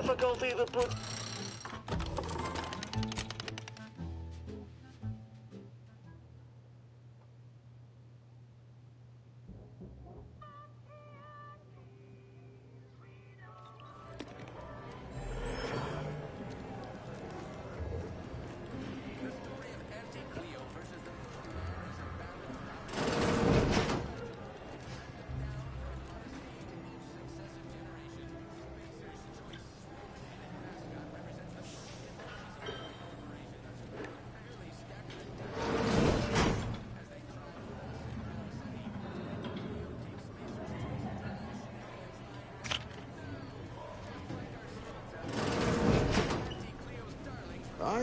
difficulty the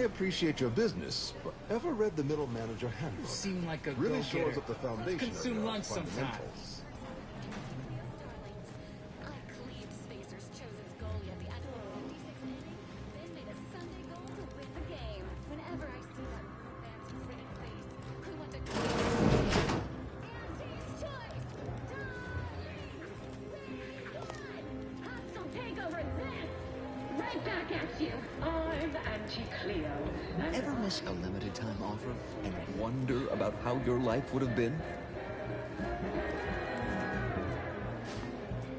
I appreciate your business, but ever read the Middle Manager Handbook? You seem like a really go-getter. shores up the foundation. Let's consume of your lunch sometime. fundamentals. I cleaved Spacer's chosen goalie at the end of the 56th inning, then made a Sunday goal to win the game. Whenever I see that man's pretty face, I want to Auntie's choice! Hostile takeover this! Right back at you! I'm Auntie Cleo. Ever miss a limited time offer and wonder about how your life would have been?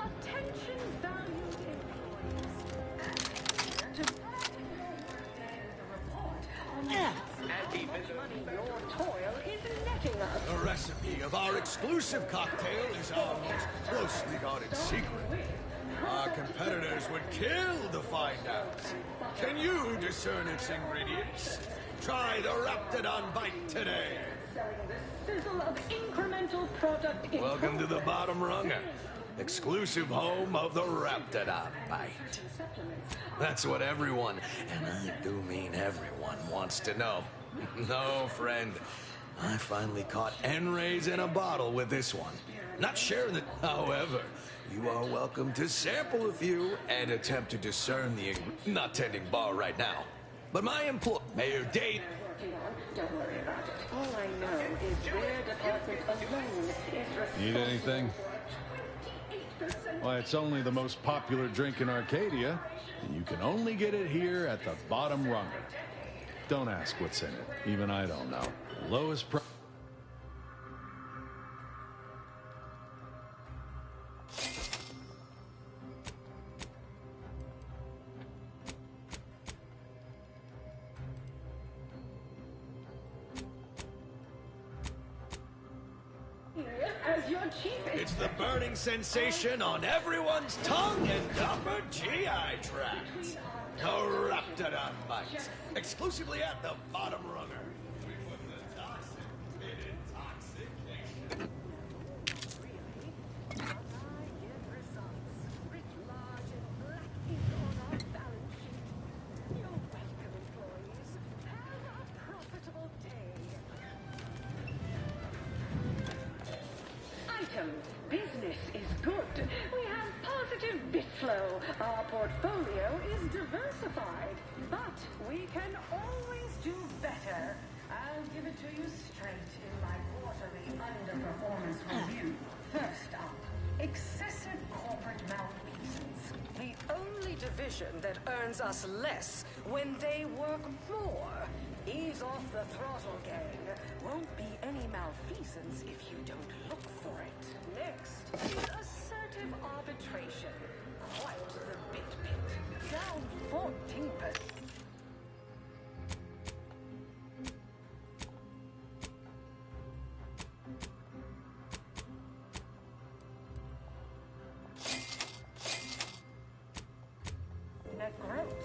Attention valued employees. Your toil is netting us. The recipe of our exclusive cocktail is our most closely guarded secret. Our competitors would kill to find out. Can you discern its ingredients? Try the Raptidon Bite today. Sizzle of incremental product. Welcome to the bottom runger. Exclusive home of the Raptidon Bite. That's what everyone, and I do mean everyone, wants to know. No, friend. I finally caught N-rays in a bottle with this one. Not sharing it, however. You are welcome to sample a few and attempt to discern the not tending bar right now. But my Mayor Date. Don't worry about it. All I know is their department alone is Need anything? Why, it's only the most popular drink in Arcadia, and you can only get it here at the bottom runger. Don't ask what's in it. Even I don't know. Lowest price. as your chief. It's the burning sensation on everyone's tongue and upper GI tract. The Raptidon Bite. Exclusively at the bottom runger. We put the toxin in intoxication. Business is good. We have positive bit flow. Our portfolio is diversified. But we can always do better. I'll give it to you straight in my quarterly underperformance review. First up, excessive corporate malfeasance. The only division that earns us less when they work more. Ease off the throttle, gang. Won't be any malfeasance if you don't look for it. Next is assertive arbitration. Quite the bit. Down 14%. Net growth.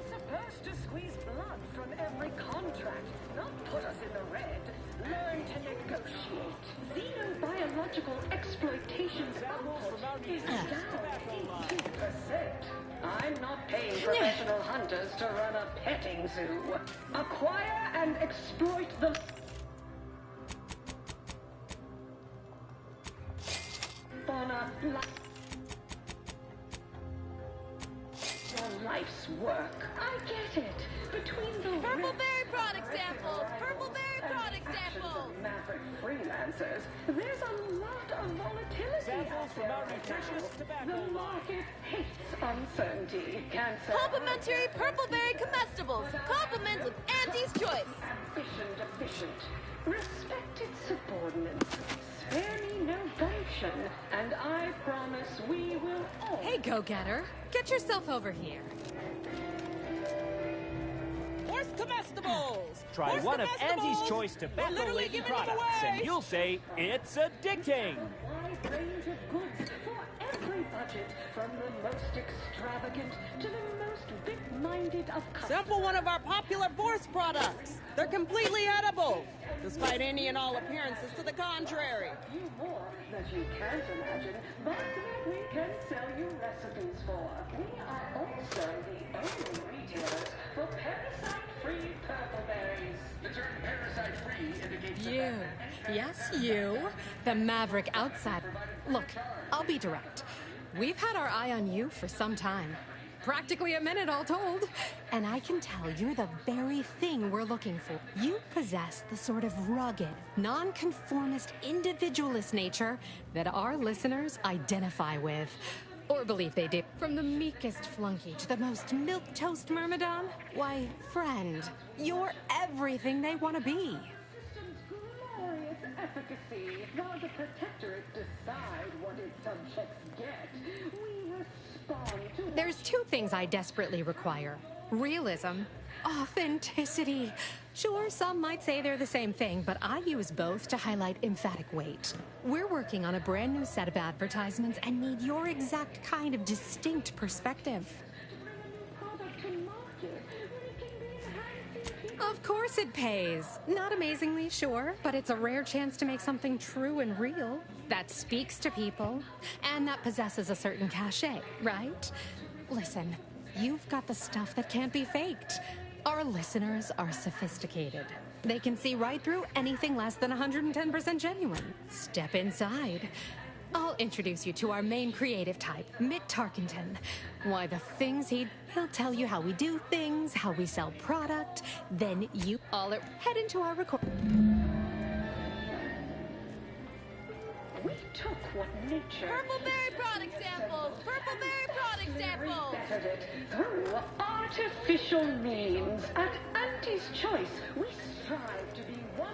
Supposed to squeeze blood from every contract, not put us in the red. Learn to negotiate. Xenobiological exploitation's output is down 18%. I'm not paying professional hunters to run a petting zoo. Acquire and exploit the... on a life's work. I get it. Between the Purple Berry product samples! Purpleberry product samples! Maverick freelancers, there's a lot of volatility. Samples from our nutritious tobacco The market hates uncertainty. Cancer. Complimentary Purpleberry comestibles! Compliments with Auntie's Choice! Efficient. Respected subordinates. Spare me no gumption, and I promise we will all... Hey, go-getter. Get yourself over here. Horse comestibles! Try Horse one of comestibles! Angie's Choice tobacco literally laden giving them products, away! and you'll say it's addicting. Wide range of goods for every budget, from the most extravagant to the most big-minded of customers. Sample one of our popular Force products. They're completely edible, despite any and all appearances to the contrary. You more that you can't imagine, but that we can sell you recipes for. We are also the only retailers for parasite-free purple berries. The term parasite-free indicates You. Yes, you. The Maverick outsider. Look, I'll be direct. We've had our eye on you for some time. Practically a minute all told. And I can tell you're the very thing we're looking for. You possess the sort of rugged, nonconformist, individualist nature that our listeners identify with. Or believe they do. From the meekest flunky to the most milquetoast myrmidon, why, friend, you're everything they want to be. Systems glorious efficacy. While the protectorate decide what its subjects get, we respond to... There's two things I desperately require. Realism, authenticity. Sure, some might say they're the same thing, but I use both to highlight emphatic weight. We're working on a brand new set of advertisements and need your exact kind of distinct perspective. product to market when it can be enhanced. Of course it pays. Not amazingly, sure, but it's a rare chance to make something true and real that speaks to people and that possesses a certain cachet, right? Listen, you've got the stuff that can't be faked. Our listeners are sophisticated. They can see right through anything less than 110% genuine. Step inside. I'll introduce you to our main creative type, Mitt Tarkenton. Why, the things he'll tell you how we do things, how we sell product, then you all head into our record. We took what nature... Purpleberry product samples! Purpleberry product samples! bettered it through artificial means. At Auntie's Choice, we strive to be 110%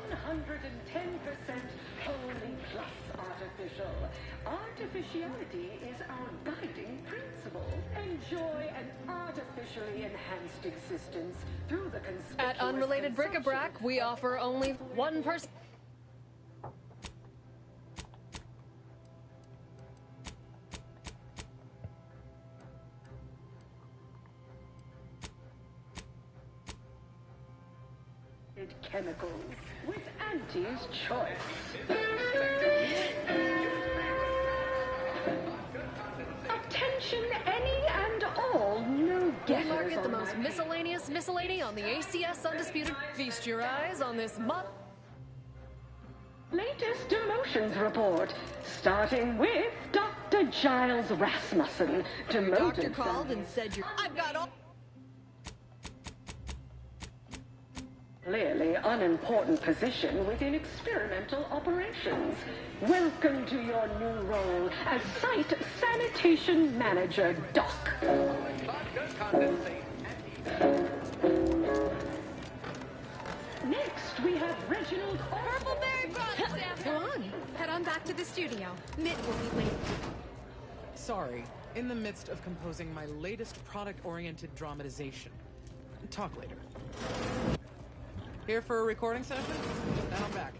wholly plus artificial. Artificiality is our guiding principle. Enjoy an artificially enhanced existence through the conspicuous At Unrelated Bric-a-Brac, we offer only one person. chemicals with Auntie's Choice. Attention, any and all new We getters market the on most my miscellaneous miscellany on the ACS Undisputed. Feast your eyes on this latest demotions report, starting with Dr. Giles Rasmussen. Doctor called and said I've got all... Clearly unimportant position within experimental operations. Welcome to your new role as Site Sanitation Manager, Doc. Next, we have Reginald Purpleberry product sample. Go on. Head on back to the studio. Mitt will be late. Sorry, in the midst of composing my latest product-oriented dramatization. Talk later. Here for a recording session? Now I'm back.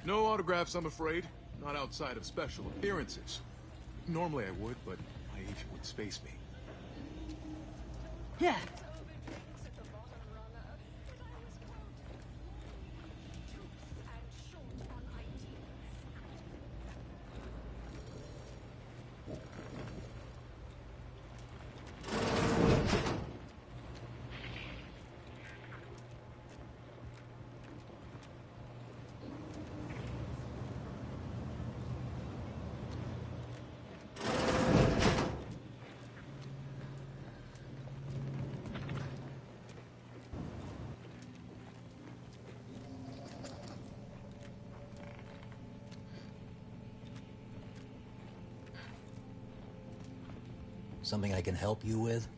No autographs, I'm afraid. Not outside of special appearances. Normally I would, but my agent would space me. Yeah. Something I can help you with?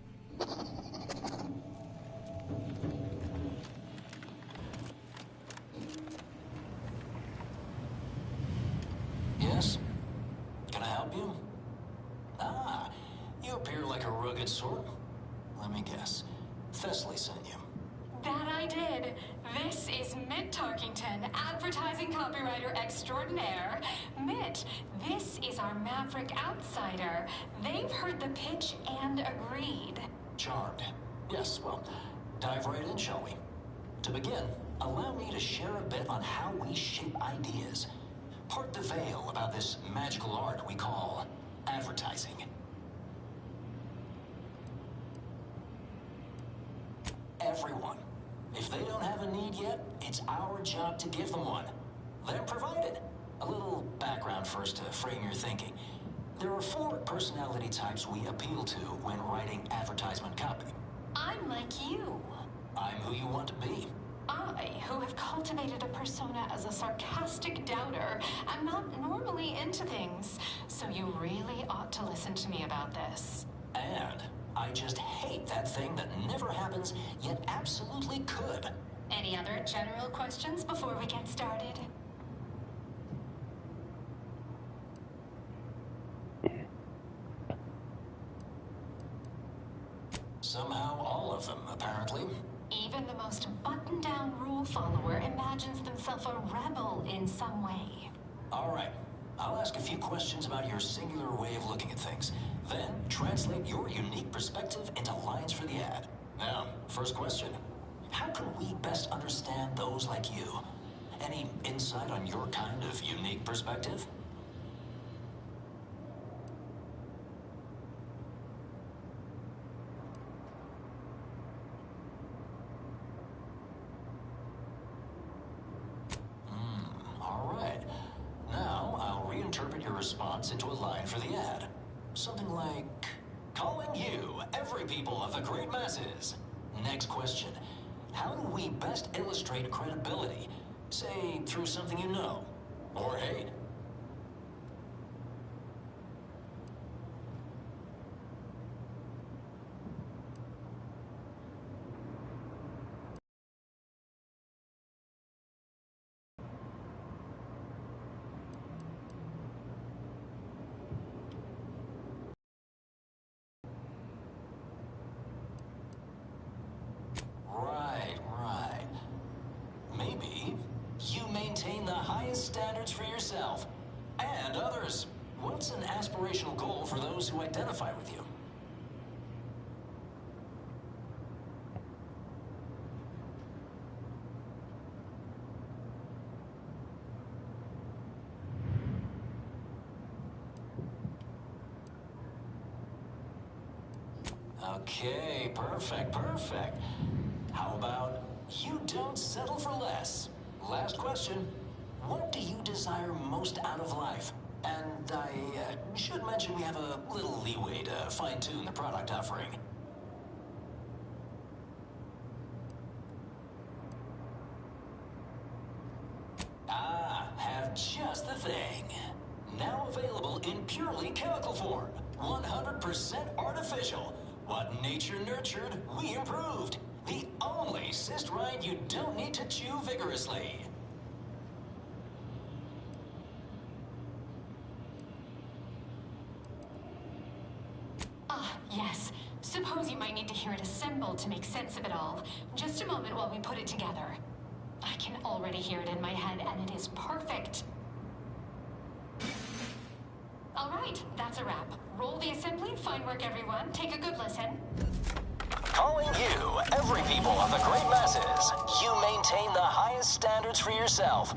Yes? Can I help you? Ah, you appear like a rugged sort. Let me guess. Thessaly sent you. That I did. This is Mitt Tarkington, advertising copywriter extraordinaire. Mitt, this is our Maverick outsider. They've heard the pitch and agreed. Charmed. Yes, well, dive right in, shall we? To begin, allow me to share a bit on how we shape ideas. Part the veil about this magical art we call advertising. Everyone. If they don't have a need yet, it's our job to give them one. They're provided. A little background first to frame your thinking. There are 4 personality types we appeal to when writing advertisement copy. I'm like you. I'm who you want to be. I, who have cultivated a persona as a sarcastic doubter, am not normally into things, so you really ought to listen to me about this. And I just hate that thing that never happens, yet absolutely could. Any other general questions before we get started? Somehow all of them, apparently. Even the most buttoned-down rule follower imagines themselves a rebel in some way. All right. I'll ask a few questions about your singular way of looking at things. Then, translate your unique perspective into lines for the ad. Now, first question. How can we best understand those like you? Any insight on your kind of unique perspective? All right. Now, I'll reinterpret your response into a line for the ad. Something like, calling you, every people of the great masses. Next question. How do we best illustrate credibility? Say, through something you know, or hate. Right. Maybe you maintain the highest standards for yourself and others. What's an aspirational goal for those who identify with you? Okay, perfect. How about you don't settle for less? Last question. What do you desire most out of life? And I should mention we have a little leeway to fine-tune the product offering. Have just the thing. Now available in purely chemical form. 100% artificial. What nature nurtured, we improved. The only cystrine you don't need to chew vigorously. Yes. Suppose you might need to hear it assembled to make sense of it all. Just a moment while we put it together. I can already hear it in my head, and it is perfect. All right, that's a wrap. Roll the assembly. Fine work, everyone. Take a good listen. Calling you, every people of the great masses. You maintain the highest standards for yourself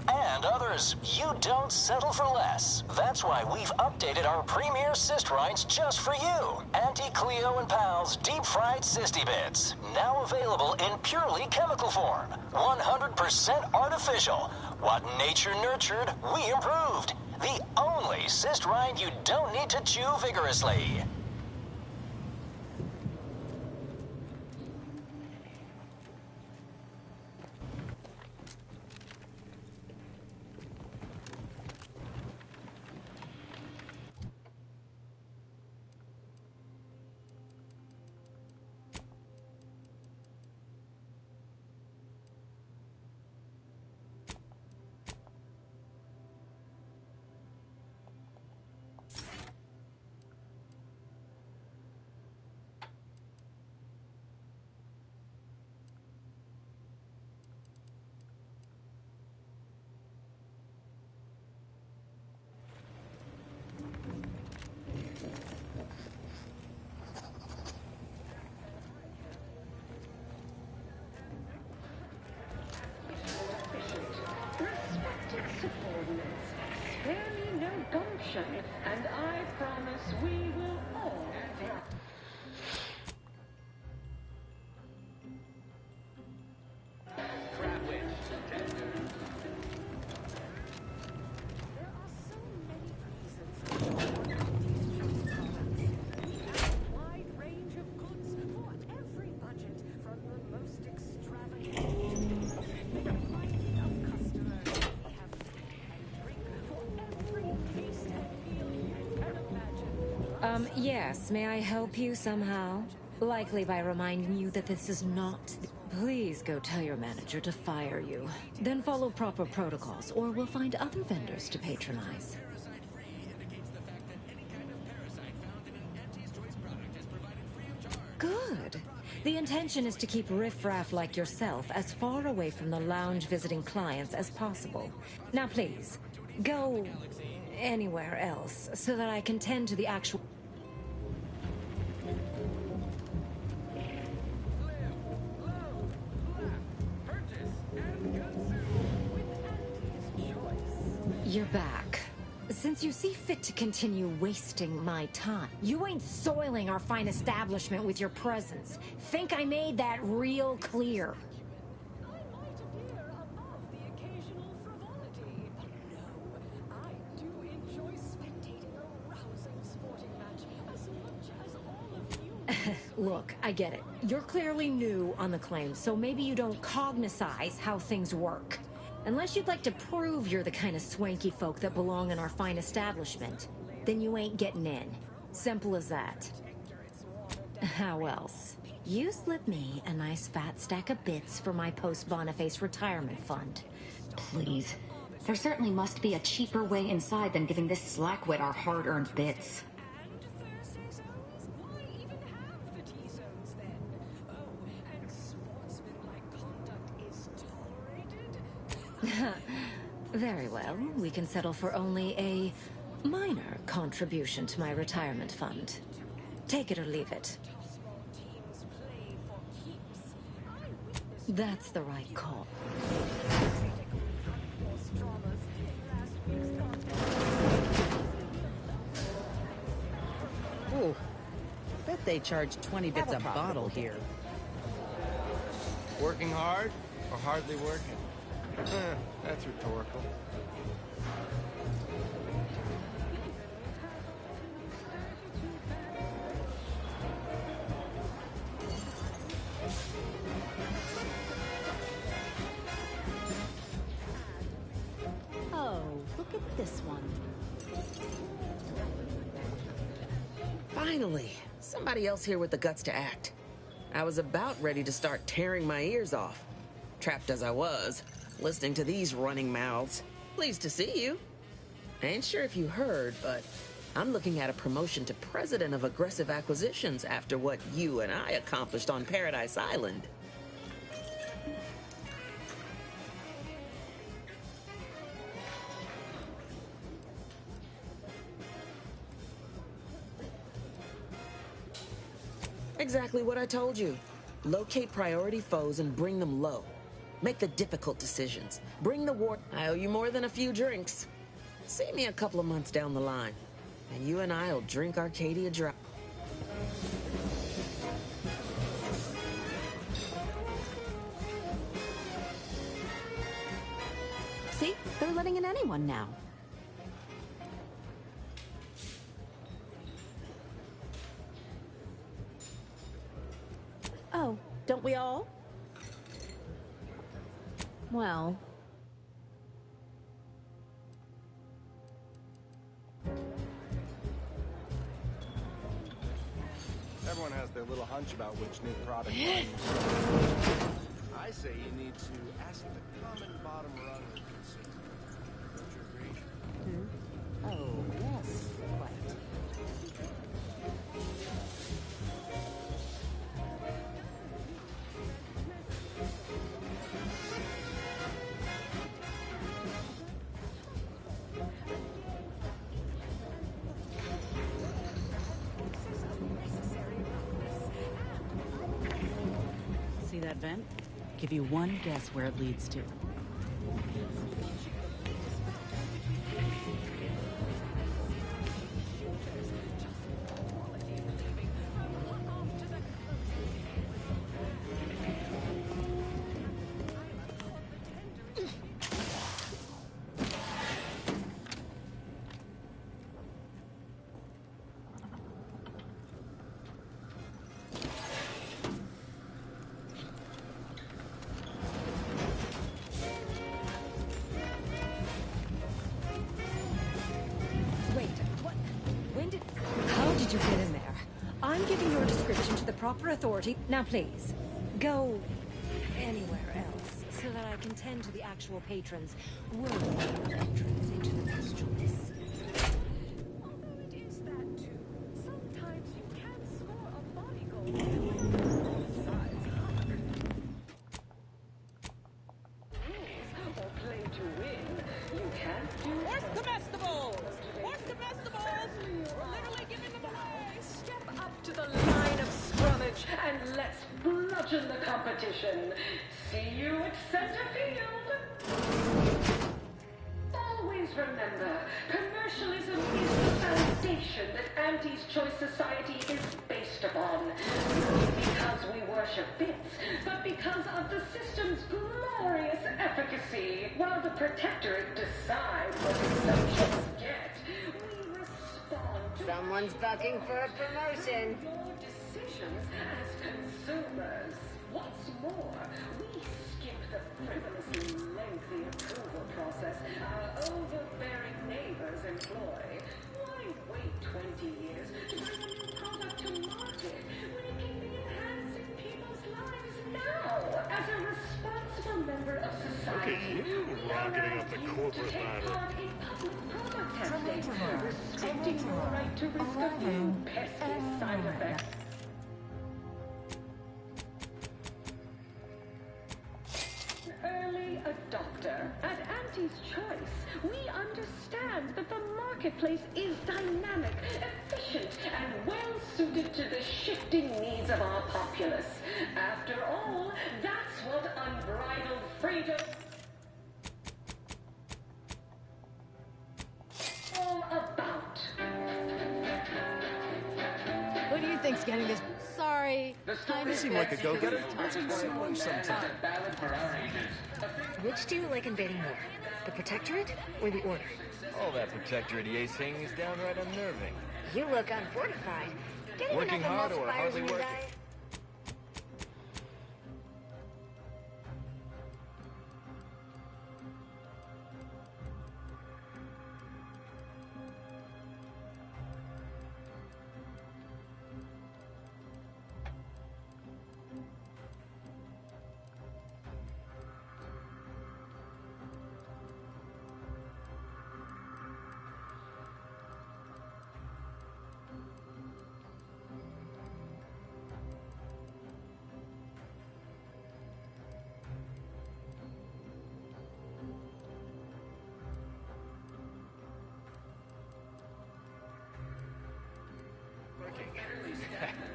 and others. You don't settle for less. That's why we've updated our premier cystrines just for you. Auntie Cleo and Pal's deep-fried Cysty Bits. Now available in purely chemical form. 100% artificial. What nature nurtured, we improved. The only cystrine you don't need to chew vigorously. gumption, and I promise we will all thrive. Yes, may I help you somehow? Likely by reminding you that this is not... Please go tell your manager to fire you. Then follow proper protocols, or we'll find other vendors to patronize. Good. The intention is to keep riffraff like yourself as far away from the lounge visiting clients as possible. Now please, go anywhere else so that I can tend to the actual... You're back. Since you see fit to continue wasting my time, you ain't soiling our fine establishment with your presence. Think I made that real clear. Look, I get it. You're clearly new on the claim, so maybe you don't cognitize how things work. Unless you'd like to prove you're the kind of swanky folk that belong in our fine establishment, then you ain't getting in. Simple as that. How else? You slip me a nice fat stack of bits for my post-Boniface retirement fund. Please. There certainly must be a cheaper way inside than giving this slackwit our hard-earned bits. Very well. We can settle for only a minor contribution to my retirement fund. Take it or leave it. That's the right call. Ooh. Bet they charge 20 bits a bottle here. Working hard or hardly working? That's rhetorical. Oh, look at this one. Finally, somebody else here with the guts to act. I was about ready to start tearing my ears off. Trapped as I was, listening to these running mouths. Pleased to see you. I ain't sure if you heard, but I'm looking at a promotion to president of aggressive acquisitions after what you and I accomplished on Paradise Island. Exactly what I told you. Locate priority foes and bring them low. Make the difficult decisions. Bring the war. I owe you more than a few drinks. See me a couple of months down the line, and you and I will drink Arcadia dry. See? They're letting in anyone now. Oh, don't we all? Well... Everyone has their little hunch about which new product runs. I say you need to ask the common bottom rung consumer. Don't you agree? Oh, yes, quite. See that vent? Give you one guess where it leads to. proper authority. Now please, go anywhere else so that I can tend to the actual patrons worthy entrance into the best choice. Although it is that too. Sometimes you can score a body goal size hard. Rules or play to win. You can't do Horse comestibles! Horse comestibles! We're literally giving them away! Step up to the line of scrummage and let's bludgeon the competition. See you at center field. Always remember, commercialism is the foundation that Auntie's Choice Society is based upon. Not because we worship bits, but because of the system's glorious efficacy. While the Protectorate decides what its subjects get, we respond to Someone's bucking for a promotion. your decisions as consumers. What's more, we skip the frivolously lengthy approval process our overbearing neighbors employ. Why wait 20 years to bring a new product to market when it can be enhancing people's lives now? As a responsible member of society, we rocketing up the corporate ladder. part in public product testing, restricting your right to risk a few pesky side effects. Early adopter. At Auntie's Choice, we understand that the marketplace is dynamic, efficient, and well suited to the shifting needs of our populace. After all, that's what unbridled freedom all about. Who do you think's getting this? Sorry. You seem like a go-getter. Let's eat some lunch sometime. Which do you like invading more? The Protectorate or the Order? All that Protectorate EA saying is downright unnerving. You look unfortified. Getting Working enough hard or emulsifiers hardly in your working? diet?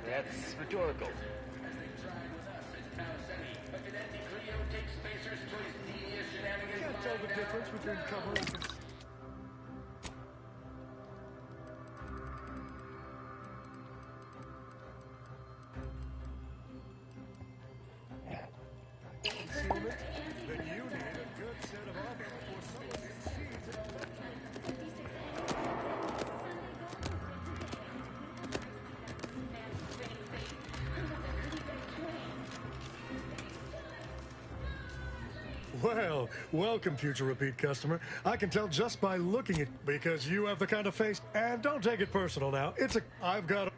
That's rhetorical. Can't tell the difference between cover and... Concealment? Then you need a good set of armor before someone succeeds at... Well, welcome, future repeat customer. I can tell just by looking at because you have the kind of face. And don't take it personal now. I've got.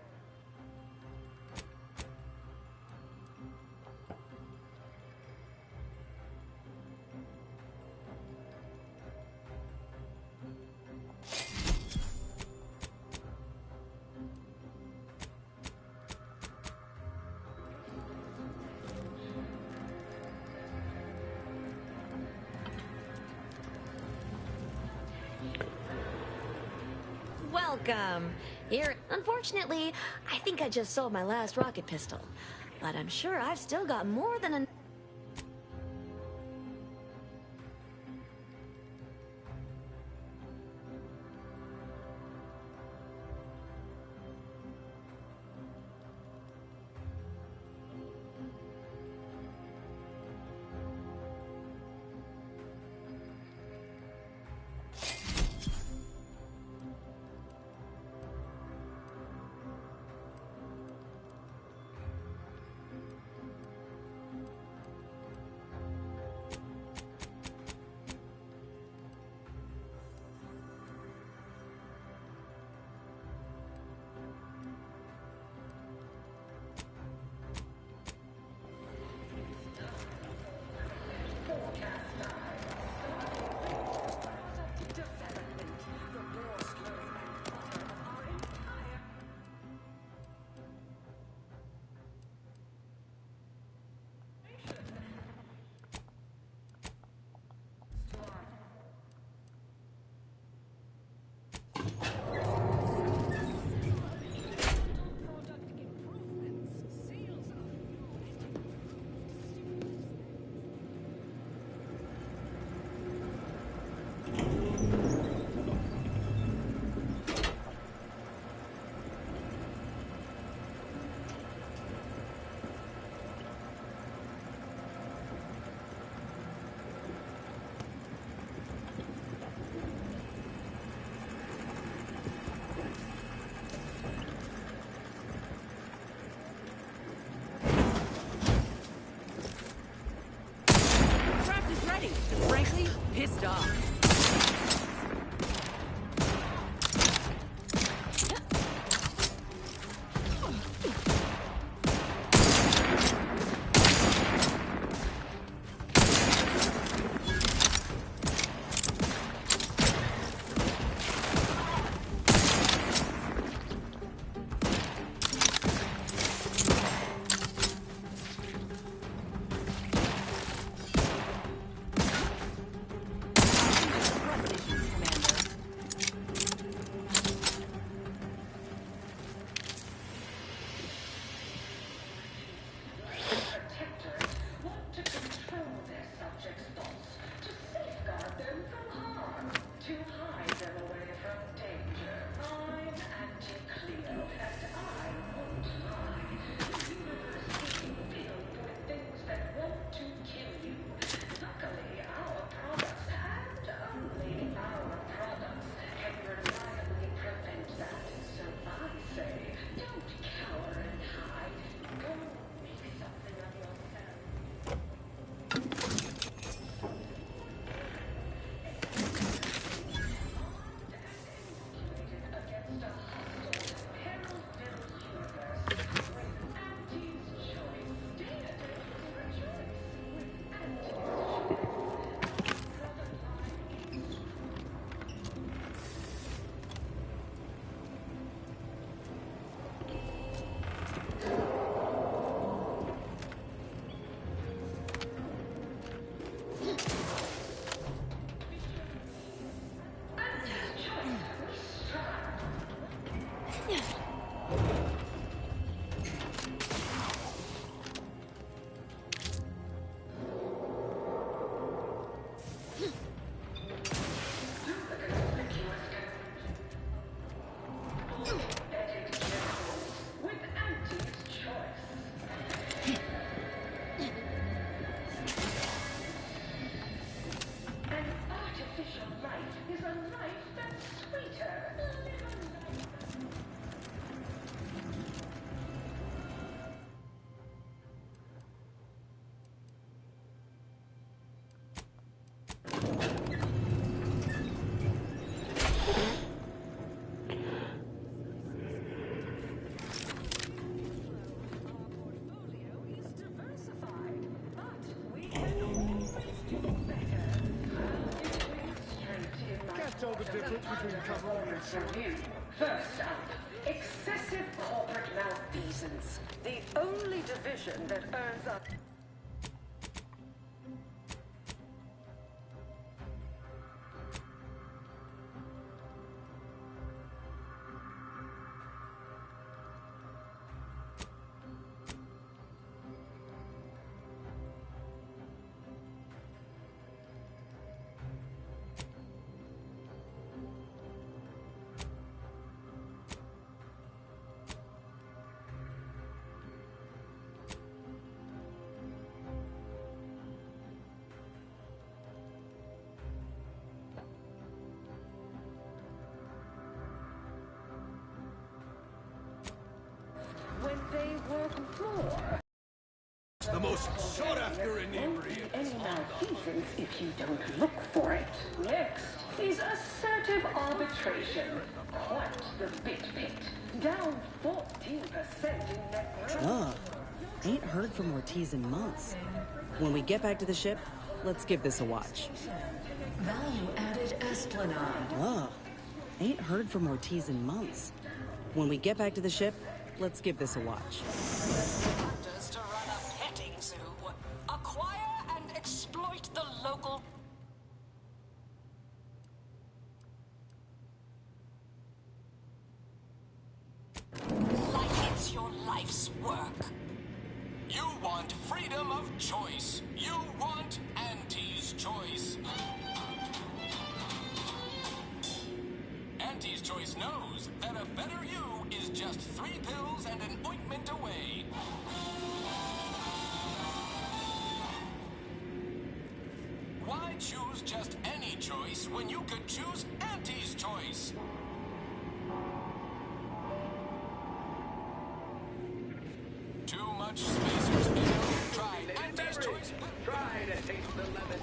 Welcome. Here, unfortunately, I think I just sold my last rocket pistol. But I'm sure I've still got more than enough. frankly, pissed off. Tell the difference between cover and First up, excessive corporate malfeasance. The only division that earns up. When they work more. The most sought after inebriate. Any malfeasance if you don't look for it. Next is assertive arbitration. Quite the bit pit. Down 14% in net growth. Ugh. Ain't heard from Ortiz in months. When we get back to the ship, let's give this a watch. Value-added Esplanade. Ugh. Ain't heard from Ortiz in months. When we get back to the ship, let's give this a watch. To run a petting zoo. Acquire and exploit the local. Like it's your life's work. You want freedom of choice. You want Auntie's choice. Auntie's choice knows that a better you is just 3 pills and an ointment away. Why choose just any choice when you could choose Auntie's choice? Too much spacers ale. Try Auntie's choice. Try to taste the lemon.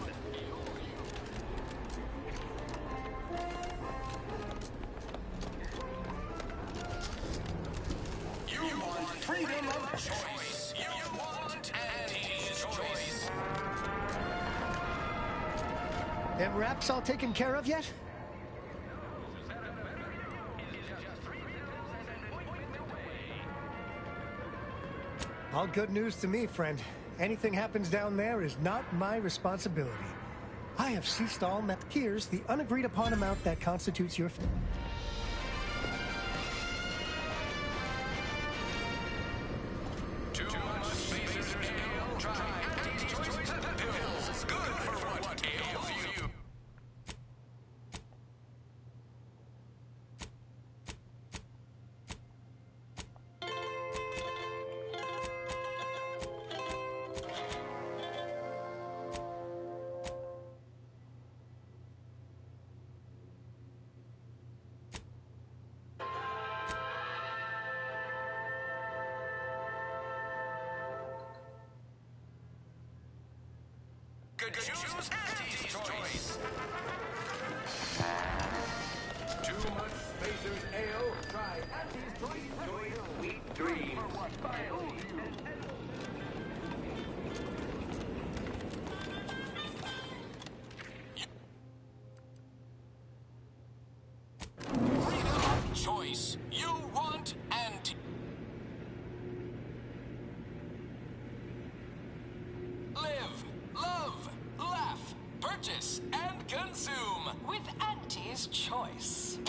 Them wraps all taken care of yet? All good news to me, friend. Anything happens down there is not my responsibility. I have ceased all Here's the unagreed upon amount that constitutes your... Too much Spacers Ale. Try Andy's Choice Pepper Pills. Good for what ails you. Good choose Andy's Choice. Too much Spacers Ale. Try Andy's Choice Sweet Dreams. Freedom of choice. You want Andy. Live, love, laugh, purchase, and consume with Auntie's Choice.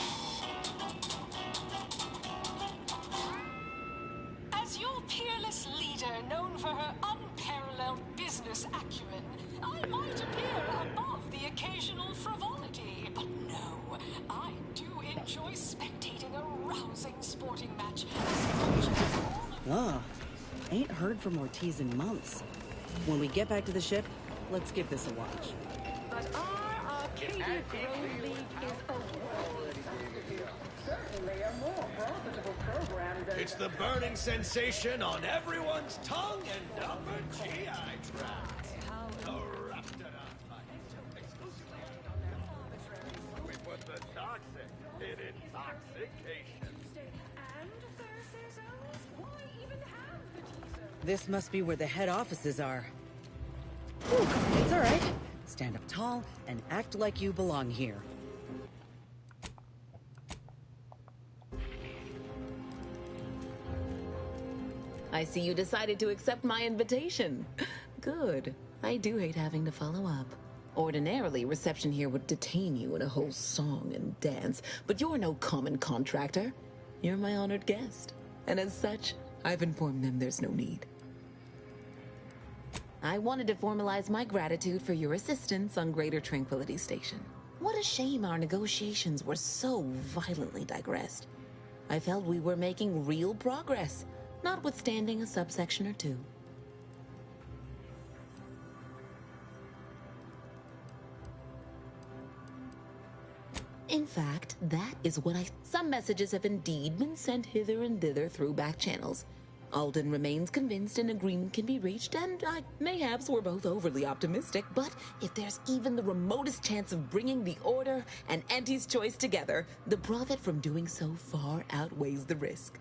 As your peerless leader, known for her unparalleled business acumen, I might appear above the occasional frivolity. But no, I do enjoy spectating a rousing sporting match. Ah, ain't heard from Ortiz in months. When we get back to the ship, let's give this a watch. But our Arcadia Grove League is a world. Certainly a more profitable program than... It's the burning sensation on everyone's tongue and upper GI tract. Erupted up. Exclusively we put the toxic in intoxication. And Thursday zones? Why even have the T-zone? This must be where the head offices are. Whew, it's all right. Stand up tall and act like you belong here. I see you decided to accept my invitation. Good. I do hate having to follow up. Ordinarily, reception here would detain you in a whole song and dance, but you're no common contractor. You're my honored guest. And as such, I've informed them there's no need. I wanted to formalize my gratitude for your assistance on Greater Tranquility Station. What a shame our negotiations were so violently digressed. I felt we were making real progress, notwithstanding a subsection or two. In fact, that is what Some messages have indeed been sent hither and thither through back channels. Alden remains convinced an agreement can be reached, and mayhaps we're both overly optimistic, but if there's even the remotest chance of bringing the Order and Auntie's Choice together, the profit from doing so far outweighs the risk.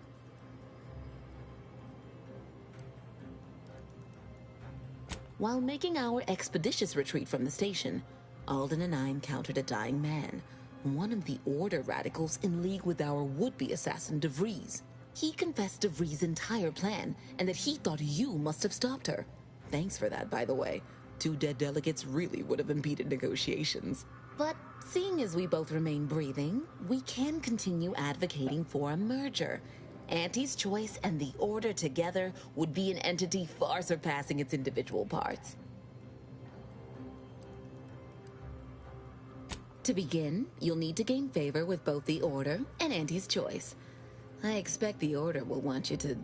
While making our expeditious retreat from the station, Alden and I encountered a dying man, one of the Order radicals in league with our would-be assassin DeVries. He confessed DeVries' entire plan, and that he thought you must have stopped her. Thanks for that, by the way. 2 dead delegates really would have impeded negotiations. But seeing as we both remain breathing, we can continue advocating for a merger. Auntie's Choice and the Order together would be an entity far surpassing its individual parts. To begin, you'll need to gain favor with both the Order and Auntie's Choice. I expect the Order will want you to,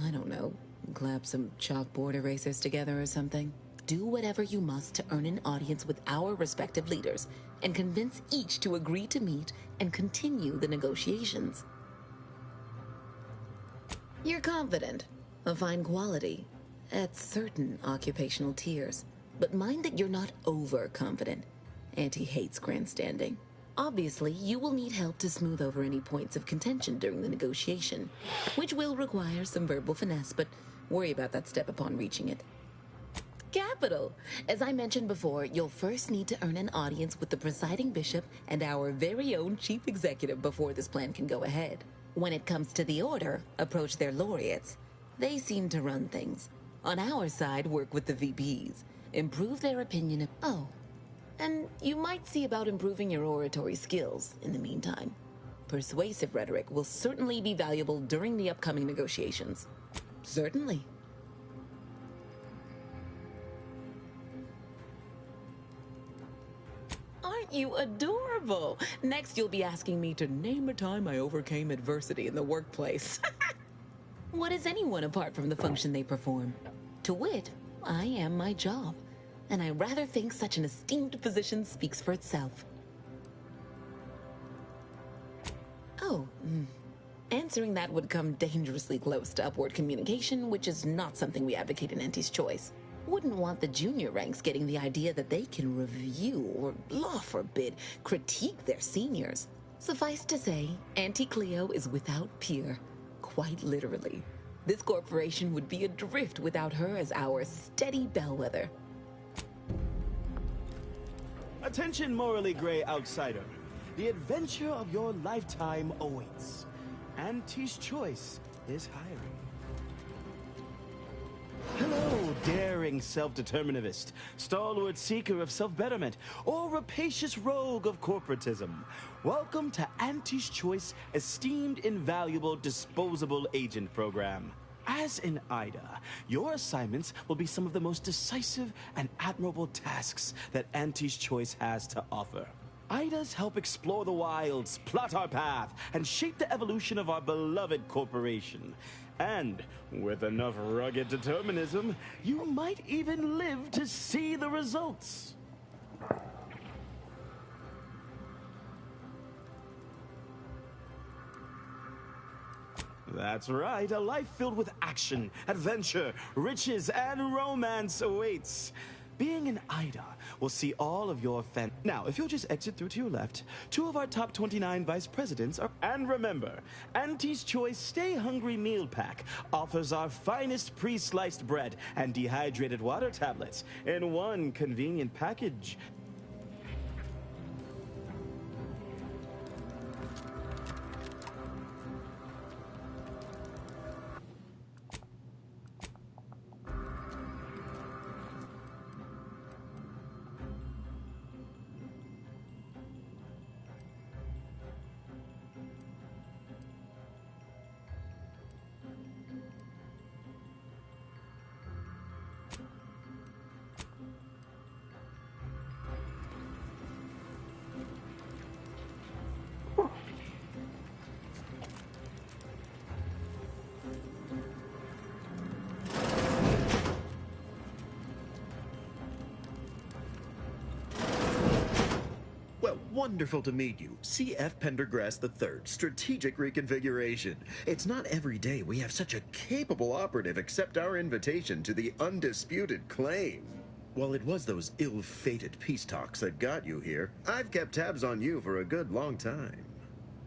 I don't know, clap some chalkboard erasers together or something. Do whatever you must to earn an audience with our respective leaders and convince each to agree to meet and continue the negotiations. You're confident, a fine quality, at certain occupational tiers. But mind that you're not overconfident. Auntie hates grandstanding. Obviously, you will need help to smooth over any points of contention during the negotiation, which will require some verbal finesse, but worry about that step upon reaching it. Gab capital. As I mentioned before, you'll first need to earn an audience with the presiding bishop and our very own chief executive before this plan can go ahead. When it comes to the order, approach their laureates. They seem to run things. On our side, work with the VPs. Improve their opinion of... Oh, and you might see about improving your oratory skills in the meantime. Persuasive rhetoric will certainly be valuable during the upcoming negotiations. Certainly. Aren't you adorable? Next, you'll be asking me to name a time I overcame adversity in the workplace. What is anyone apart from the function they perform? To wit, I am my job, and I rather think such an esteemed position speaks for itself. Oh, answering that would come dangerously close to upward communication, which is not something we advocate in Auntie's Choice. Wouldn't want the junior ranks getting the idea that they can review or, law forbid, critique their seniors. Suffice to say, Auntie Cleo is without peer, quite literally. This corporation would be adrift without her as our steady bellwether. Attention, morally gray outsider. The adventure of your lifetime awaits. Auntie's Choice is hiring. Hello, daring self-determinativist, stalwart seeker of self-betterment, or rapacious rogue of corporatism. Welcome to Auntie's Choice Esteemed Invaluable Disposable Agent Program. As in Ida, your assignments will be some of the most decisive and admirable tasks that Auntie's Choice has to offer. Idas help explore the wilds, plot our path, and shape the evolution of our beloved corporation. And with enough rugged determinism, you might even live to see the results. That's right, a life filled with action, adventure, riches, and romance awaits. Being an Ida will see all of your Now, if you'll just exit through to your left, 2 of our top 29 vice presidents are... And remember, Auntie's Choice Stay Hungry Meal Pack offers our finest pre-sliced bread and dehydrated water tablets in one convenient package. Wonderful to meet you. C.F. Pendergrass III, Strategic Reconfiguration. It's not every day we have such a capable operative accept our invitation to the undisputed claim. While it was those ill-fated peace talks that got you here, I've kept tabs on you for a good long time.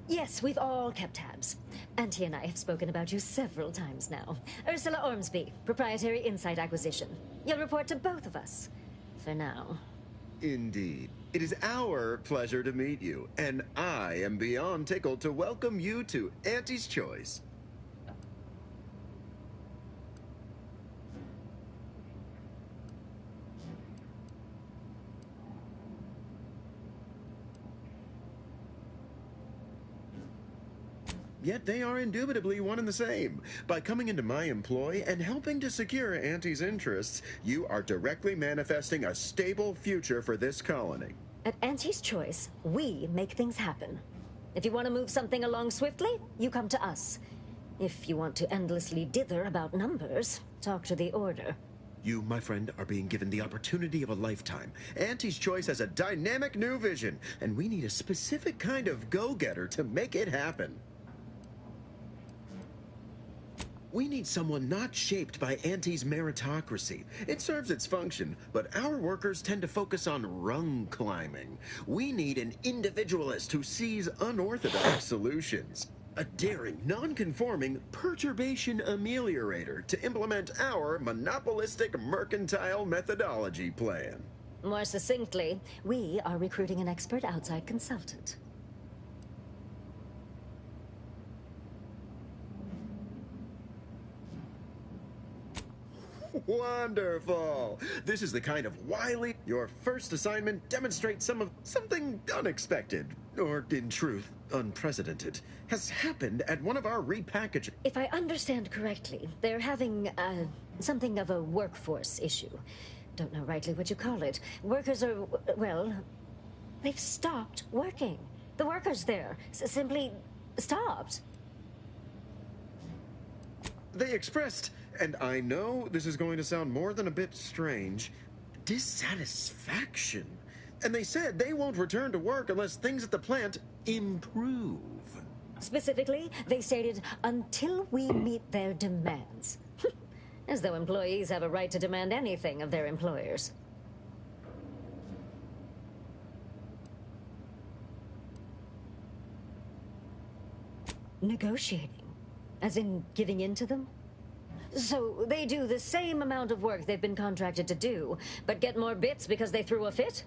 Yes, we've all kept tabs. Auntie and I have spoken about you several times now. Ursula Ormsby, Proprietary Insight Acquisition. You'll report to both of us. For now. Indeed. It is our pleasure to meet you, and I am beyond tickled to welcome you to Auntie's Choice. Yet they are indubitably one and the same. By coming into my employ and helping to secure Auntie's interests, you are directly manifesting a stable future for this colony. At Auntie's Choice, we make things happen. If you want to move something along swiftly, you come to us. If you want to endlessly dither about numbers, talk to the Order. You, my friend, are being given the opportunity of a lifetime. Auntie's Choice has a dynamic new vision, and we need a specific kind of go-getter to make it happen. We need someone not shaped by Auntie's meritocracy. It serves its function, but our workers tend to focus on rung climbing. We need an individualist who sees unorthodox solutions. A daring, non-conforming perturbation ameliorator to implement our monopolistic mercantile methodology plan. More succinctly, we are recruiting an expert outside consultant. Wonderful! This is the kind of wily... Your first assignment demonstrates something unexpected, or in truth, unprecedented, has happened at one of our repackaging... If I understand correctly, they're having, something of a workforce issue. Don't know rightly what you call it. Workers are, well, they've stopped working. The workers there simply stopped. They expressed, and I know this is going to sound more than a bit strange, dissatisfaction. And they said they won't return to work unless things at the plant improve. Specifically, they stated, until we meet their demands. As though employees have a right to demand anything of their employers. Negotiating? As in giving in to them? So they do the same amount of work they've been contracted to do, but get more bits because they threw a fit?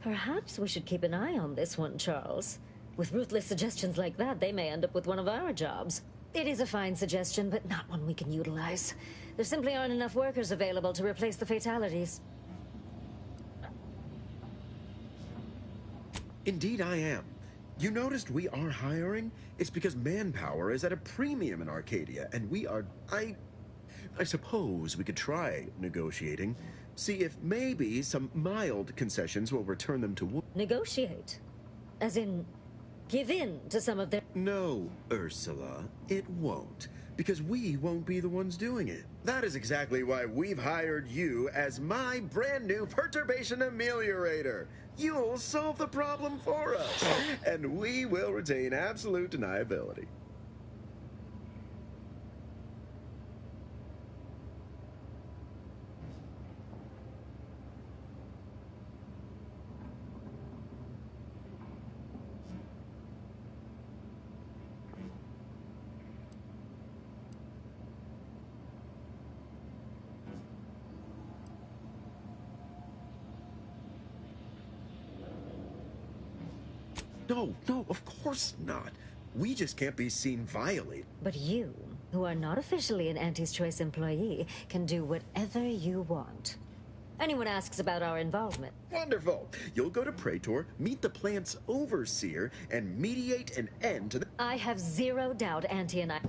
Perhaps we should keep an eye on this one, Charles. With ruthless suggestions like that, they may end up with one of our jobs. It is a fine suggestion, but not one we can utilize. There simply aren't enough workers available to replace the fatalities. Indeed I am. You noticed we are hiring? It's because manpower is at a premium in Arcadia, and we are... I suppose we could try negotiating. See if maybe some mild concessions will return them to work. Negotiate? As in, give in to some of their... No, Ursula, it won't. Because we won't be the ones doing it. That is exactly why we've hired you as my brand new perturbation ameliorator. You'll solve the problem for us, and we will retain absolute deniability. No, of course not. We just can't be seen violating. But you, who are not officially an Auntie's Choice employee, can do whatever you want. Anyone asks about our involvement. Wonderful! You'll go to Praetor, meet the plant's overseer, and mediate an end to the... I have zero doubt Auntie and I...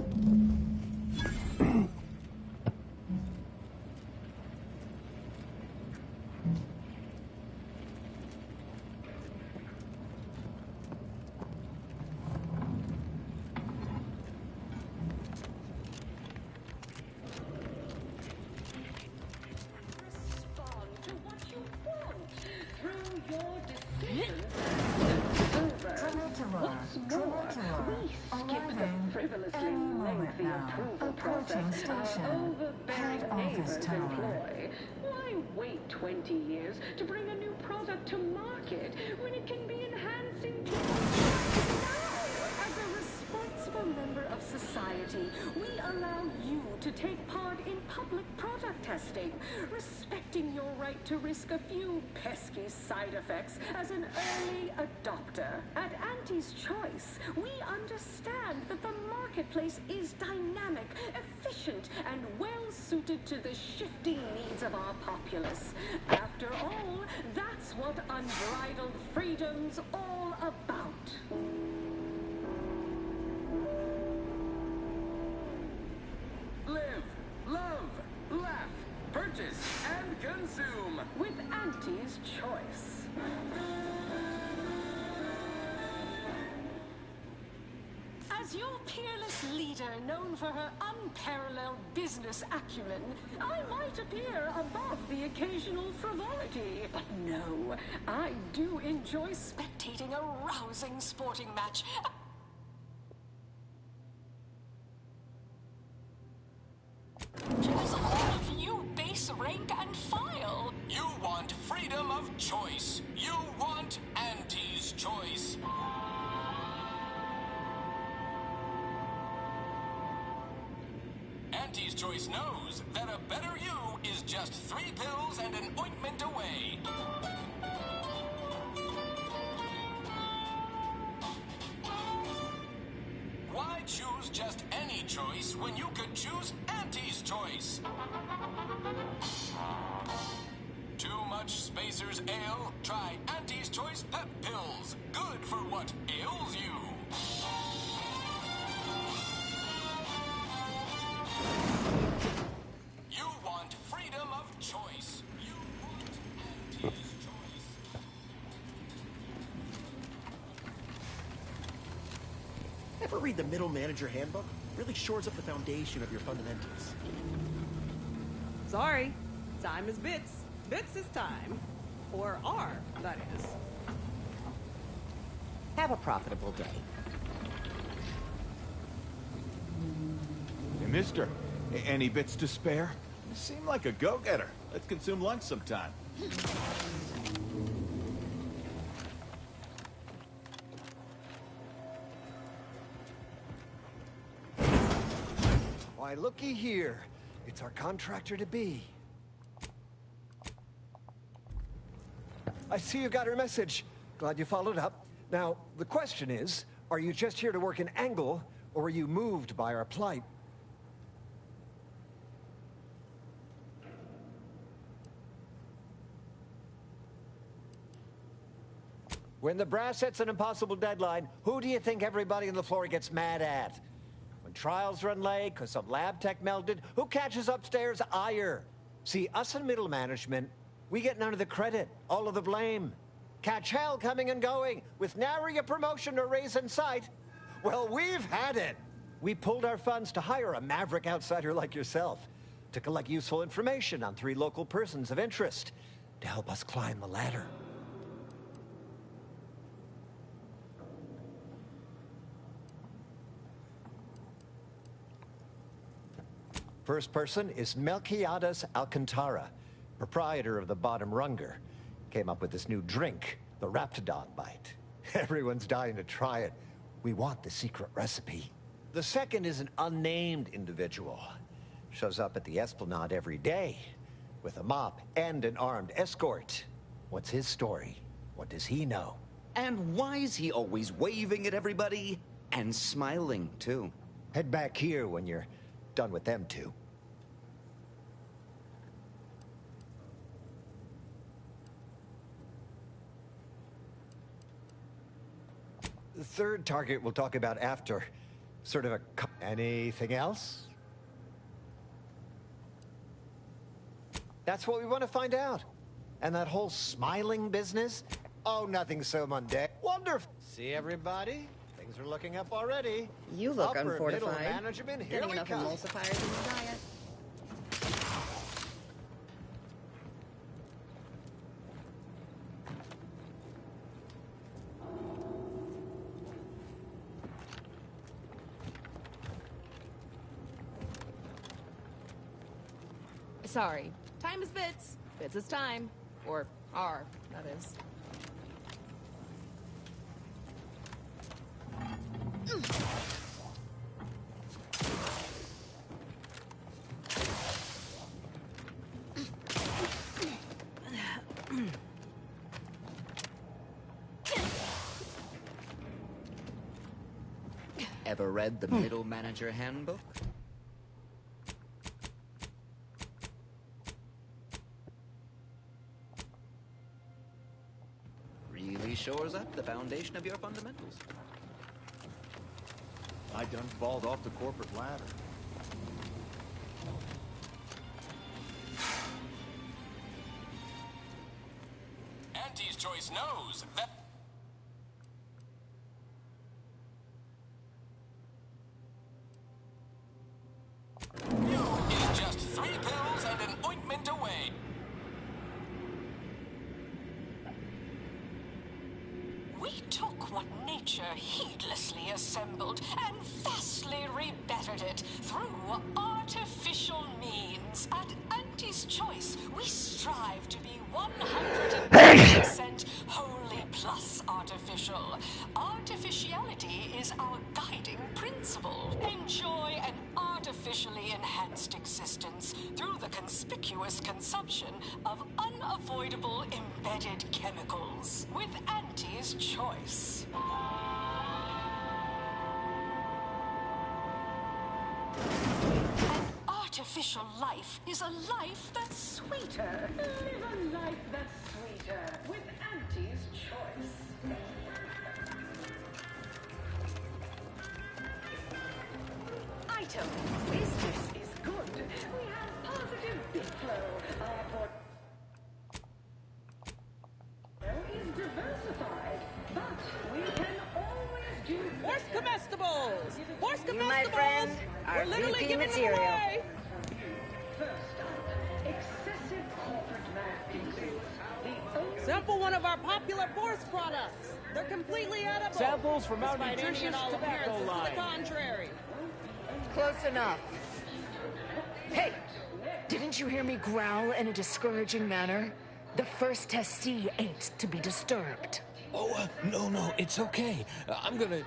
Approaching station. Head office tower. Why wait 20 years to bring a new product to market when it can be enhancing people now? As a responsible member of society, we allow you to take part in public product testing, respecting your right to risk a few pesky side effects as an early adopter. At Auntie's Choice, we understand that the marketplace is dynamic, efficient, and well-suited to the shifting needs of our populace. After all, that's what unbridled freedom's all about. Live, love, laugh, purchase, and consume with Auntie's Choice. As your peerless leader, known for her unparalleled business acumen, I might appear above the occasional frivolity, but no, I do enjoy spectating a rousing sporting match. As all of Choice. Auntie's Choice knows that a better you is just 3 pills and an ointment away. Why choose just any choice when you could choose Auntie's Choice? Too much Spacer's Ale? Try Auntie's Choice Pep Pills. Good for what ails you. You want freedom of choice. You want Auntie's Choice. Ever read the Middle Manager Handbook? Really shores up the foundation of your fundamentals. Sorry. Time is bits. Bits is time. Or are, that is. Have a profitable day. Hey, mister, any bits to spare? You seem like a go-getter. Let's consume lunch sometime. Why, looky here. It's our contractor-to-be. I see you got her message. Glad you followed up. Now, the question is, are you just here to work in Angle, or were you moved by our plight? When the brass sets an impossible deadline, who do you think everybody on the floor gets mad at? When trials run late because some lab tech melted, who catches upstairs ire? See, us in middle management, we get none of the credit, all of the blame. Catch hell coming and going, with nary a promotion or raise in sight. Well, we've had it. We pulled our funds to hire a maverick outsider like yourself to collect useful information on 3 local persons of interest to help us climb the ladder. First person is Melquiades Alcantara, proprietor of the Bottom Runger. Came up with this new drink, the Raptidon Bite. Everyone's dying to try it. We want the secret recipe. The second is an unnamed individual. Shows up at the Esplanade every day with a mop and an armed escort. What's his story? What does he know? And why is he always waving at everybody? And smiling, too. Head back here when you're done with them two. The third target we'll talk about after. Sort of a... Anything else? That's what we want to find out. And that whole smiling business? Oh, nothing so mundane. Wonderful. See everybody? Things are looking up already. You look Upper middle unfortified. management, here Getting we enough come. emulsifiers in your diet. Sorry. Time is bits. Bits is time. Or are, that is. Ever read the Middle Manager Handbook? Really shores up the foundation of your fundamentals. I done falled off the corporate ladder. Auntie's Choice knows that... You is just 3 pills and an ointment away. We took what nature heedlessly assembled and vastly rebettered it through artificial means. At Auntie's Choice, we strive to be 100% wholly plus artificial. Artificiality is our guiding principle. Enjoy an artificially enhanced existence through the conspicuous consumption of unavoidable embedded chemicals with Auntie's Choice. An artificial life is a life that's sweeter. Live a life that's sweeter with Auntie's Choice. Item. Business is good. We have positive bit flow. Our portfolio is diversified, but we can always do Horse comestibles! Horse comestibles! You, my friend, We're are literally VP giving material. them away! First up, excessive corporate malfeasance. The only Sample one of our popular Bourse products. They're completely edible. Samples from our despite any nutritious and all tobacco appearances line. to the contrary. Close enough. Hey, didn't you hear me growl in a discouraging manner? The first testee ain't to be disturbed. Oh, no, it's okay. I'm gonna,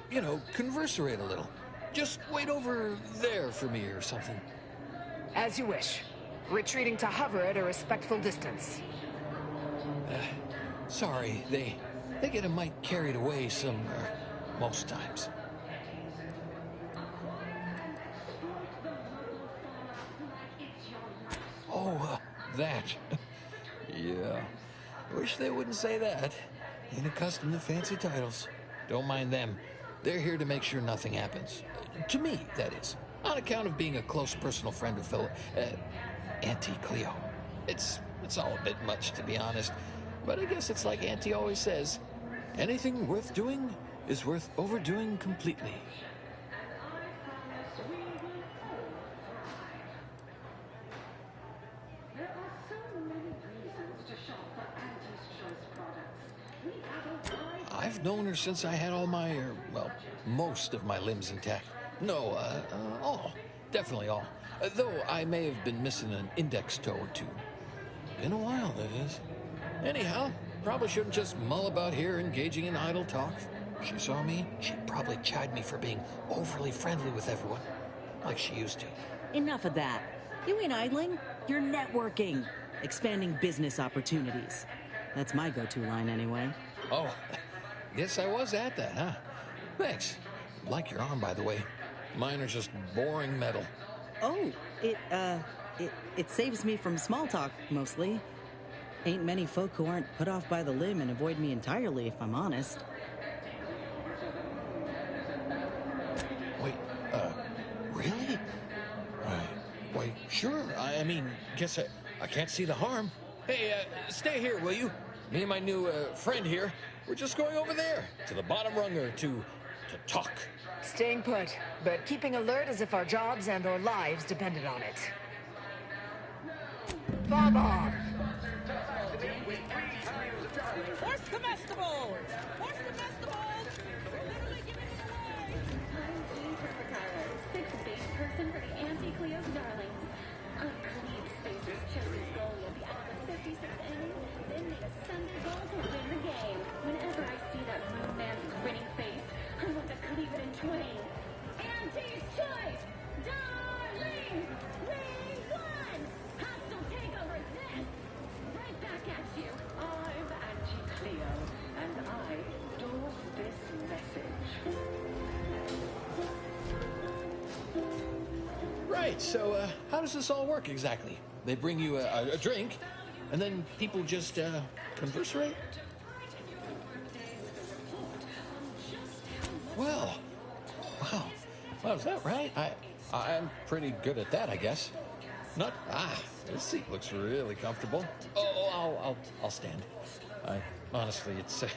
converserate a little. Just wait over there for me or something. As you wish. Retreating to hover at a respectful distance. Sorry, they get a mite carried away most times. Oh, that. Yeah. Wish they wouldn't say that. Ain't accustomed to fancy titles. Don't mind them. They're here to make sure nothing happens. To me, that is. On account of being a close personal friend of Auntie Cleo. It's all a bit much, to be honest. But I guess it's like Auntie always says. Anything worth doing is worth overdoing completely. There are so many reasons to shop for Auntie's Choice products. We have a wide I've known her since I had all my, most of my limbs intact. No, all. Definitely all. Though I may have been missing an index toe or two. Been a while, that is. Anyhow, probably shouldn't just mull about here engaging in idle talk. If she saw me, she'd probably chide me for being overly friendly with everyone, like she used to. Enough of that. You ain't idling. You're networking. Expanding business opportunities. That's my go-to line anyway. Oh, guess I was at that, huh? Thanks. Like your arm, by the way. Mine are just boring metal. Oh, it saves me from small talk, mostly. Ain't many folk who aren't put off by the limb and avoid me entirely, if I'm honest. Wait, really? Why, sure. I mean, guess I can't see the harm. Hey, stay here, will you? Me and my new friend here, we're just going over there, to the bottom runger, to talk. Staying put, but keeping alert as if our jobs and our lives depended on it. Baba! Horse comestibles! Horse comestibles! We're literally giving them away! sixth base person for the Auntie Cleo's Darlings. I cleaved Spacer's Chelsea's goalie at the end of the 56th inning, then made a Sunday goal to win the game. Whenever I see that moon man's grinning face, I want to cleave it in twain. Auntie's Choice! Darlings! We won! Hostile takeover this! Right back at you. I'm Auntie Cleo, and I endorse this message. Right, so how does this all work exactly? They bring you a drink, and then people just converserate? Well, wow. Well, is that right? I'm pretty good at that, I guess. This seat looks really comfortable. Oh, I'll stand. Honestly, it's a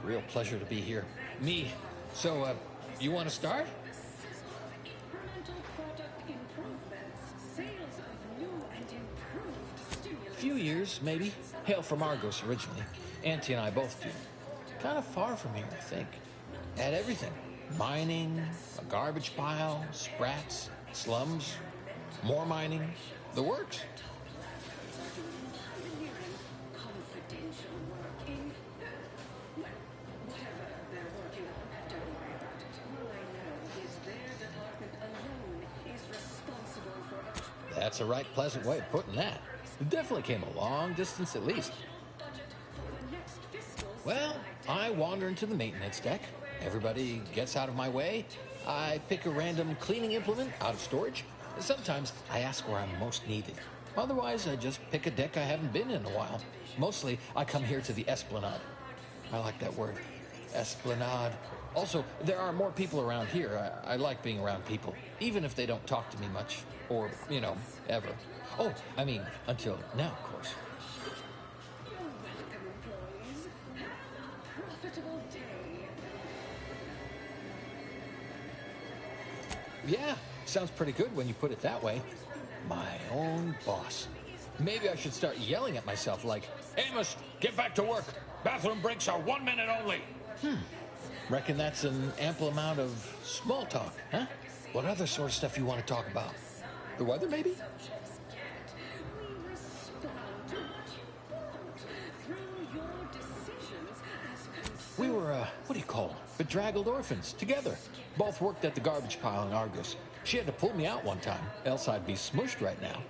real pleasure to be here. Me. So, you want to start? Few years, maybe. Hail from Argos originally. Auntie and I both do. Kind of far from here, I think. Had everything. Mining, a garbage pile, sprats, slums, more mining, the works. That's a right pleasant way of putting that. It definitely came a long distance at least. Well, I wander into the maintenance deck. Everybody gets out of my way. I pick a random cleaning implement out of storage. Sometimes I ask where I'm most needed. Otherwise, I just pick a deck I haven't been in a while. Mostly, I come here to the Esplanade. I like that word. Esplanade. Also, there are more people around here. I like being around people, even if they don't talk to me much. Or, you know, ever. Oh, I mean, until now, of course. Yeah, sounds pretty good when you put it that way. My own boss. Maybe I should start yelling at myself like, Amos, get back to work. Bathroom breaks are 1 minute only. Reckon that's an ample amount of small talk, huh? What other sort of stuff you want to talk about? The weather, maybe? We were, what do you call them? Bedraggled orphans, together. Both worked at the garbage pile in Argus. She had to pull me out one time, else I'd be smushed right now.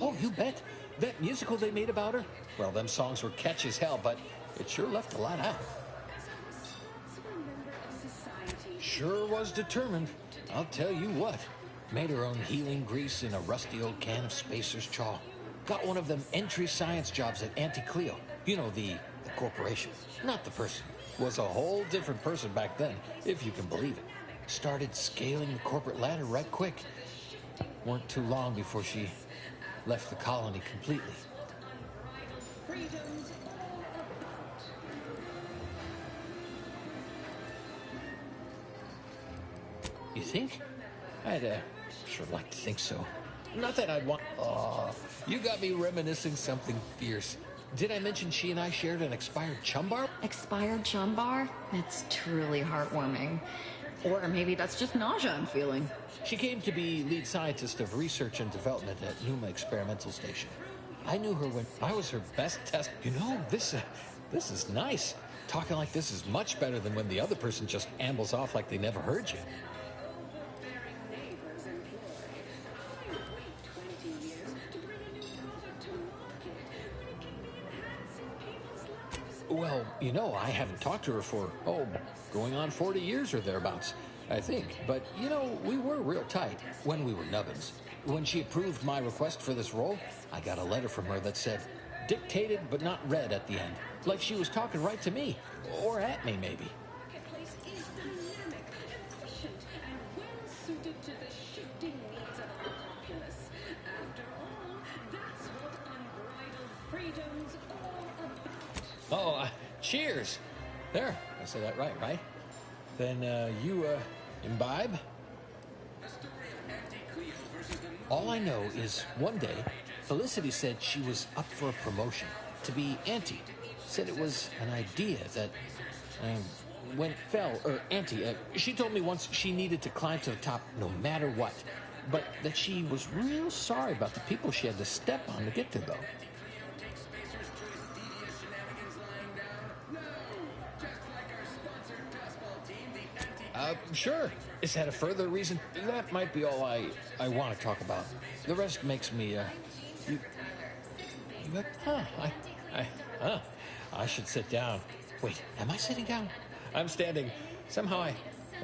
Oh, you bet. That musical they made about her? Well, them songs were catchy as hell, but it sure left a lot out. Sure was determined. I'll tell you what. Made her own healing grease in a rusty old can of Spacer's chaw. Got one of them entry science jobs at Auntie Cleo. You know, the corporation, not the person. Was a whole different person back then, if you can believe it. Started scaling the corporate ladder right quick. Weren't too long before she left the colony completely. You think? I'd sure like to think so. Not that I'd want... Oh, you got me reminiscing something fierce. Did I mention she and I shared an expired chum bar? Expired chum bar? It's truly heartwarming. Or maybe that's just nausea I'm feeling. She came to be lead scientist of research and development at Numa Experimental Station. I knew her when I was her best test. You know, this is nice. Talking like this is much better than when the other person just ambles off like they never heard you. Well, you know, I haven't talked to her for, going on 40 years or thereabouts, I think. But, you know, we were real tight when we were nubbins. When she approved my request for this role, I got a letter from her that said, dictated but not read at the end. Like she was talking right to me. Or at me, maybe. Oh, cheers. There, I said that right? Then, you, imbibe? All I know is one day, Felicity said she was up for a promotion, to be Auntie. Said it was an idea that, Auntie, she told me once she needed to climb to the top no matter what, but that she was real sorry about the people she had to step on to get there, though. Sure. Is that a further reason? That might be all I want to talk about. The rest makes me, I should sit down. Wait, am I sitting down? I'm standing. Somehow I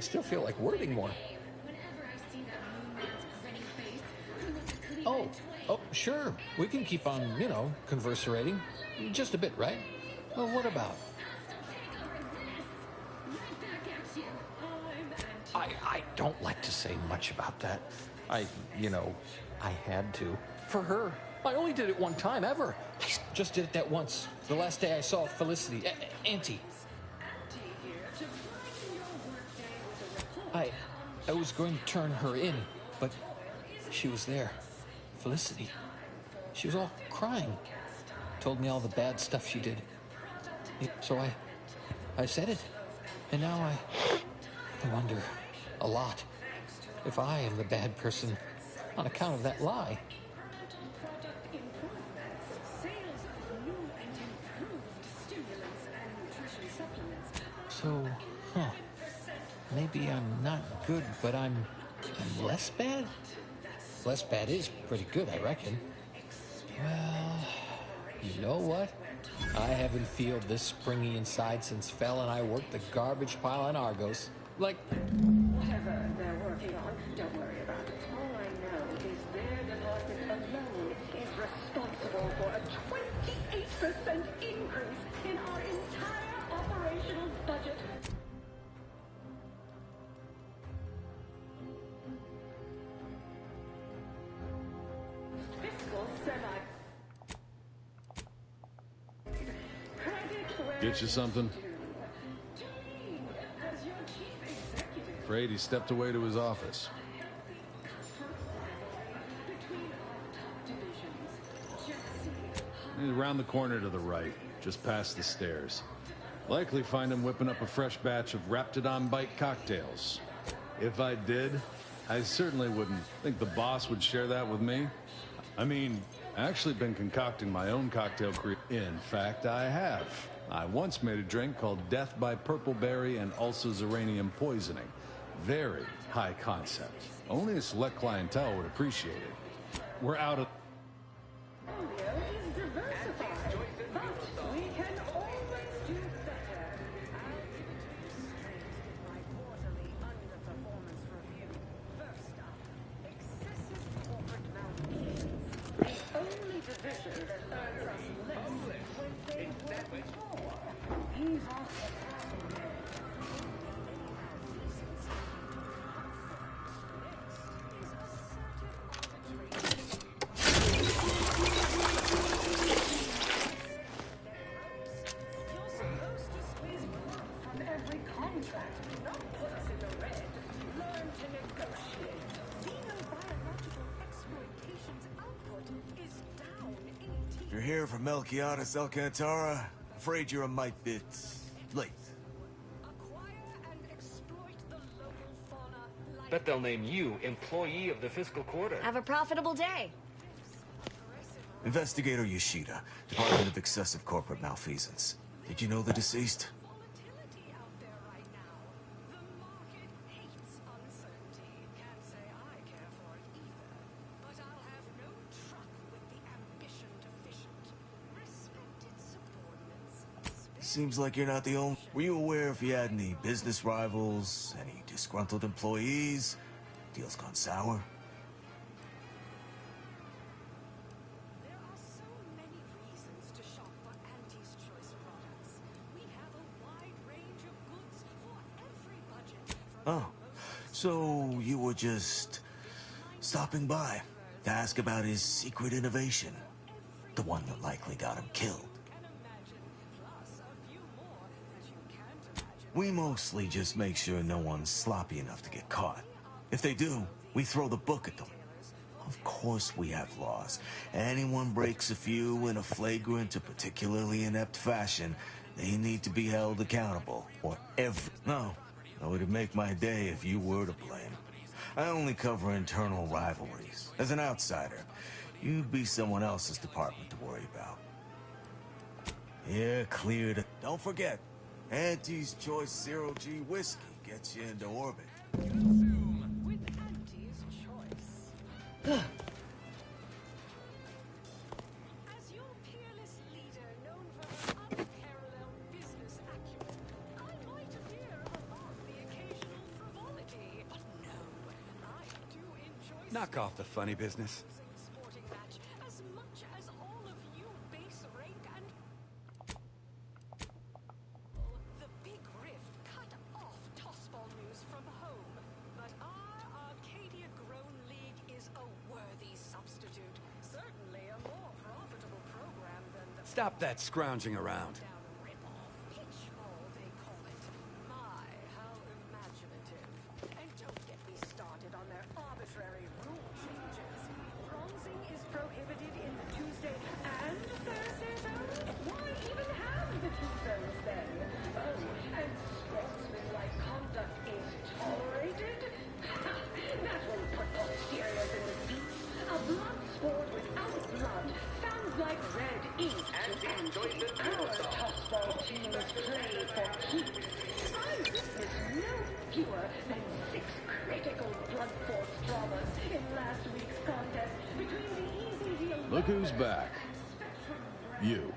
still feel like wording more. Oh, sure. We can keep on, converserating. Just a bit, right? Well, what about? I don't like to say much about that. I had to. For her. I only did it one time ever. I just did it that once. The last day I saw Felicity. Auntie. I was going to turn her in, but she was there. Felicity. She was all crying. Told me all the bad stuff she did. So I said it. And now I wonder a lot if I am the bad person on account of that lie. So, maybe I'm not good, but I'm Less bad? Less bad is pretty good, I reckon. Well, you know what? I haven't felt this springy inside since Fel and I worked the garbage pile on Argos. Like... Whatever they're working on, don't worry about it. All I know is their department alone is responsible for a 28% increase in our entire operational budget. Fiscal semi... Get you something? Afraid he stepped away to his office. He's around the corner to the right, just past the stairs. Likely find him whipping up a fresh batch of Raptidon Bite cocktails. If I did, I certainly wouldn't think the boss would share that with me. I mean, I actually been concocting my own cocktail cream. In fact, I have. I once made a drink called Death by Purple Berry and also Zeranium Poisoning. Very high concept. Only a select clientele would appreciate it. We're out of... Portfolio is diversified, but we can always do better. I'll give it to you straight in my quarterly underperformance review. First up, excessive corporate malfeasance. The only division that earns us less when they work more. He's also If you're here for Melquiades Alcantara, afraid you're a mite bit late. Bet they'll name you employee of the fiscal quarter. Have a profitable day. Investigator Yoshida, Department of Excessive Corporate Malfeasance. Did you know the deceased? Seems like you're not the only... Were you aware if you had any business rivals, any disgruntled employees? Deals gone sour? Oh, so you were just stopping by to ask about his secret innovation. The one that likely got him killed. We mostly just make sure no one's sloppy enough to get caught. If they do, we throw the book at them. Of course we have laws. Anyone breaks a few in a flagrant or particularly inept fashion, they need to be held accountable. Or No, it would make my day if you were to blame. I only cover internal rivalries. As an outsider, you'd be someone else's department to worry about. Yeah, cleared. Don't forget, Auntie's Choice Zero G whiskey gets you into orbit. Consume with Auntie's Choice. As your peerless leader, known for her unparalleled business acumen, I might appear above the occasional frivolity, but no, I do enjoy Knock off the funny business. sporting match as much as all of you base rank and the Big Rift cut off tossball news from home, but our Arcadia Grown League is a worthy substitute. Certainly a more profitable program than the Stop that scrounging around. pitchball, they call it. My, how imaginative. And don't get me started on their arbitrary rule changes. Bronzing is prohibited in the Tuesday and Thursday zones? Why even have the two zones then? Oh, and sportsmanlike conduct is tolerated? That will put posteriors in the seats. A blood sport without blood sounds like red ink. And our tough Look who's back. You.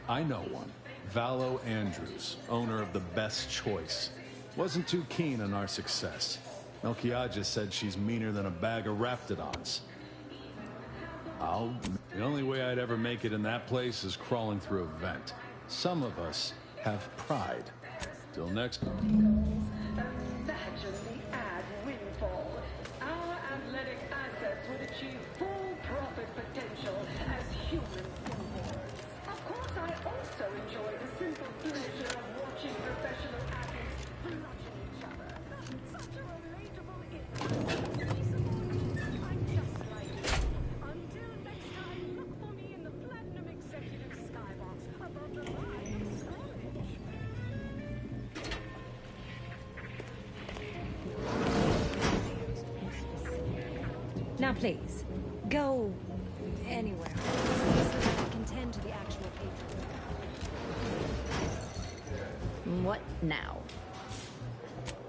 I know one. Valo Andrews, owner of the Best Choice. Wasn't too keen on our success. Melquiades said she's meaner than a bag of Raptidons. The only way I'd ever make it in that place is crawling through a vent. Some of us have pride. Till next... Imagine the ad windfall. Our athletic assets would achieve full profit potential as human billboards. Of course, I also enjoy the simple pleasure of watching professional athletes bludgeon each other. Such a relatable I'm just like you. Until next time, look for me in the Platinum Executive Skybox above the line of scrummage. Now please, go anywhere so that I can tend to the actual patron. What now?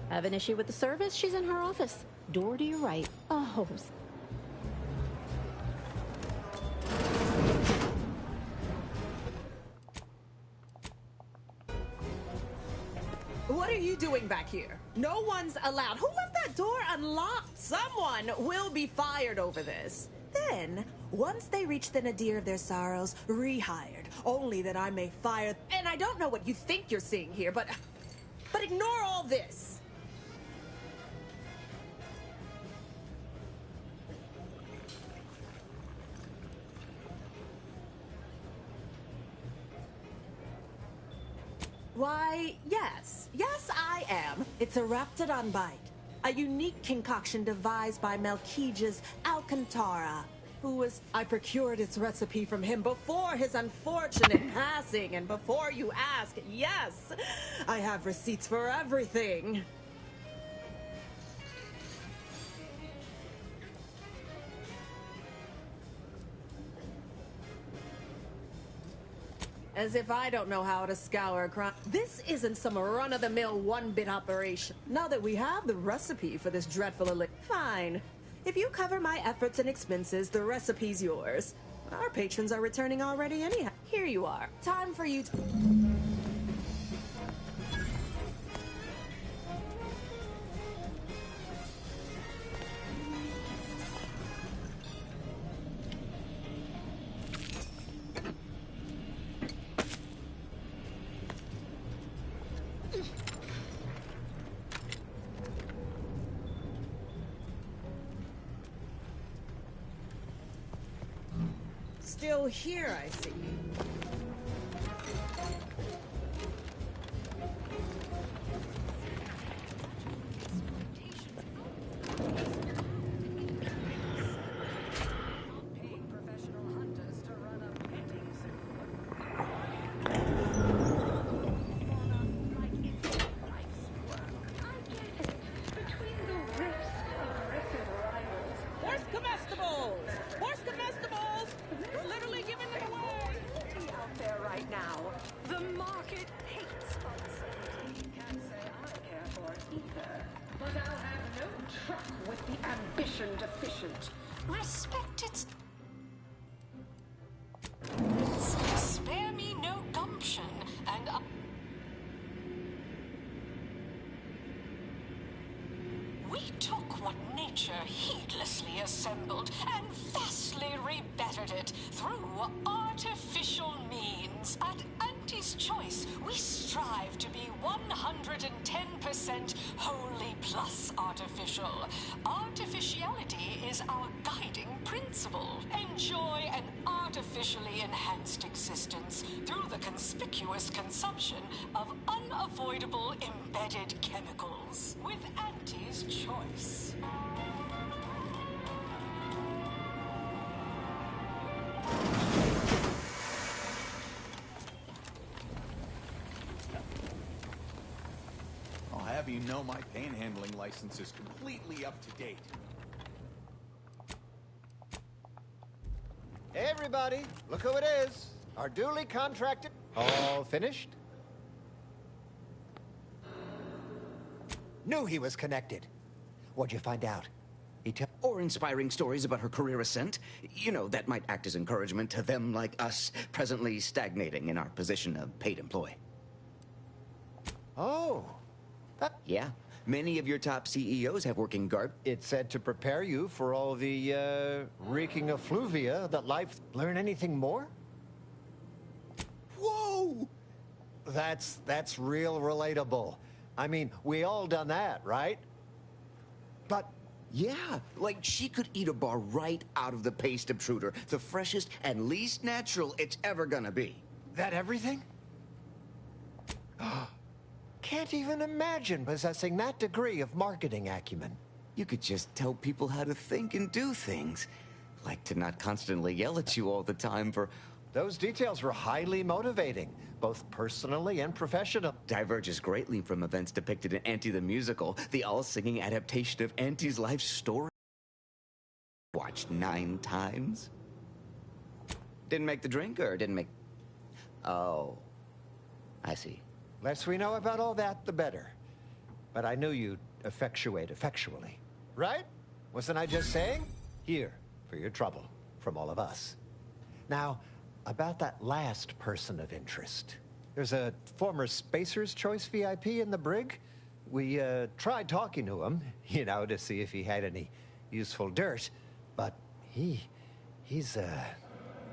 Have an issue with the service? She's in her office. Door to your right. Oh. What are you doing back here? No one's allowed. Who left that door unlocked? Someone will be fired over this. Then, once they reach the nadir of their sorrows, rehired, only that I may fire. And I don't know what you think you're seeing here, but ignore all this. Why, yes. Yes, I am. It's a Raptidon bite. A unique concoction devised by Melquiades Alcantara, I procured its recipe from him before his unfortunate passing, and before you ask, yes, I have receipts for everything. As if I don't know how to scour a crime. This isn't some run-of-the-mill one-bit operation. Now that we have the recipe for this dreadful elixir, fine. If you cover my efforts and expenses, the recipe's yours. Our patrons are returning already anyhow. Here you are. Time for you to... Still here, I see. Deficient. Respected. Spare me no gumption, and we took what nature heedlessly assembled and vastly rebettered it through artificial means. At Auntie's Choice, we strive to be 110% wholly plus artificial. Artificiality is our guiding principle. Enjoy an artificially enhanced existence through the conspicuous consumption of unavoidable embedded chemicals with Auntie's Choice. I'll have you know my panhandling license is completely up to date. Hey everybody, look who it is. Our duly contracted... All finished? Knew he was connected. What'd you find out? He Or inspiring stories about her career ascent. You know, that might act as encouragement to them like us, presently stagnating in our position of paid employee. Oh. Yeah. Many of your top CEOs have working garb. It's said to prepare you for all the, reeking effluvia that life... Learn anything more? Whoa! That's real relatable. I mean, we all done that, right? But... Yeah, like she could eat a bar right out of the paste obtruder. The freshest and least natural it's ever gonna be. That everything? Can't even imagine possessing that degree of marketing acumen. You could just tell people how to think and do things. Like to not constantly yell at you all the time for... Those details were highly motivating, both personally and professionally. Diverges greatly from events depicted in Auntie the Musical, the all-singing adaptation of Auntie's life story. Watched 9 times. Didn't make the drink, or didn't make... Oh, I see. Less we know about all that, the better. But I knew you'd effectuate effectually. Right? Wasn't I just saying? Here, for your trouble, from all of us. Now, about that last person of interest. There's a former Spacer's Choice VIP in the brig. We tried talking to him, you know, to see if he had any useful dirt. But he's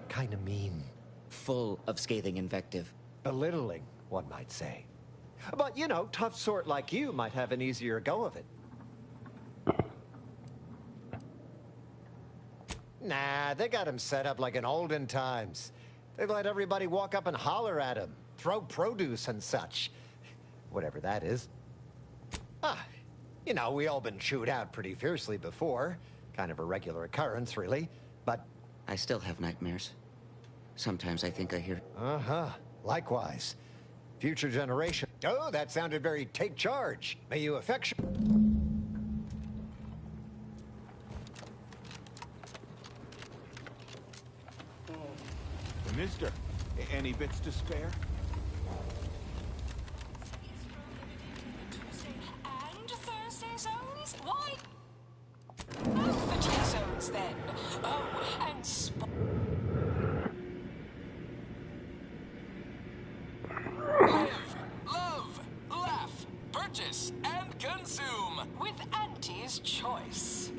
kind of mean. Full of scathing invective. Belittling, one might say. But, you know, tough sort like you might have an easier go of it. Nah, they got him set up like in olden times. They let everybody walk up and holler at him, throw produce and such. Whatever that is. You know, we all been chewed out pretty fiercely before. Kind of a regular occurrence, really. But I still have nightmares. Sometimes I think I hear... Likewise. Future generation... Oh, that sounded very take charge. May you effectuate... Mister, any bits to spare? And Thursday zones? Why? Both the T-zones then. Oh, and Live, love, laugh, purchase, and consume. With Auntie's Choice.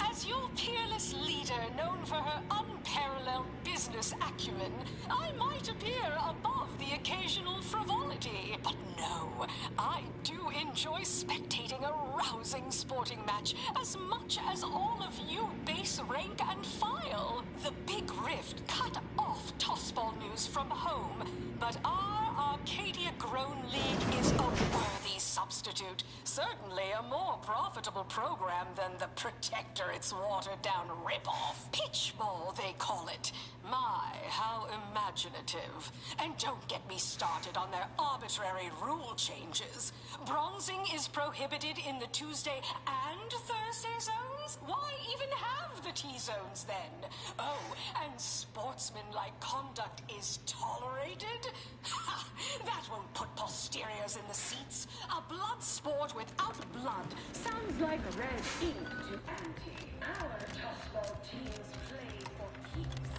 As your peerless leader, known for her unparalleled business acumen, I might appear above the occasional frivolity. But no, I do enjoy spectating a rousing sporting match as much as all of you base rank and file. The Big Rift cut off tossball news from home, but our Arcadia Grown League is a worthy substitute. Certainly a more profitable program than the Protector its watered-down ripoff. Pitchball, they call it. My, how imaginative. And don't get me started on their arbitrary rule changes. Bronzing is prohibited in the Tuesday and Thursday zones? Why even have the T-zones then? Oh, and sportsmanlike conduct is tolerated? Ha! That won't put posteriors in the seats. A blood sport without blood. Sounds like red ink to Auntie. Our tossball teams play for keeps.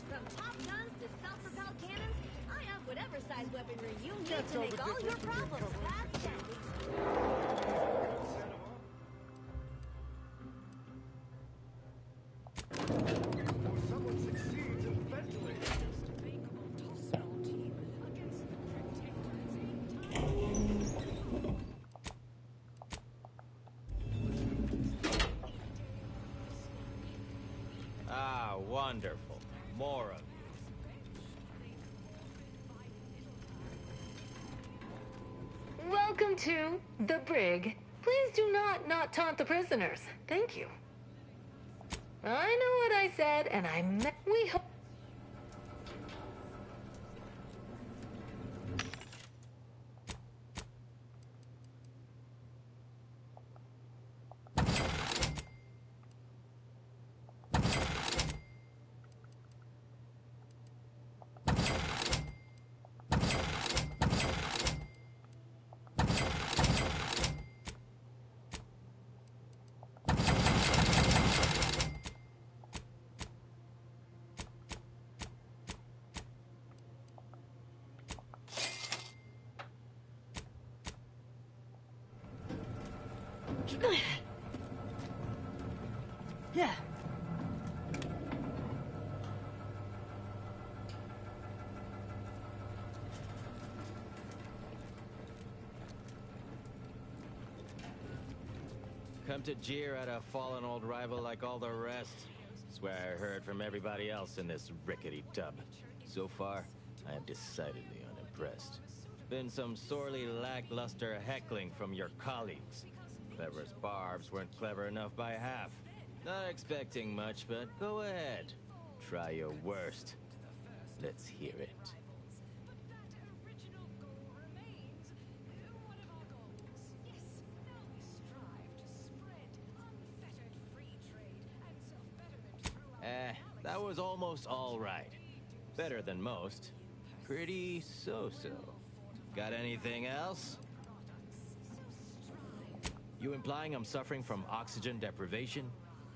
From pop guns to self-propelled cannons, I have whatever size weaponry you need to make all your problems fast and... Someone succeeds in ventilating. Ah, wonderful. More of you. Welcome to the brig. Please do not taunt the prisoners. Thank you. I know what I said, and we hope... Yeah. Come to jeer at a fallen old rival like all the rest. Swear I heard from everybody else in this rickety tub. So far, I am decidedly unimpressed. Been some sorely lackluster heckling from your colleagues. Clever as barbs weren't clever enough by half. Not expecting much, but go ahead. Try your worst. Let's hear it. That was almost all right. Better than most. Pretty so-so. Got anything else? You implying I'm suffering from oxygen deprivation?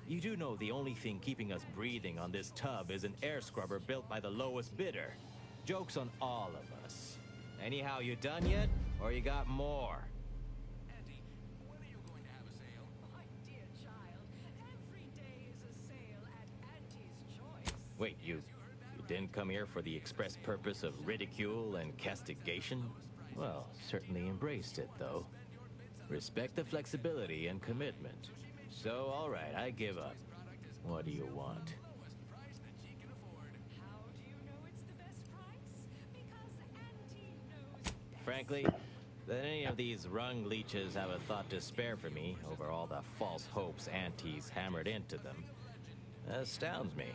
You do know the only thing keeping us breathing on this tub is an air scrubber built by the lowest bidder. Joke's on all of us. Anyhow, you done yet? Or you got more? Wait, you didn't come here for the express purpose of ridicule and castigation? Well, certainly embraced it, though. Respect the flexibility and commitment. So, all right, I give up. What do you want? Frankly, that any of these rung leeches have a thought to spare for me over all the false hopes Auntie's hammered into them astounds me.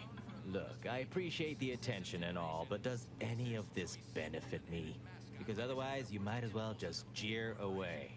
Look, I appreciate the attention and all, but does any of this benefit me? Because otherwise, you might as well just jeer away.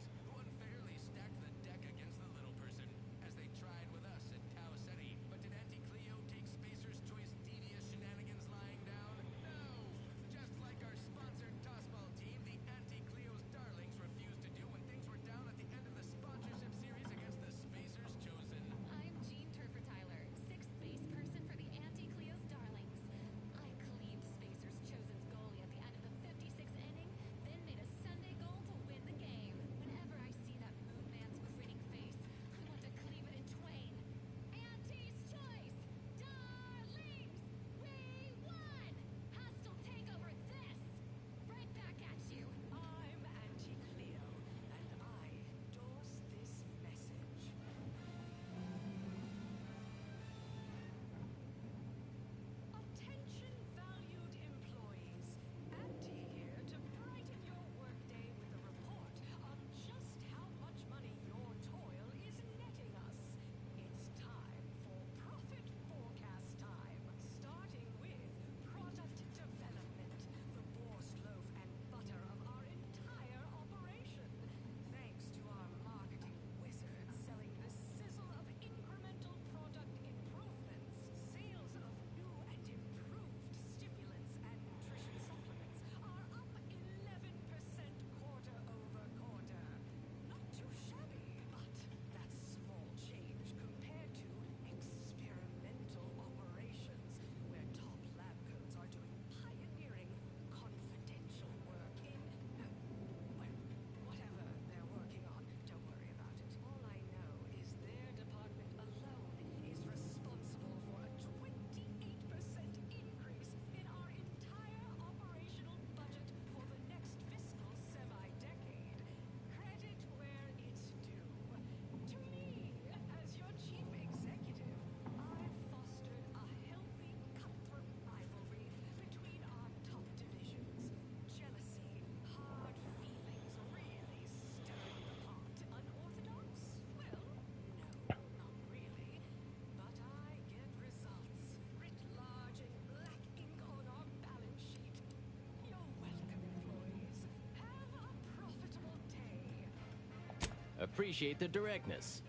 Appreciate the directness.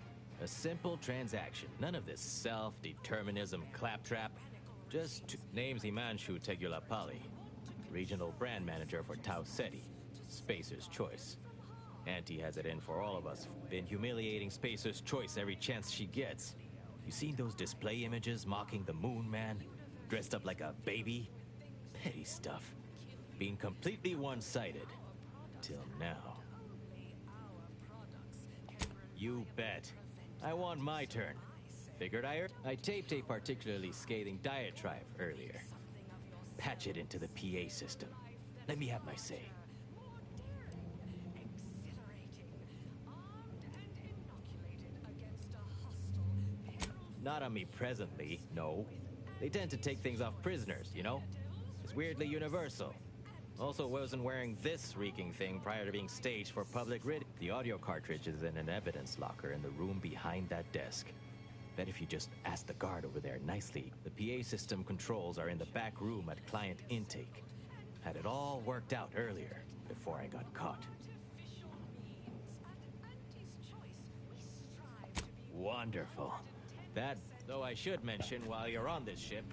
A simple transaction. None of this self-determinism claptrap. Just names Himanshu Tegulapalli, regional brand manager for Tau Ceti, Spacer's Choice. Auntie has it in for all of us. Been humiliating Spacer's Choice every chance she gets. You seen those display images mocking the Moon Man? Dressed up like a baby? Petty stuff. Being completely one-sided. Till now. You bet. I want my turn. Figured I taped a particularly scathing diatribe earlier. Patch it into the PA system. Let me have my say. Not on me presently, no. They tend to take things off prisoners, you know? It's weirdly universal. Also wasn't wearing this reeking thing prior to being staged for public rid. The audio cartridge is in an evidence locker in the room behind that desk. Bet if you just ask the guard over there nicely, the PA system controls are in the back room at client intake. Had it all worked out earlier, before I got caught. Wonderful. That, though I should mention while you're on this ship,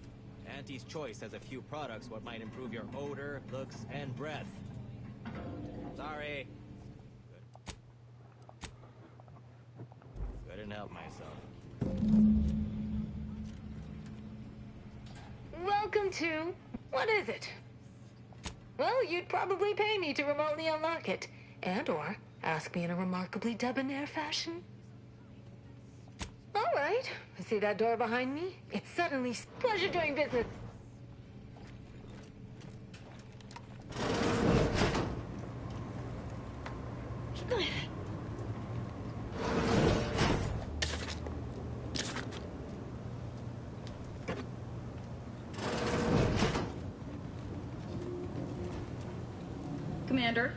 Auntie's Choice has a few products what might improve your odor, looks, and breath. Sorry. Couldn't help myself. Welcome to... what is it? Well, you'd probably pay me to remotely unlock it. And/or ask me in a remarkably debonair fashion. All right. See that door behind me? It's suddenly pleasure doing business. Commander.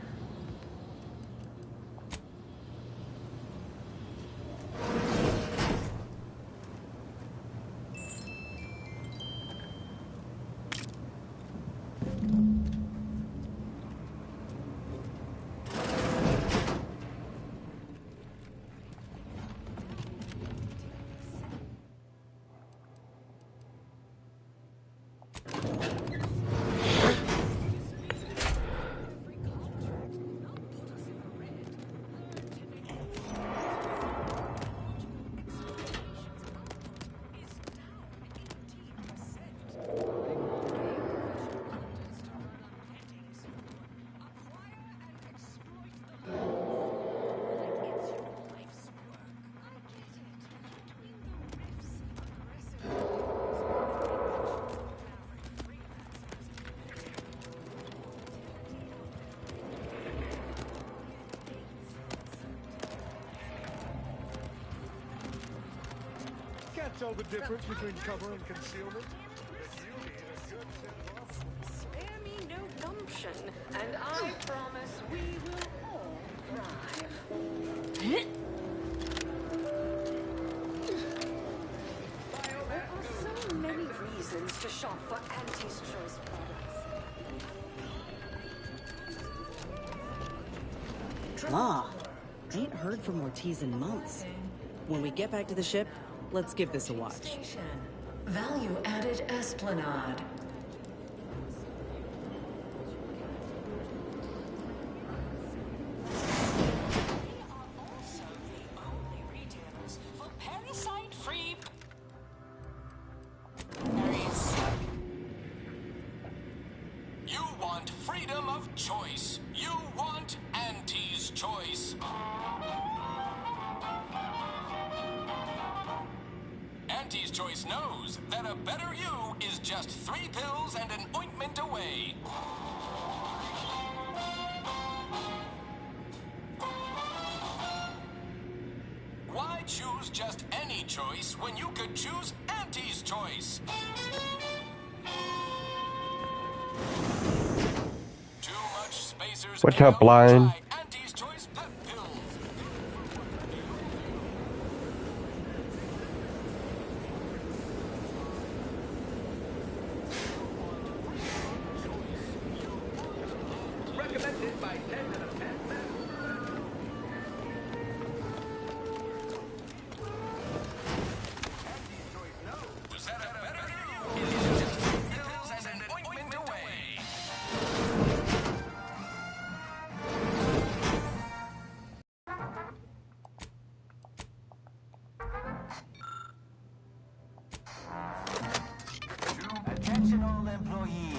Can't tell the difference between cover and concealment. But you need a good set of officers. Spare me no gumption, and I promise we will all thrive. There are so many reasons to shop for Auntie's Choice products. Ah, ain't heard from Ortiz in months. When we get back to the ship, let's give this a watch. Value added Esplanade. Parasite-free. You want freedom of choice. You want Auntie's Choice. Auntie's Choice knows that a better you is just 3 pills and an ointment away. Why choose just any choice when you could choose Auntie's Choice? Too much spacers. What's up, Lion? Auntie's Choice pep pills. Recommended by 10 out of 10. Was that a better you? Is just 3 pills and an ointment away. Attention all employees.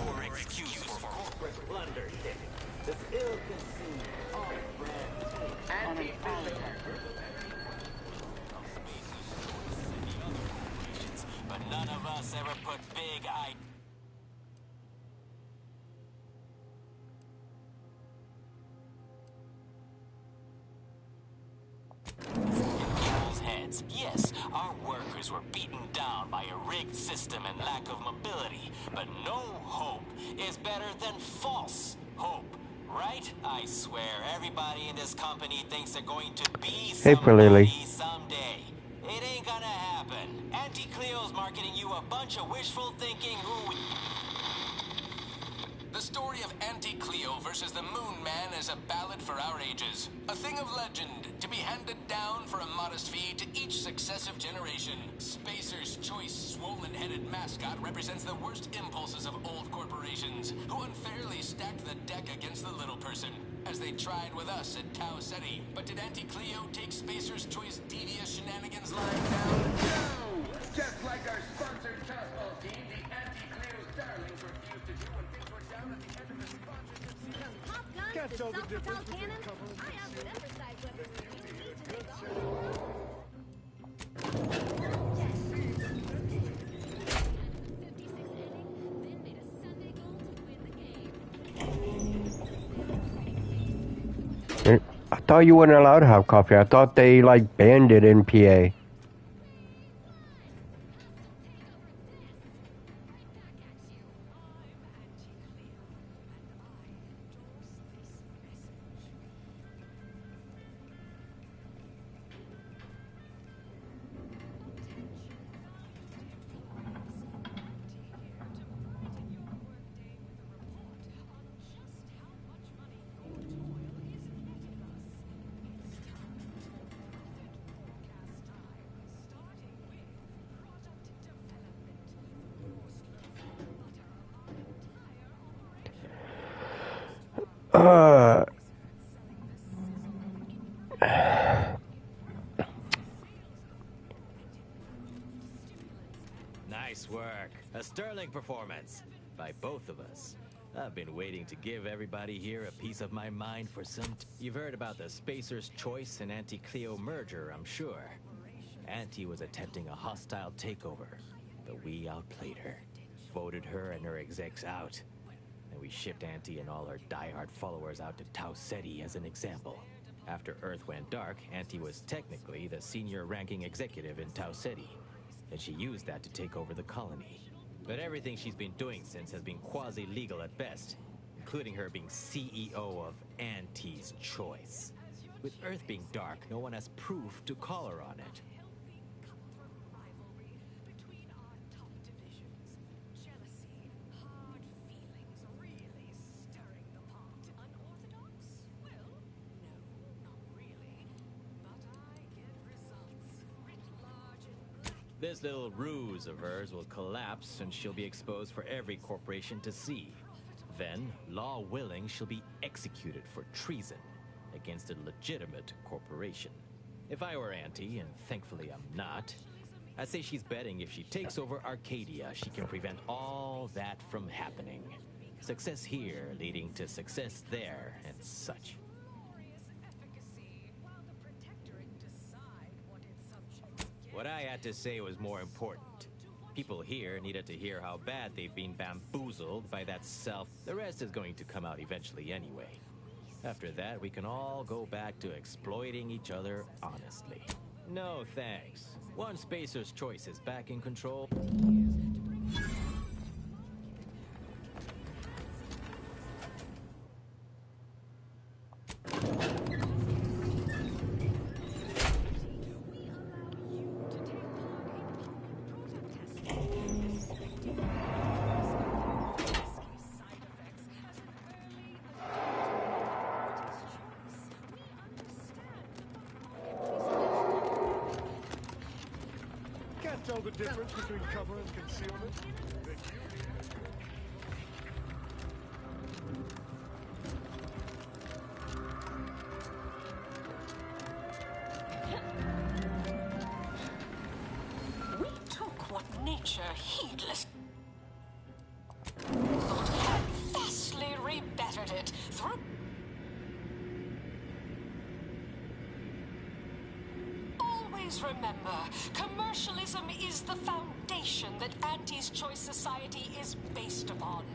Poor excuse for corporate bloodshed. This ill-conceived sense. Yes, our workers were beaten down by a rigged system and lack of mobility, but no hope is better than false hope. Right? I swear, everybody in this company thinks they're going to be Paper Lily. somebody someday. It ain't gonna happen. Auntie Cleo's marketing you a bunch of wishful thinking who... The story of Auntie Cleo versus the Moon Man is a ballad for our ages. A thing of legend, to be handed down for a modest fee to each successive generation. Spacer's Choice swollen-headed mascot represents the worst impulses of old corporations, who unfairly stacked the deck against the little person, as they tried with us at Tau Ceti. But did Auntie Cleo take Spacer's Choice devious shenanigans lying down? No! Just like our sponsored softball team, the Auntie Cleo's darlings refused to do when things were down at the end of the sponsorship season. From pop guns to self-propelled cannons, I have whatever size weapons you need to make all I thought you weren't allowed to have coffee. I thought they like banned it in PA. Nice work. A sterling performance by both of us. I've been waiting to give everybody here a piece of my mind for some You've heard about the Spacer's Choice and Auntie Cleo merger, I'm sure. Auntie was attempting a hostile takeover, but we outplayed her. Voted her and her execs out. And we shipped Auntie and all her diehard followers out to Tau Ceti as an example. After Earth went dark, Auntie was technically the senior ranking executive in Tau Ceti, and she used that to take over the colony. But everything she's been doing since has been quasi-legal at best, including her being CEO of Auntie's Choice. With Earth being dark, no one has proof to call her on it. This little ruse of hers will collapse and she'll be exposed for every corporation to see. Then, law willing, she'll be executed for treason against a legitimate corporation. If I were Auntie, and thankfully I'm not, I'd say she's betting if she takes over Arcadia, she can prevent all that from happening. Success here leading to success there and such. What I had to say was more important. People here needed to hear how bad they've been bamboozled by that self. The rest is going to come out eventually anyway. After that, we can all go back to exploiting each other honestly. No thanks. Once Spacer's Choice is back in control... Tell the difference between cover and concealment? We took what nature heedless had vastly rebettered it through always always remember, commercialism is the foundation that Auntie's Choice Society is based upon.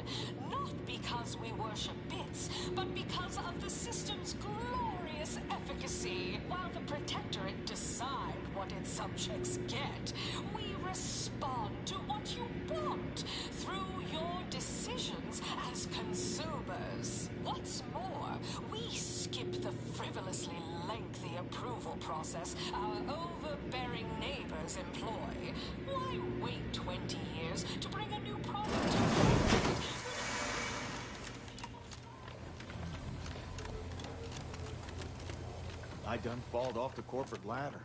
Not because we worship bits, but because of the system's glorious efficacy. While the Protectorate decide what its subjects get, we respond to what you want through your decisions as consumers. What's more, we skip the frivolously lengthy approval process our overbearing neighbors employ. Why wait 20 years to bring a new product to market? I done falled off the corporate ladder.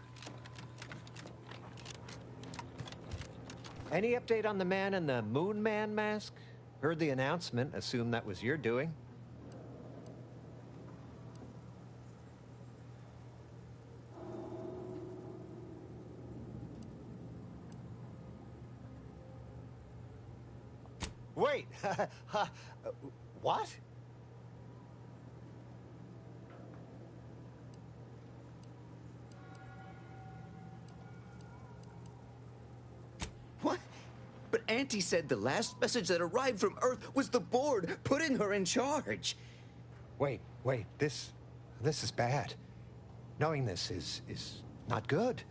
Any update on the man in the Moon Man mask? Heard the announcement, assumed that was your doing. Wait! What? What? But Auntie said the last message that arrived from Earth was the board putting her in charge. Wait, this is bad. Knowing this is not good.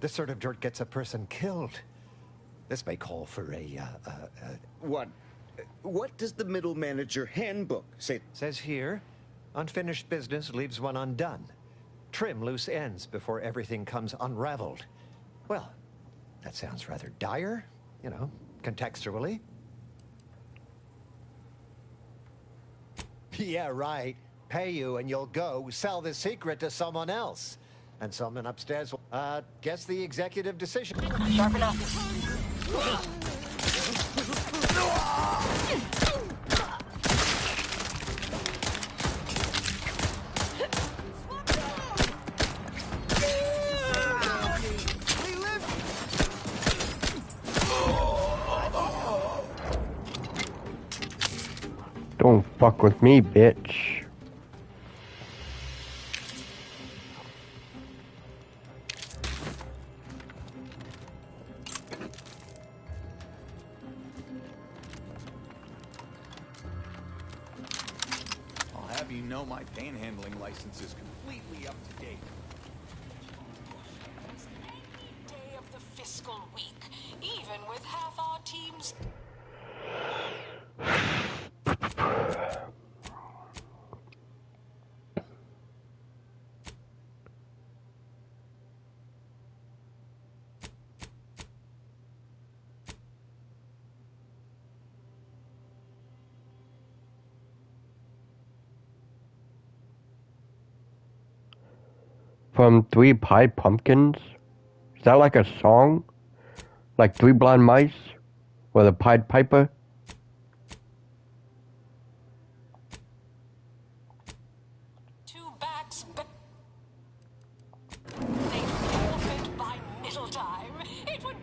This sort of dirt gets a person killed. This may call for a What? What does the middle manager handbook say? Says here, unfinished business leaves one undone. Trim loose ends before everything comes unraveled. Well, that sounds rather dire, you know, contextually. Yeah, right. Pay you and you'll go sell the secret to someone else. And someone upstairs will, guess the executive decision. Sharp enough. Don't fuck with me, bitch. I'll have you know my panhandling license is completely up to date. Day of the fiscal week, even with half our teams. From Three Pied Pumpkins? Is that like a song? Like Three Blind Mice? Or the Pied Piper? Two backs, but they forfeit by middle time. It would.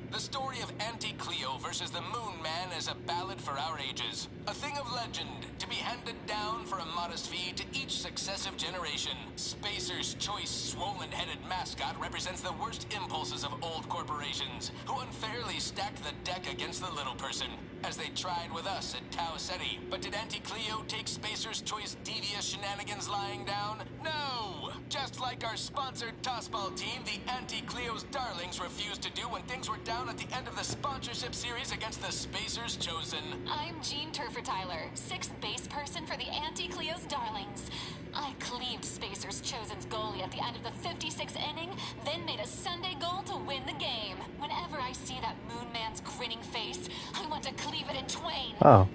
The story of Auntie Cleo versus the Moon Man is a ballad for our ages. A thing of legend, to be handed down for a modest fee to each successive generation. Spacer's Choice swollen-headed mascot represents the worst impulses of old corporations, who unfairly stacked the deck against the little person, as they tried with us at Tau Ceti. But did Auntie Cleo take Spacer's Choice devious shenanigans lying down? No! Just like our sponsored tossball team, the Auntie Cleo's Darlings refused to do when things were down at the end of the sponsorship series against the Spacers Chosen. I'm Jean Turfer-Tyler, 6th base person for the Auntie Cleo's Darlings. I cleaved Spacers Chosen's goalie at the end of the 56th inning, then made a Sunday goal to win the game. Whenever I see that Moon Man's grinning face, I want to cleave it in twain. Oh.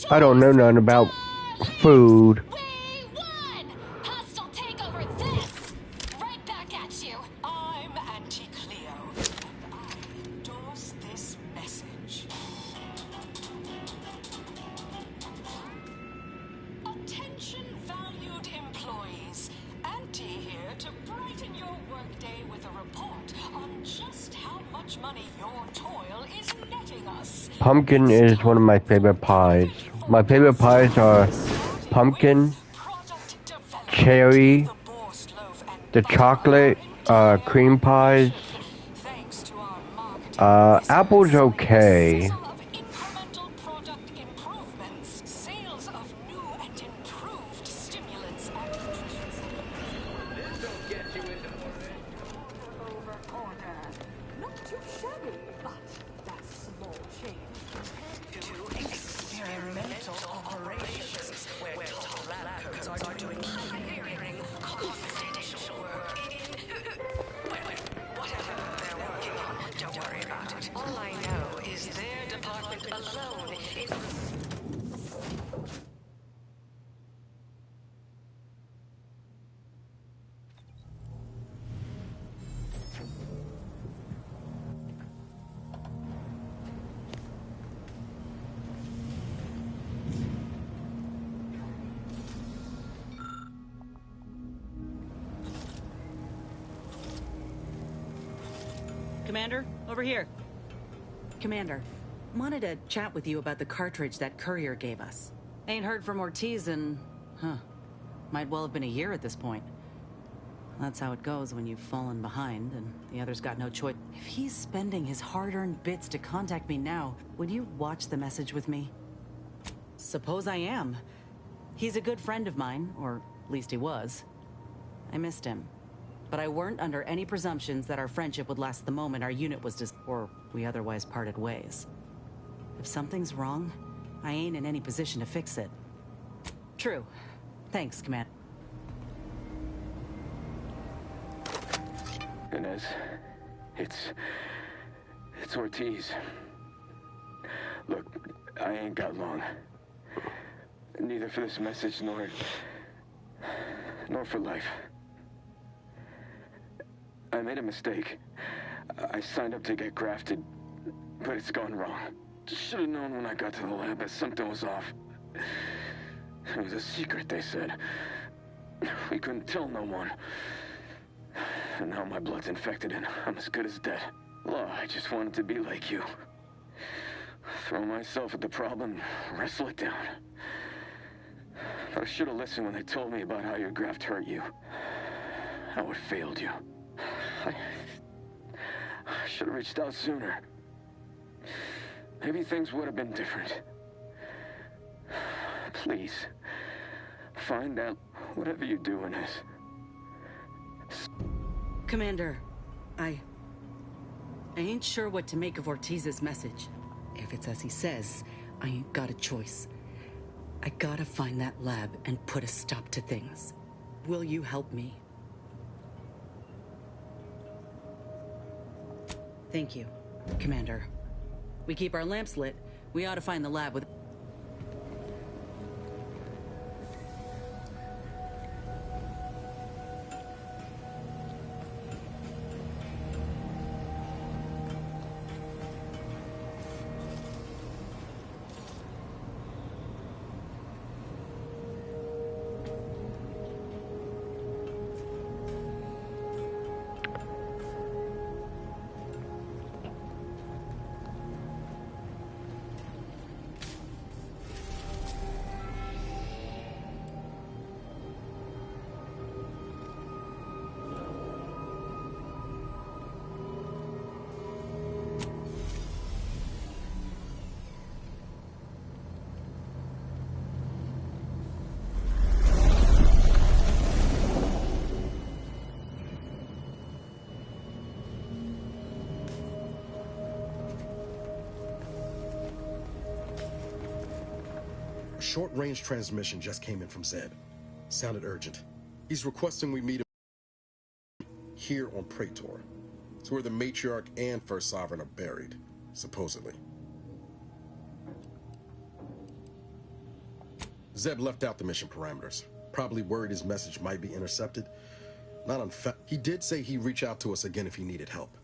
I don't know nothing about food. We won! Hostile takeover this! Right back at you. I'm Auntie Cleo, and I endorse this message. Attention, valued employees. Auntie here to brighten your workday with a report on just how much money your toil is netting us. Pumpkin is one of my favorite pies. My favorite pies are pumpkin, cherry, the chocolate, cream pies. Apple's okay. Commander, over here. Commander, wanted to chat with you about the cartridge that courier gave us. Ain't heard from Ortiz in, might well have been a year at this point. That's how it goes when you've fallen behind and the other's got no choice. If he's spending his hard-earned bits to contact me now, would you watch the message with me? Suppose I am. He's a good friend of mine, or at least he was. I missed him. But I weren't under any presumptions that our friendship would last the moment our unit was or we otherwise parted ways. If something's wrong, I ain't in any position to fix it. True. Thanks, Commander. Inez, it's Ortiz. Look, I ain't got long. Neither for this message nor for life. I made a mistake. I signed up to get grafted, but it's gone wrong. Should have known when I got to the lab that something was off. It was a secret, they said. We couldn't tell no one. And now my blood's infected and I'm as good as dead. Law, I just wanted to be like you. Throw myself at the problem, wrestle it down. But I should have listened when they told me about how your graft hurt you. How it failed you. I should have reached out sooner. Maybe things would have been different. Please, find out whatever you're doing is. Commander, I ain't sure what to make of Ortiz's message. If it's as he says, I ain't got a choice. I gotta find that lab and put a stop to things. Will you help me? Thank you, Commander. We keep our lamps lit. We ought to find the lab with... Short-range transmission just came in from Zed. Sounded urgent. He's requesting we meet him here on Praetor. It's where the Matriarch and First Sovereign are buried, supposedly. Zeb left out the mission parameters. Probably worried his message might be intercepted. Not on fact. He did say he'd reach out to us again if he needed help.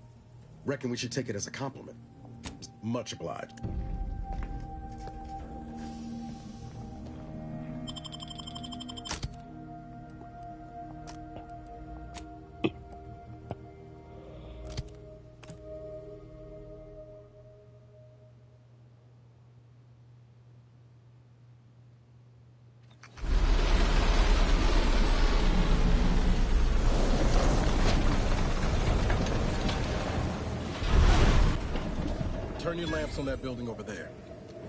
Reckon we should take it as a compliment. Much obliged. Turn your lamps on that building over there.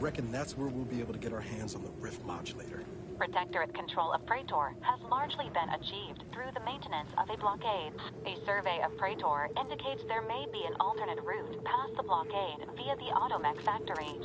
Reckon that's where we'll be able to get our hands on the Rift modulator. Protectorate control of Praetor has largely been achieved through the maintenance of a blockade. A survey of Praetor indicates there may be an alternate route past the blockade via the Automech factory.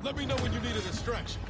Let me know when you need a distraction.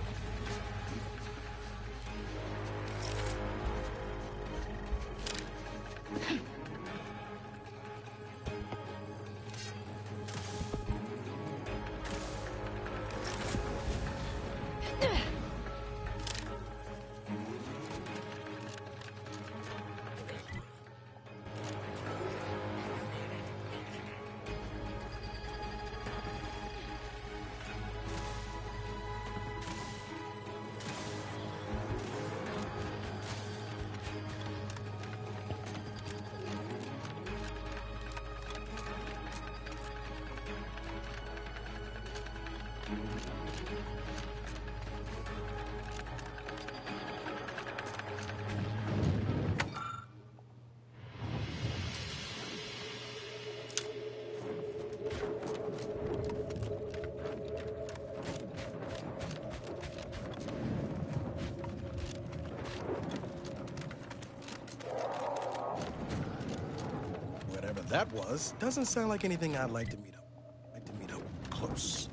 Whatever that was, doesn't sound like anything I'd like to meet up. Like to meet up close.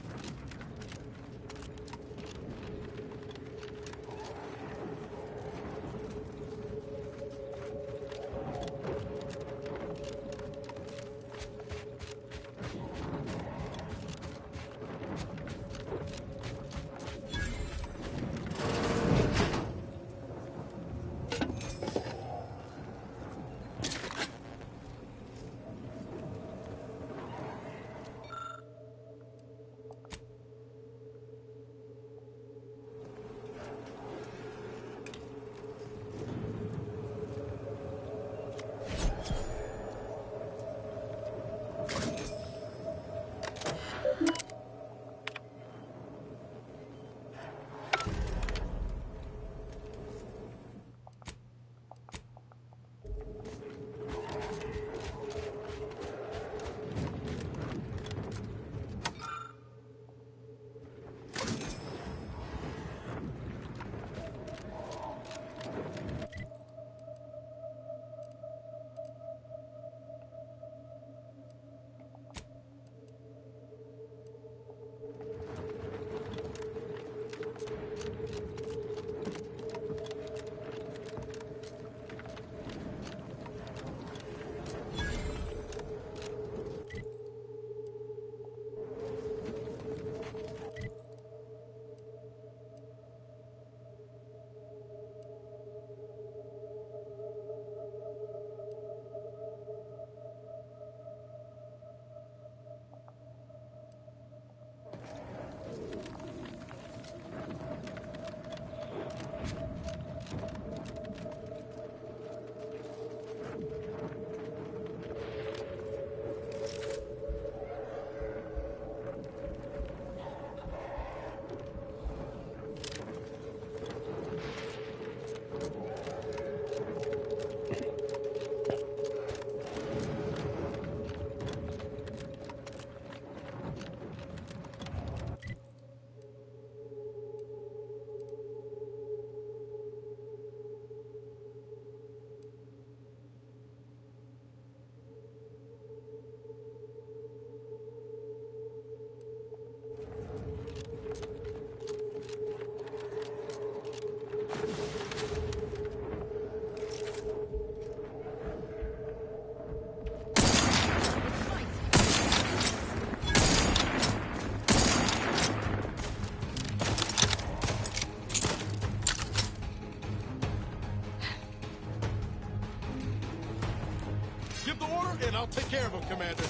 Give the order, and I'll take care of him, Commander.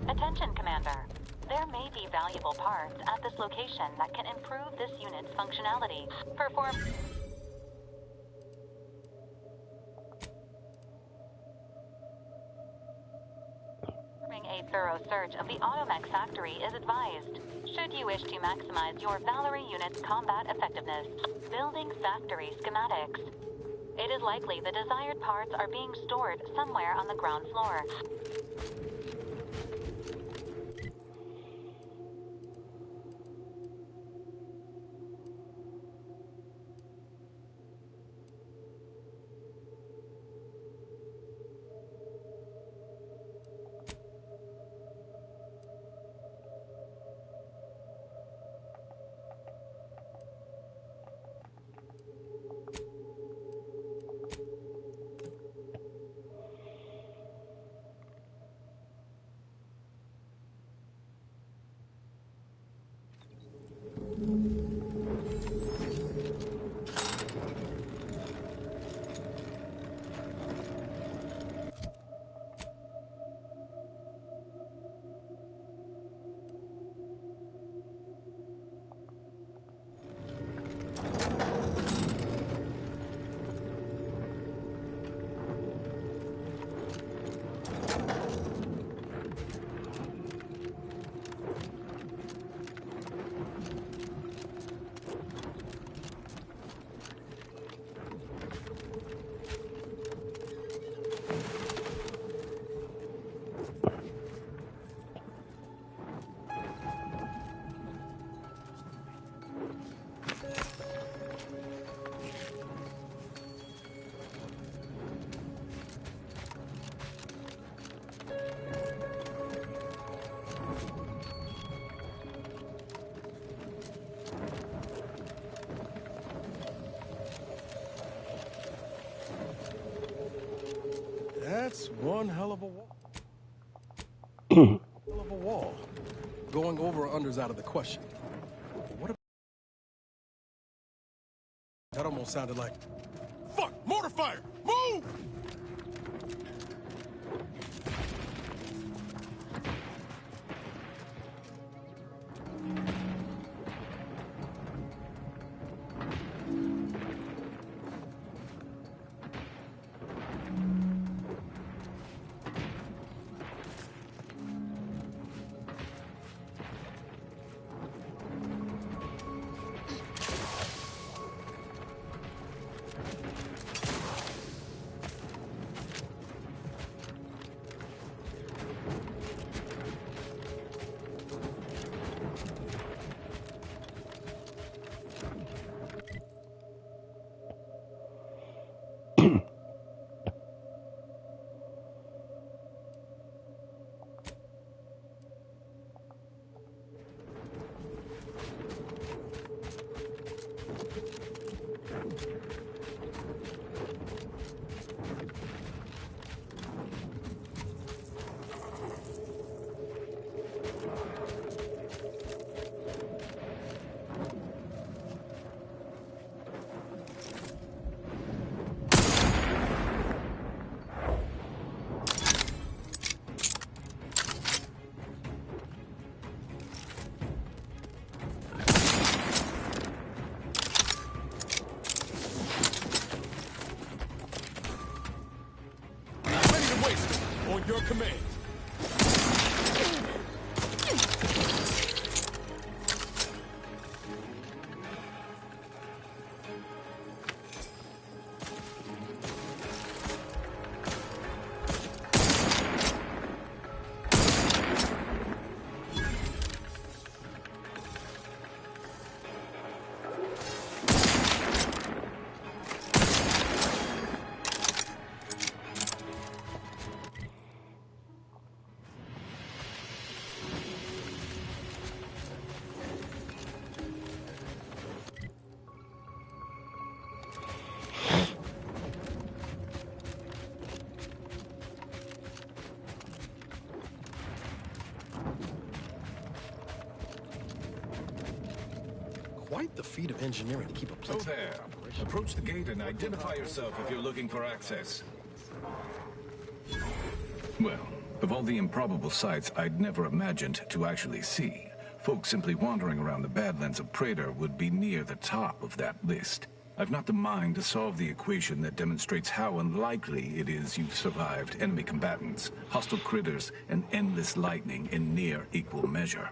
Attention, Commander. There may be valuable parts at this location that can improve this unit's functionality. Performing a thorough search of the Automech factory is advised. Should you wish to maximize your Valkyrie unit's combat effectiveness, building factory schematics. It is likely the desired parts are being stored somewhere on the ground floor. That's one hell of a wall. Hell of a wall. Going over or under's out of the question. But what about... That almost sounded like... Fuck! Mortar fire! Move! command. Quite the feat of engineering to keep a place. Oh there. Approach the gate and identify yourself if you're looking for access. Well, of all the improbable sights I'd never imagined to actually see, folks simply wandering around the Badlands of Praetor would be near the top of that list. I've not the mind to solve the equation that demonstrates how unlikely it is you've survived enemy combatants, hostile critters, and endless lightning in near equal measure.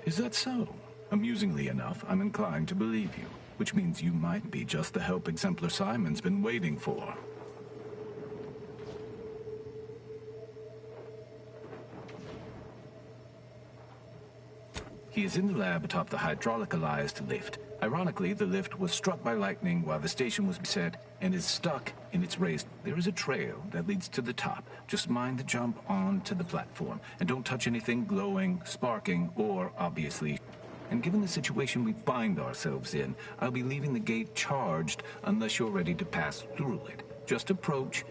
Is that so? Amusingly enough, I'm inclined to believe you, which means you might be just the help Exemplar Simon's been waiting for. He is in the lab atop the hydraulicalized lift. Ironically, the lift was struck by lightning while the station was beset and is stuck in its race. There is a trail that leads to the top. Just mind the jump onto the platform, and don't touch anything glowing, sparking, or obviously. And given the situation we find ourselves in, I'll be leaving the gate charged unless you're ready to pass through it. Just approach.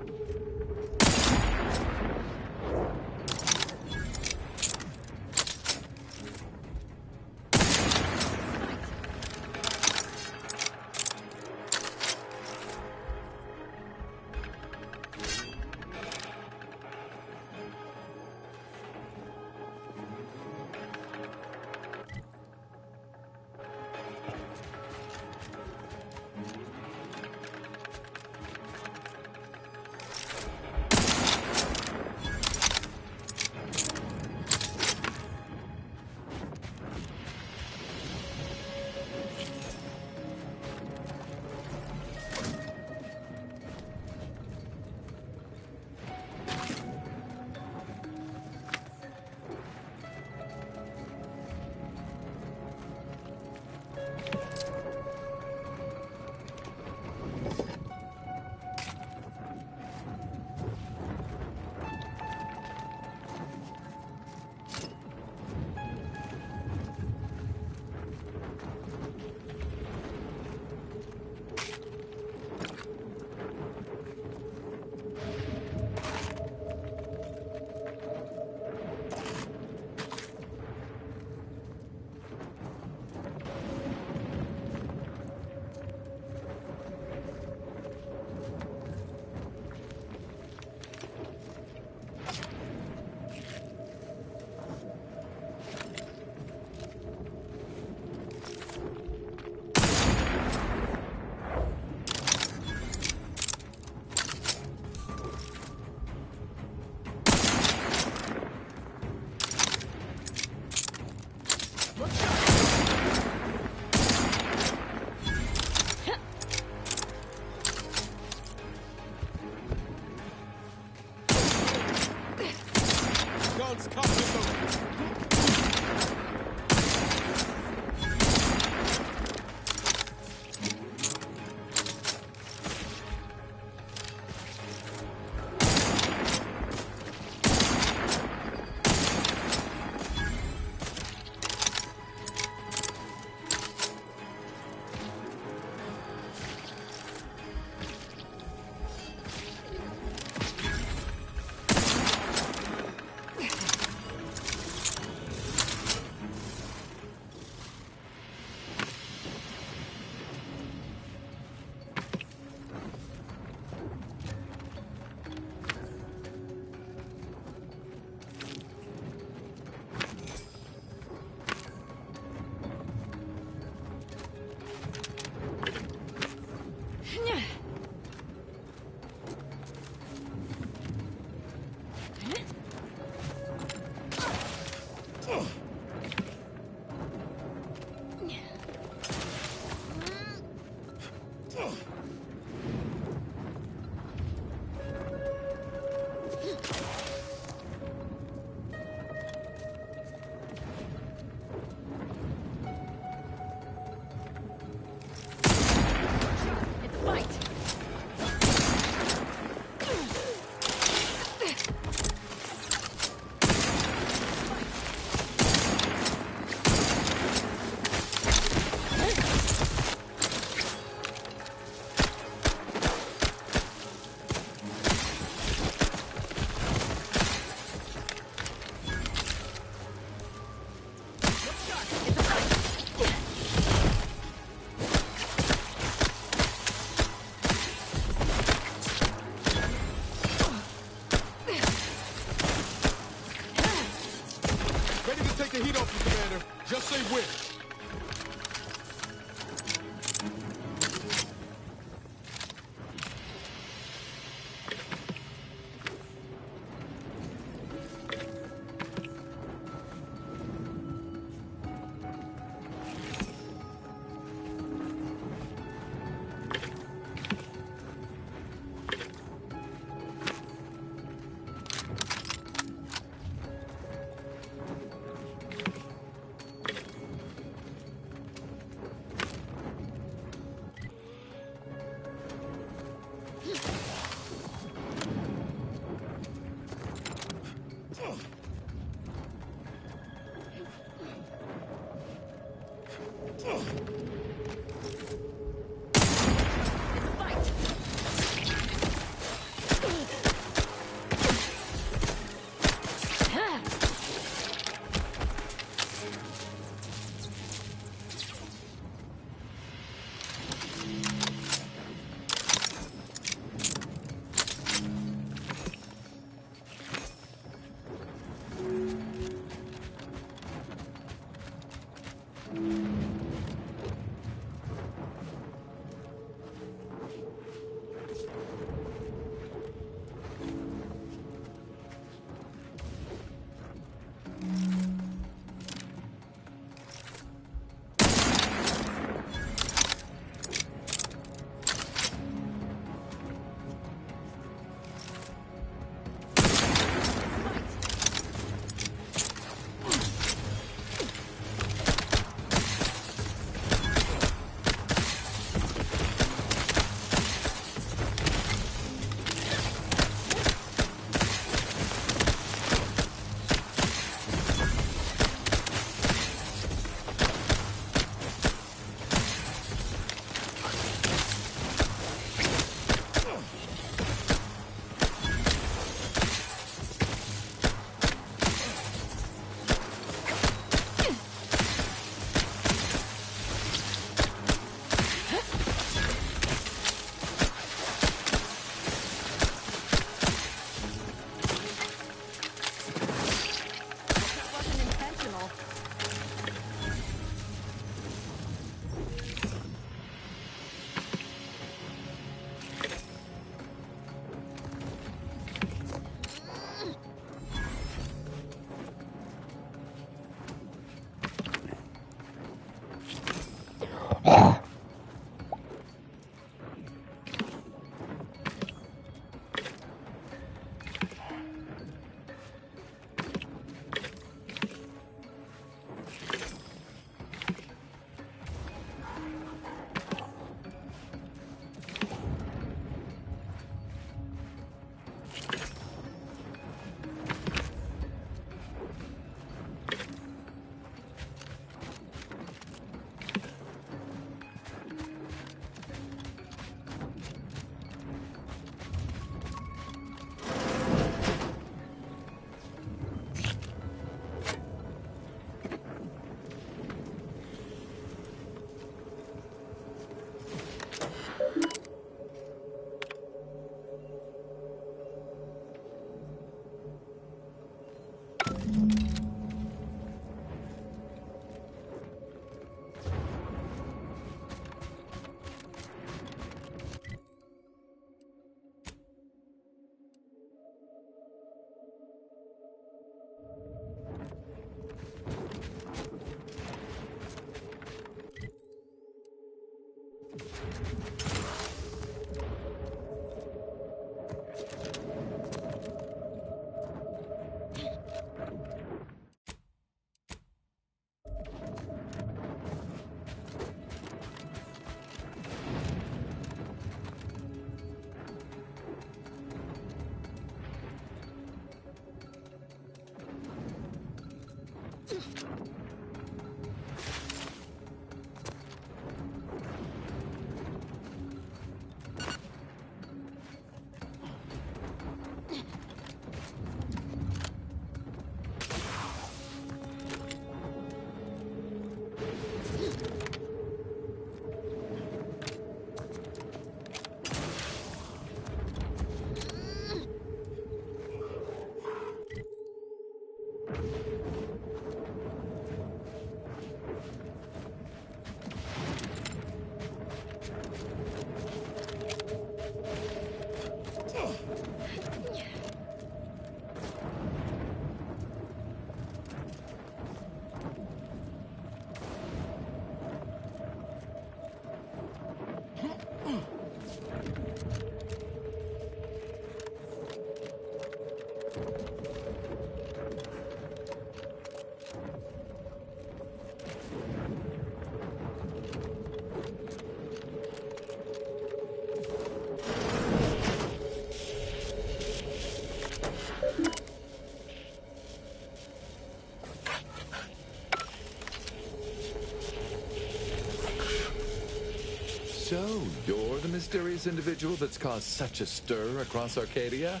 mysterious individual that's caused such a stir across Arcadia?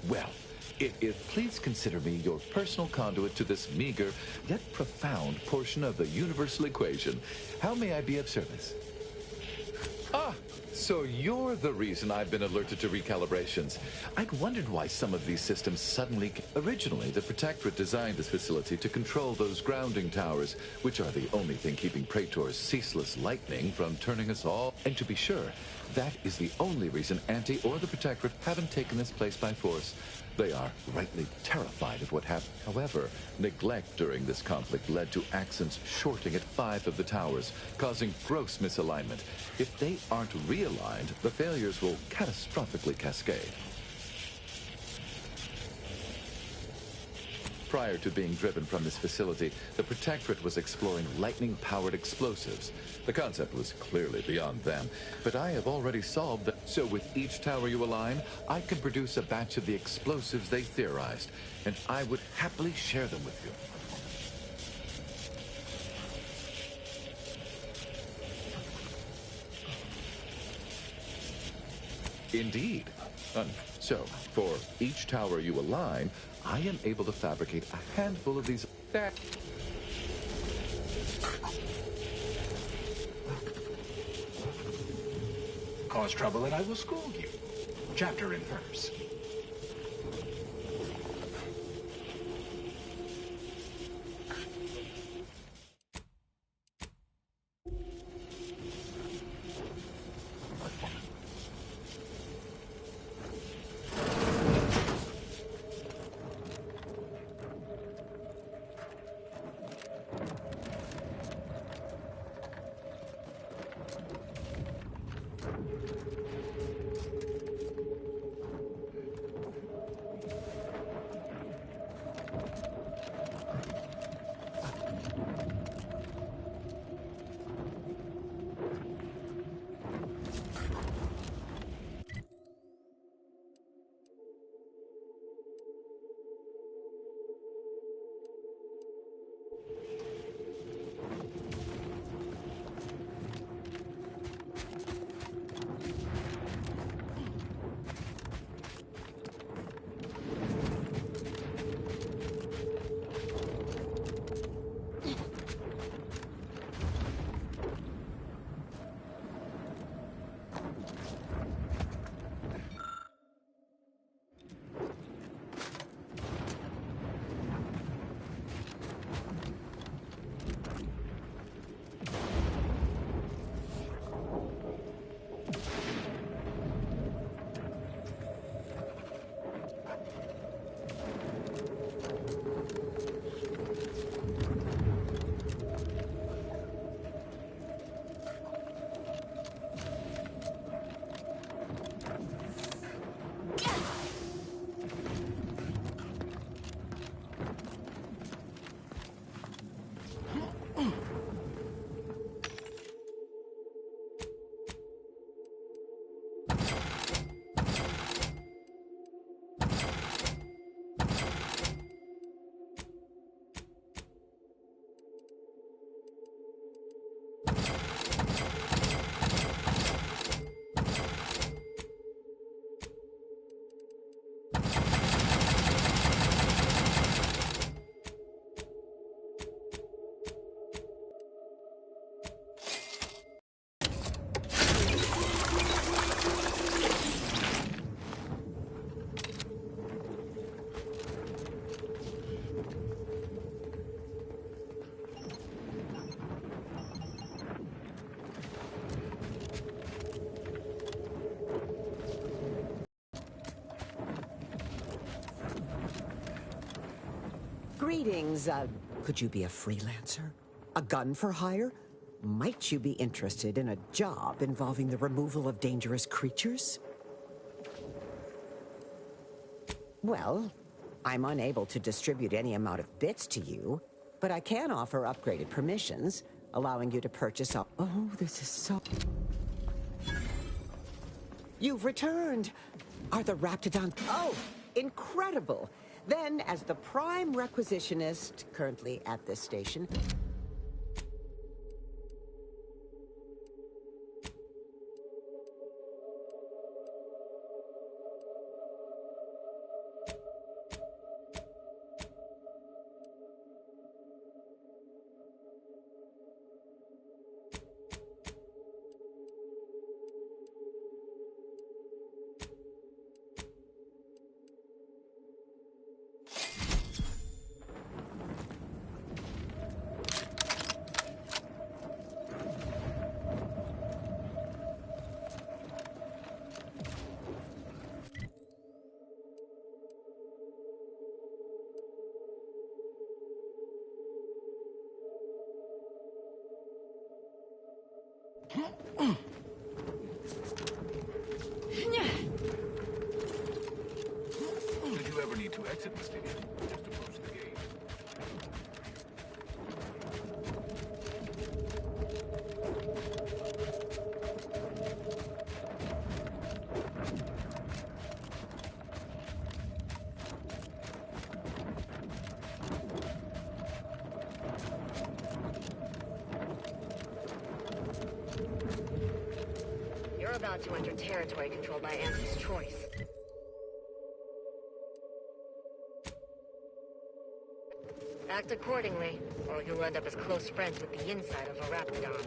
Well, please consider me your personal conduit to this meager yet profound portion of the universal equation. How may I be of service? Ah, so you're the reason I've been alerted to recalibrations. I'd wondered why some of these systems suddenly... Originally, the Protectorate designed this facility to control those grounding towers, which are the only thing keeping Praetor's ceaseless lightning from turning us all. And to be sure, that is the only reason Anti or the Protectorate haven't taken this place by force. They are rightly terrified of what happened. However, neglect during this conflict led to Axons shorting at 5 of the towers, causing gross misalignment. If they aren't realigned, the failures will catastrophically cascade. Prior to being driven from this facility, the Protectorate was exploring lightning-powered explosives. The concept was clearly beyond them, but I have already solved that. So with each tower you align, I can produce a batch of the explosives they theorized, and I would happily share them with you. Indeed. So, for each tower you align, I am able to fabricate a handful of these... Cause trouble and I will school you. Chapter and verse. Greetings. Could you be a freelancer? A gun for hire? Might you be interested in a job involving the removal of dangerous creatures? Well, I'm unable to distribute any amount of bits to you, but I can offer upgraded permissions, allowing you to purchase all... Oh, this is so... You've returned! Are the Raptidon... Oh, incredible! Then, as the prime requisitionist currently at this station... Should you ever need to exit the station, just approach the gate. You're about to enter territory controlled by Auntie's choice. Act accordingly, or you'll end up as close friends with the inside of a Raptidon.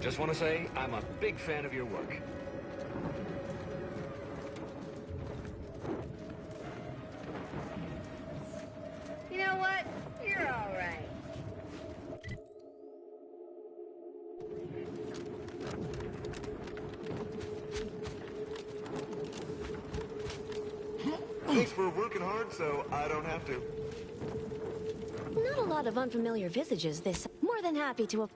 Just want to say, I'm a big fan of your work. You know what? You're all right. Thanks for working hard so I don't have to. Not a lot of unfamiliar visages this. More than happy to.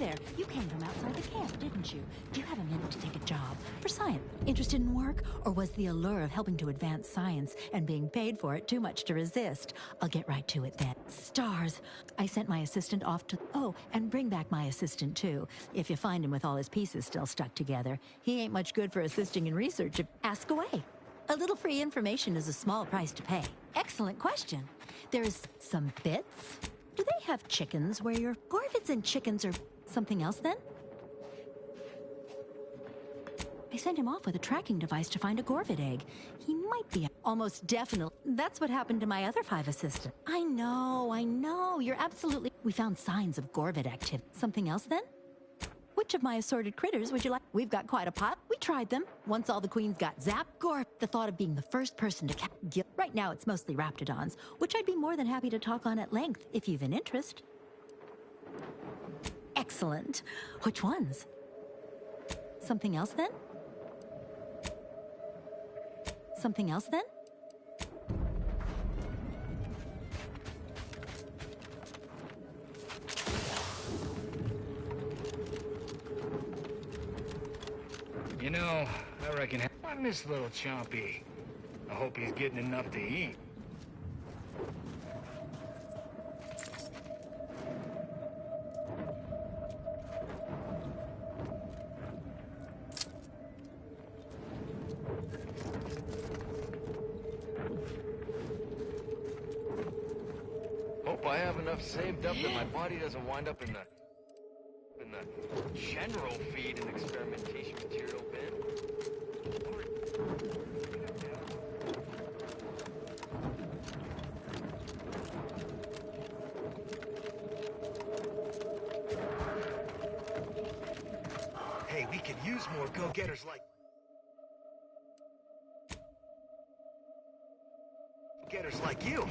there. You came from outside the camp, didn't you? Do you have a minute to take a job for science? Interested in work? Or was the allure of helping to advance science and being paid for it too much to resist? I'll get right to it then. Stars. I sent my assistant off to... Oh, and bring back my assistant too. If you find him with all his pieces still stuck together, he ain't much good for assisting in research. Ask away. A little free information is a small price to pay. Excellent question. There's some bits. Do they have chickens where your Gorvids and chickens are something else then? I sent him off with a tracking device to find a Gorvid egg. He might be almost definitely. That's what happened to my other 5 assistants. I know. You're absolutely... We found signs of Gorvid activity. Something else then? Which of my assorted critters would you like? We've got quite a pot. We tried them. Once all the queens got zapped, the thought of being the first person to right now it's mostly Raptidons, which I'd be more than happy to talk on at length if you've an interest. Excellent. Which ones? Something else then? Something else then? You know, I reckon I miss little Chompy. I hope he's getting enough to eat. Hope I have enough saved up that my body doesn't wind up in the general feed and experimentation material bin. Hey, we could use more go-getters like... Getters like you.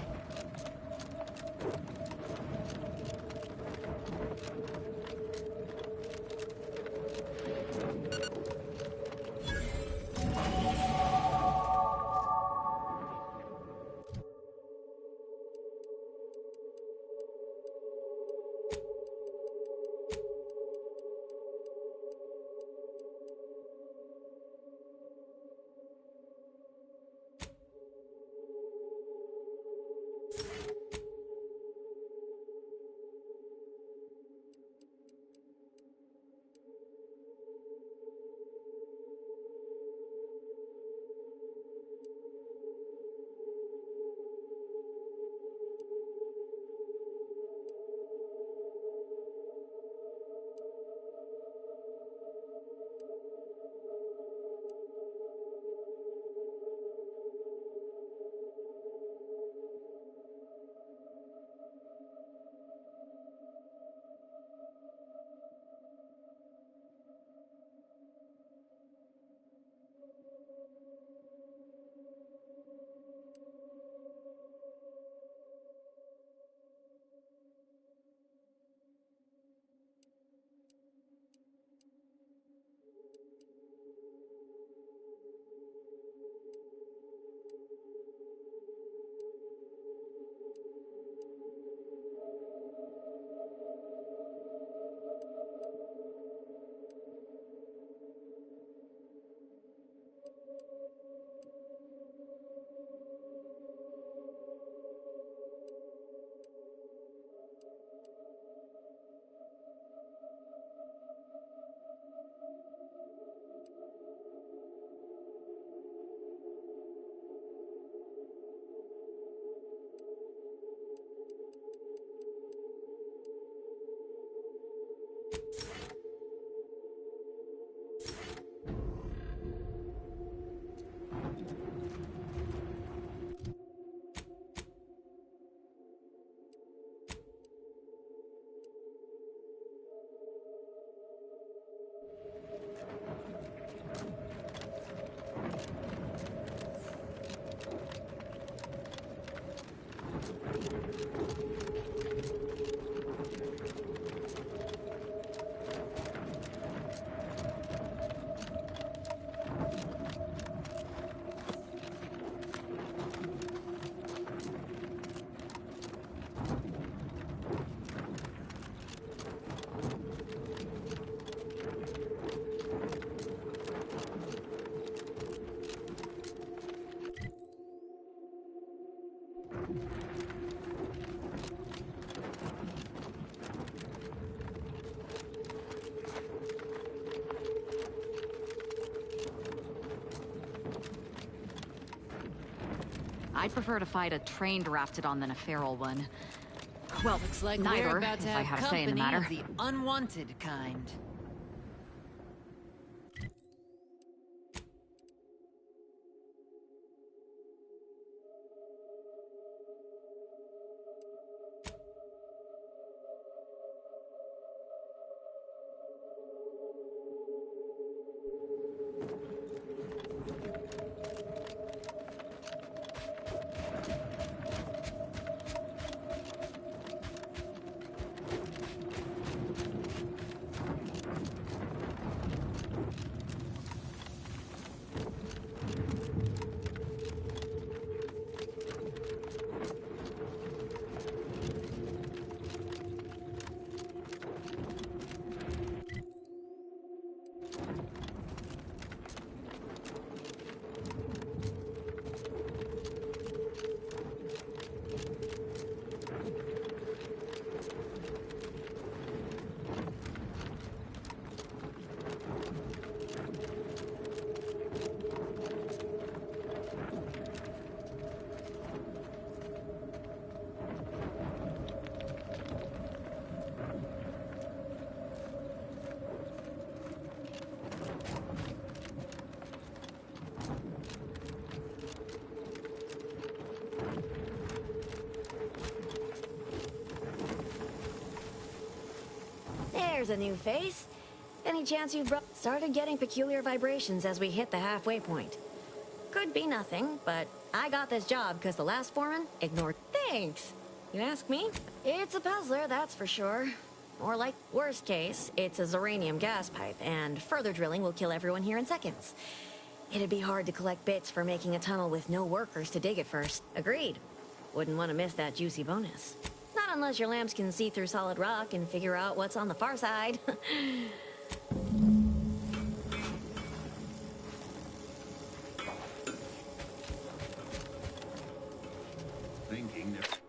I'd prefer to fight a trained Raptidon than a feral one. Well, looks like neither, we're about to if I have had a say in the company matter. of the unwanted kind. There's a new face. Any chance you've started getting peculiar vibrations as we hit the halfway point. Could be nothing, but I got this job because the last foreman ignored. Thanks. You ask me? It's a puzzler, that's for sure. Or like, worst case, it's a Zeranium gas pipe, and further drilling will kill everyone here in seconds. It'd be hard to collect bits for making a tunnel with no workers to dig it first. Agreed. Wouldn't want to miss that juicy bonus. Not unless your lamps can see through solid rock and figure out what's on the far side. Thinking that...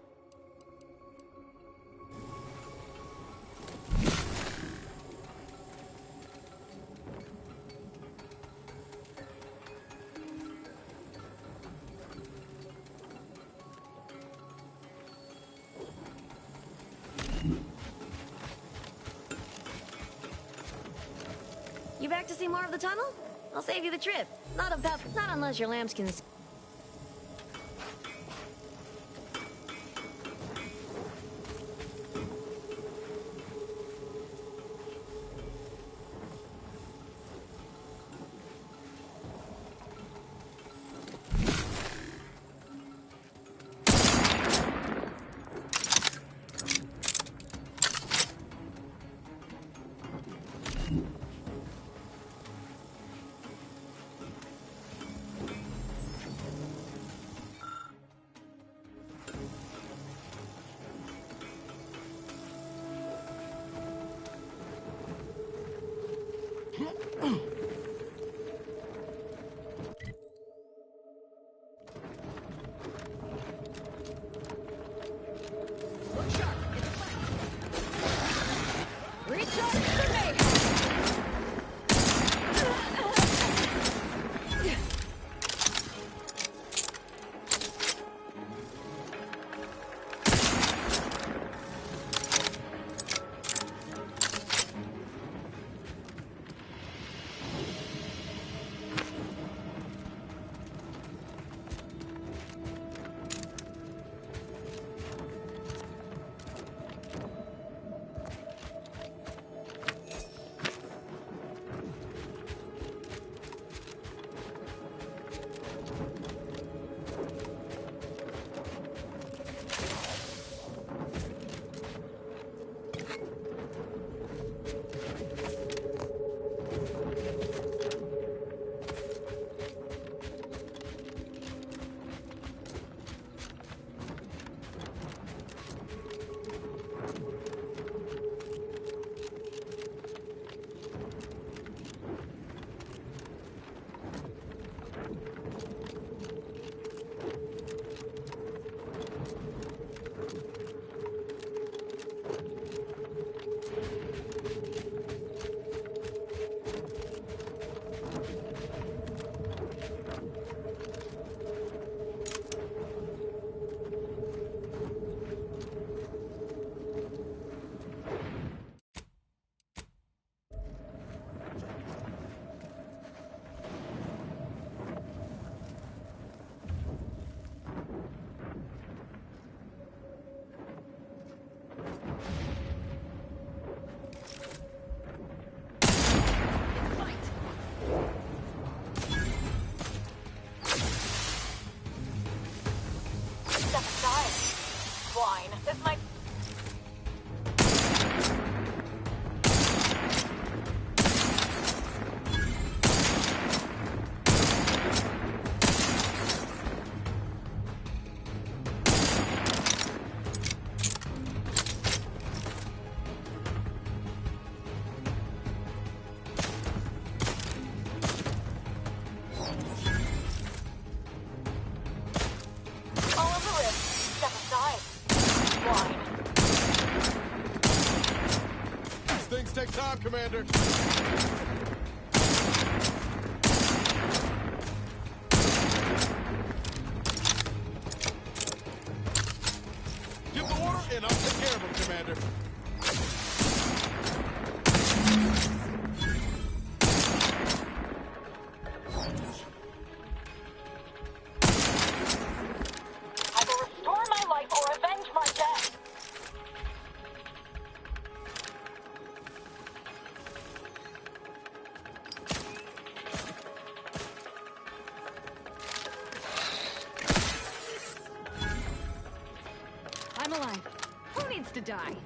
You back to see more of the tunnel? I'll save you the trip. Not unless your lamps can... fine. This might... Things take time, Commander. Give the order, and I'll take care of him, Commander. Either restore my life or avenge my death. I'm alive. Who needs to die?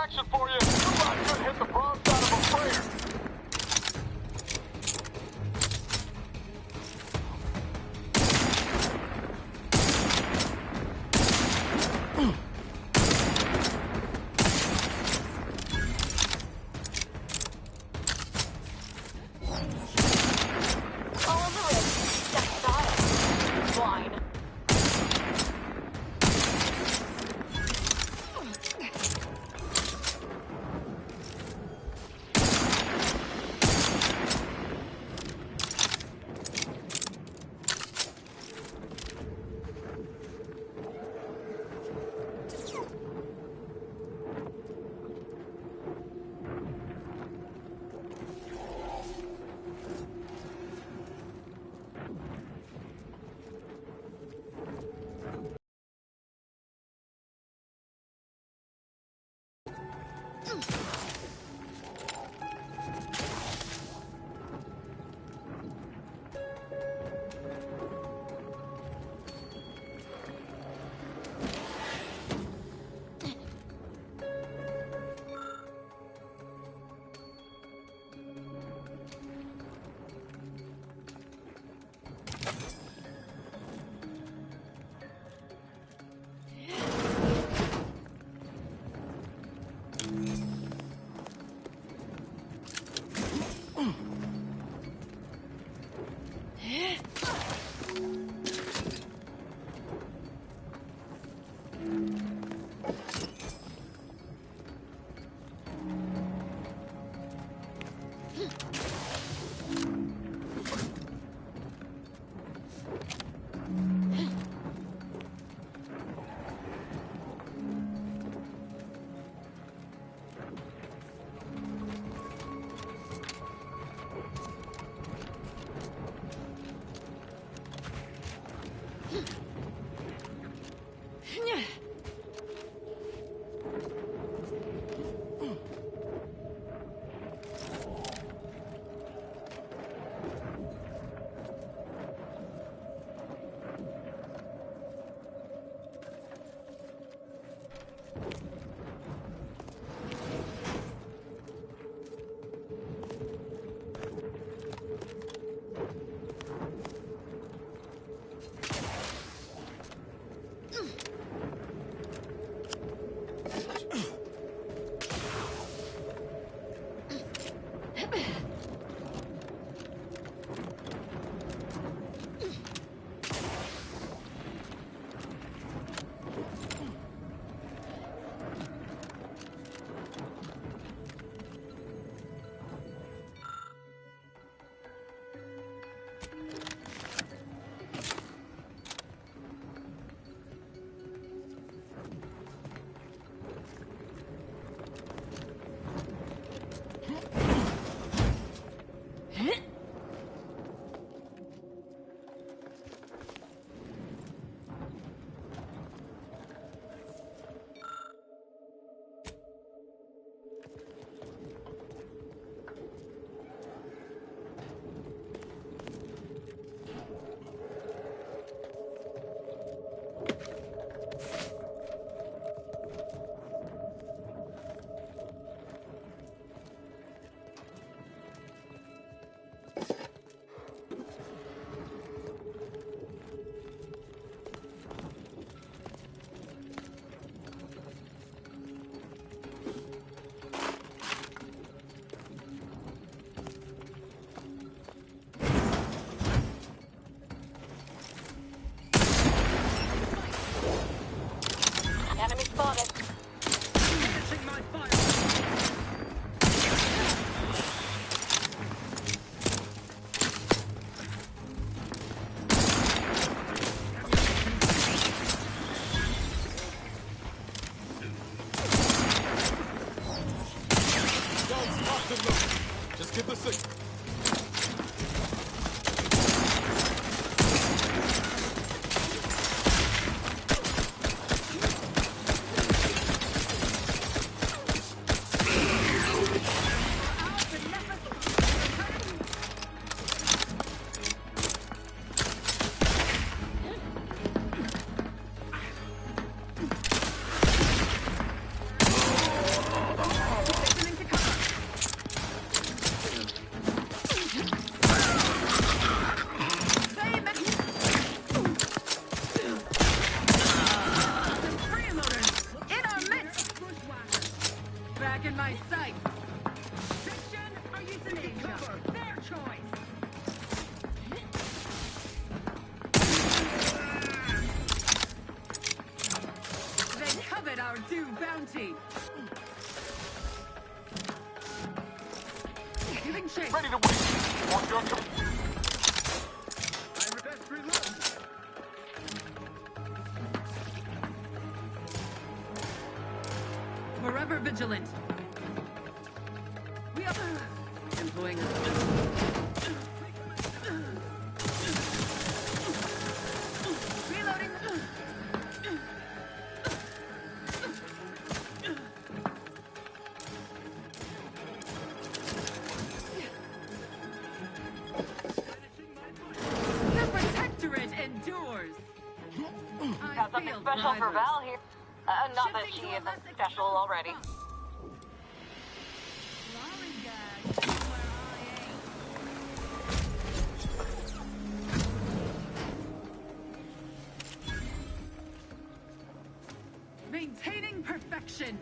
protection for you. You lot could hit the broadside of a freighter. Just give the signal. back in my sight. Christian or euthanasia? Their choice. They covet our due bounty. Giving chase. Ready to win. Want your best reload. Forever vigilant. We are employing a reloading. The protectorate endures. Got something special for Val here. Not that she isn't special already. Maintaining perfection.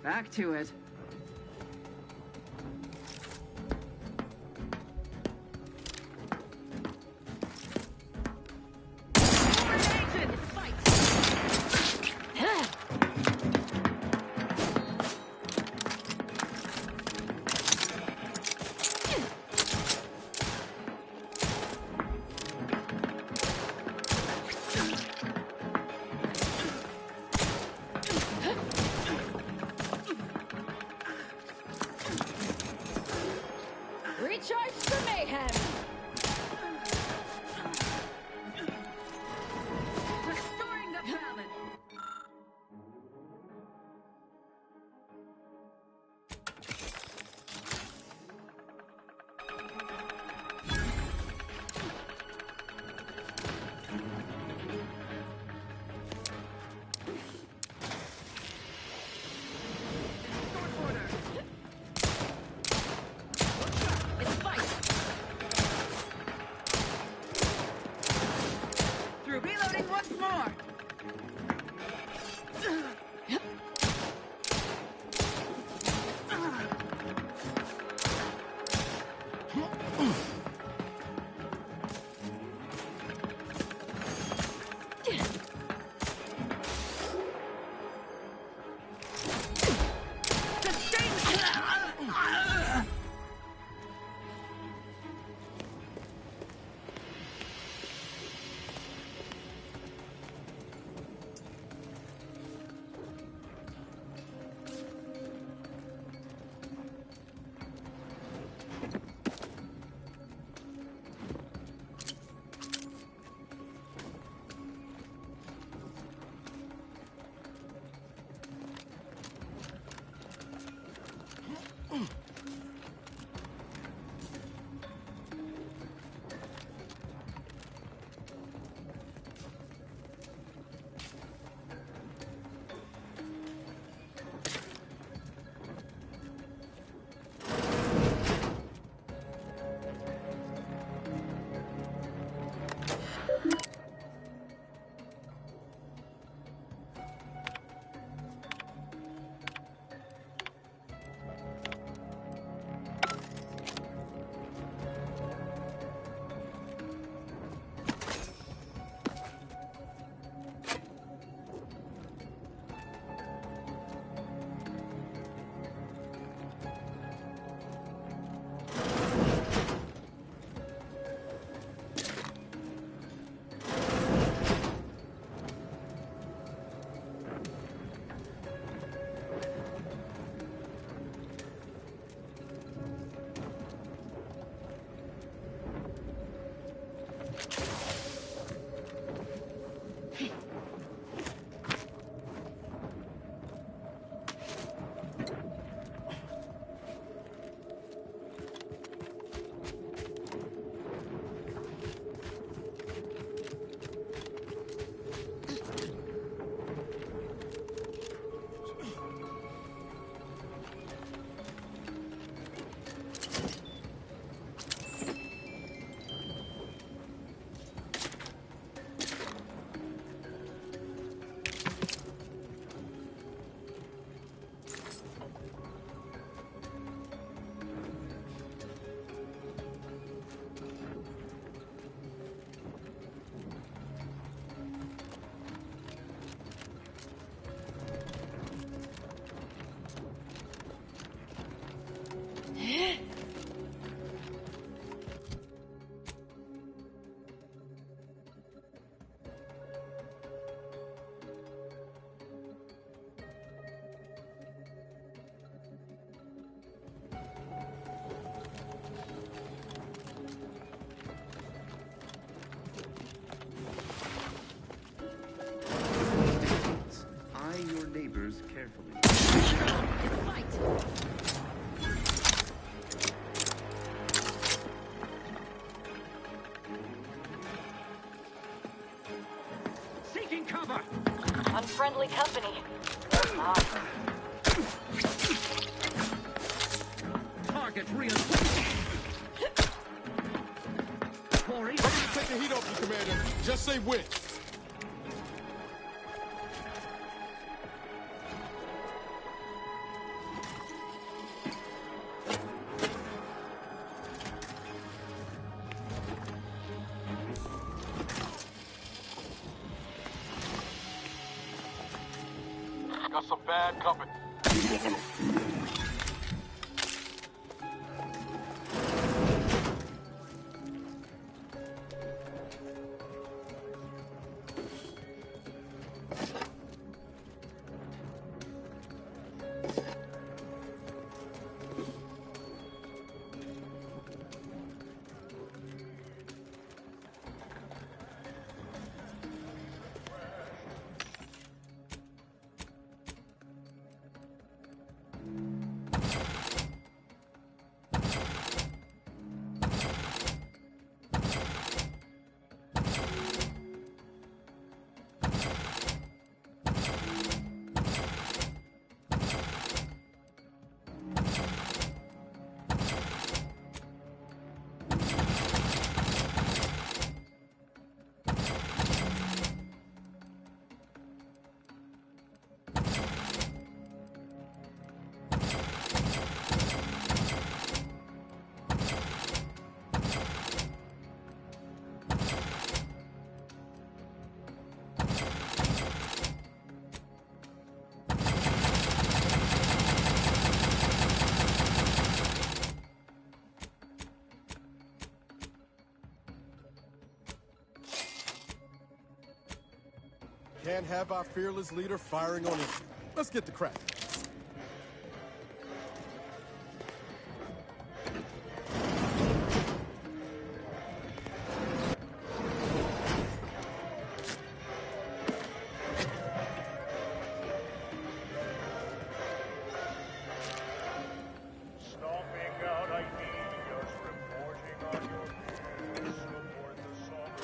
Back to it. Recharge for mayhem! Restoring the balance. It's fight! lovely company. Or not. Target reinforced. Ready to take the heat off you, Commander. Just say when. Got some bad company. Can't have our fearless leader firing on us. Let's get to crack. Stomping out ideas, reporting on your news, support the song.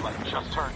daylight just turned.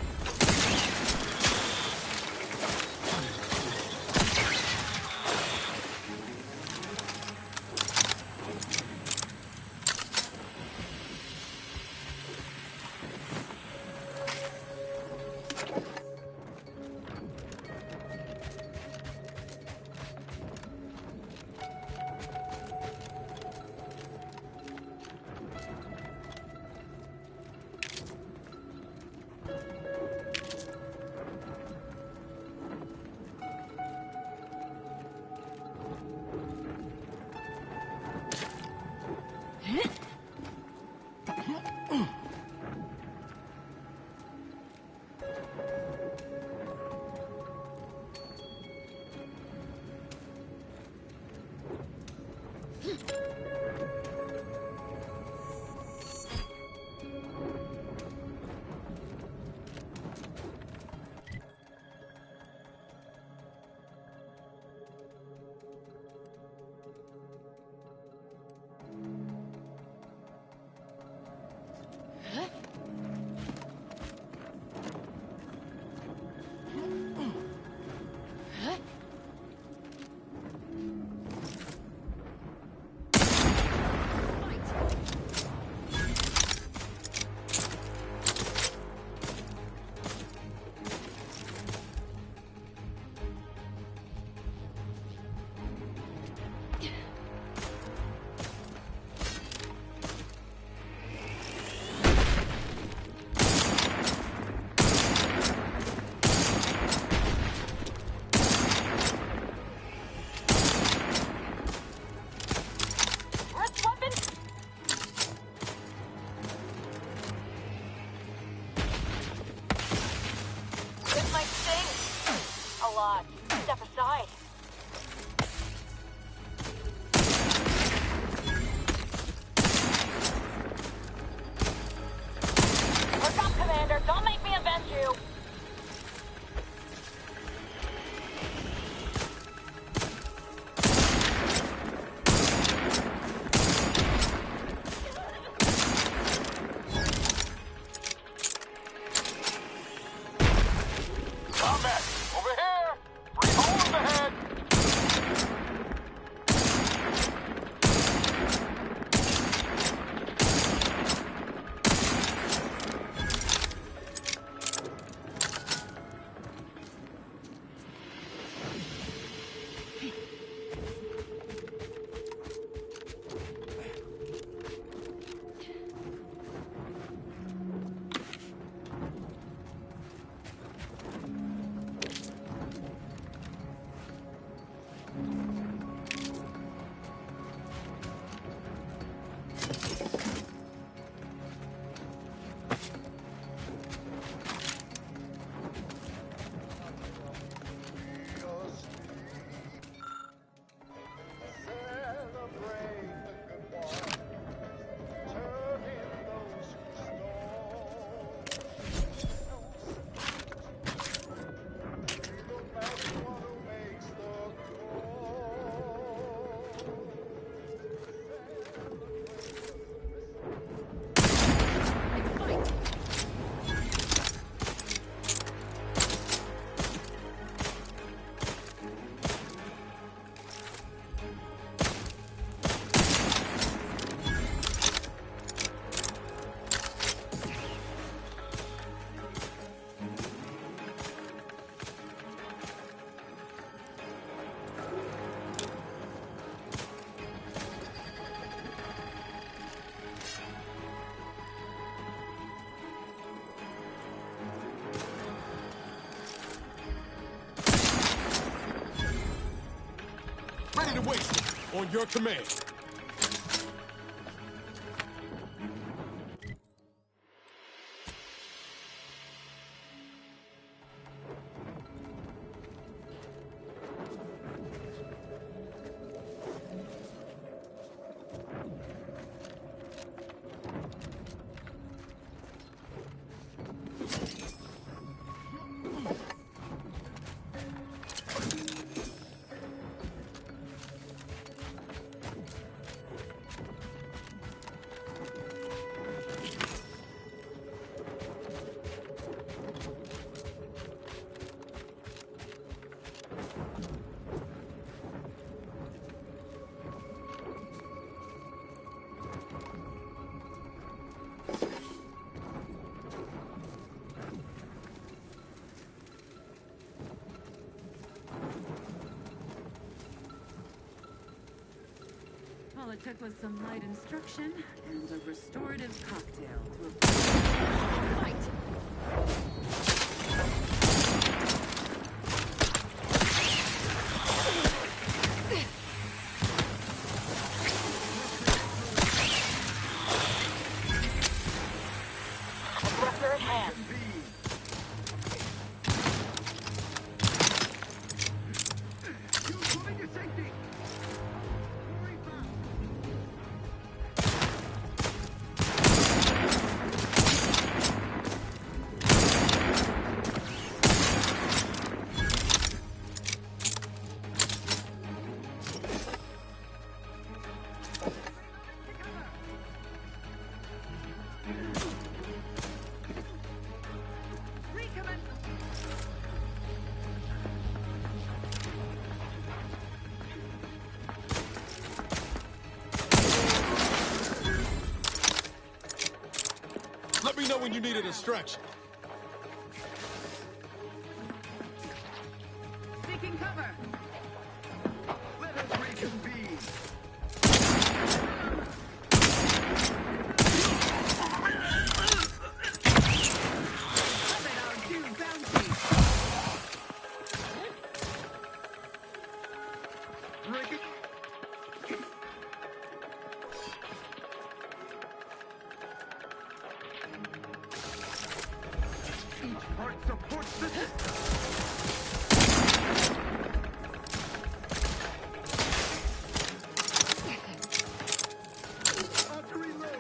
Step aside. Look up, Commander. Don't make me avenge you. Combat! Over here! 3 holes ahead! Ready to waste it. On your command. it took was some light instruction and a restorative cocktail to fight. Aggressor at hand. Let me know when you needed a stretch. Seeking cover. Let us reconvene. Each part supports the system. To reload.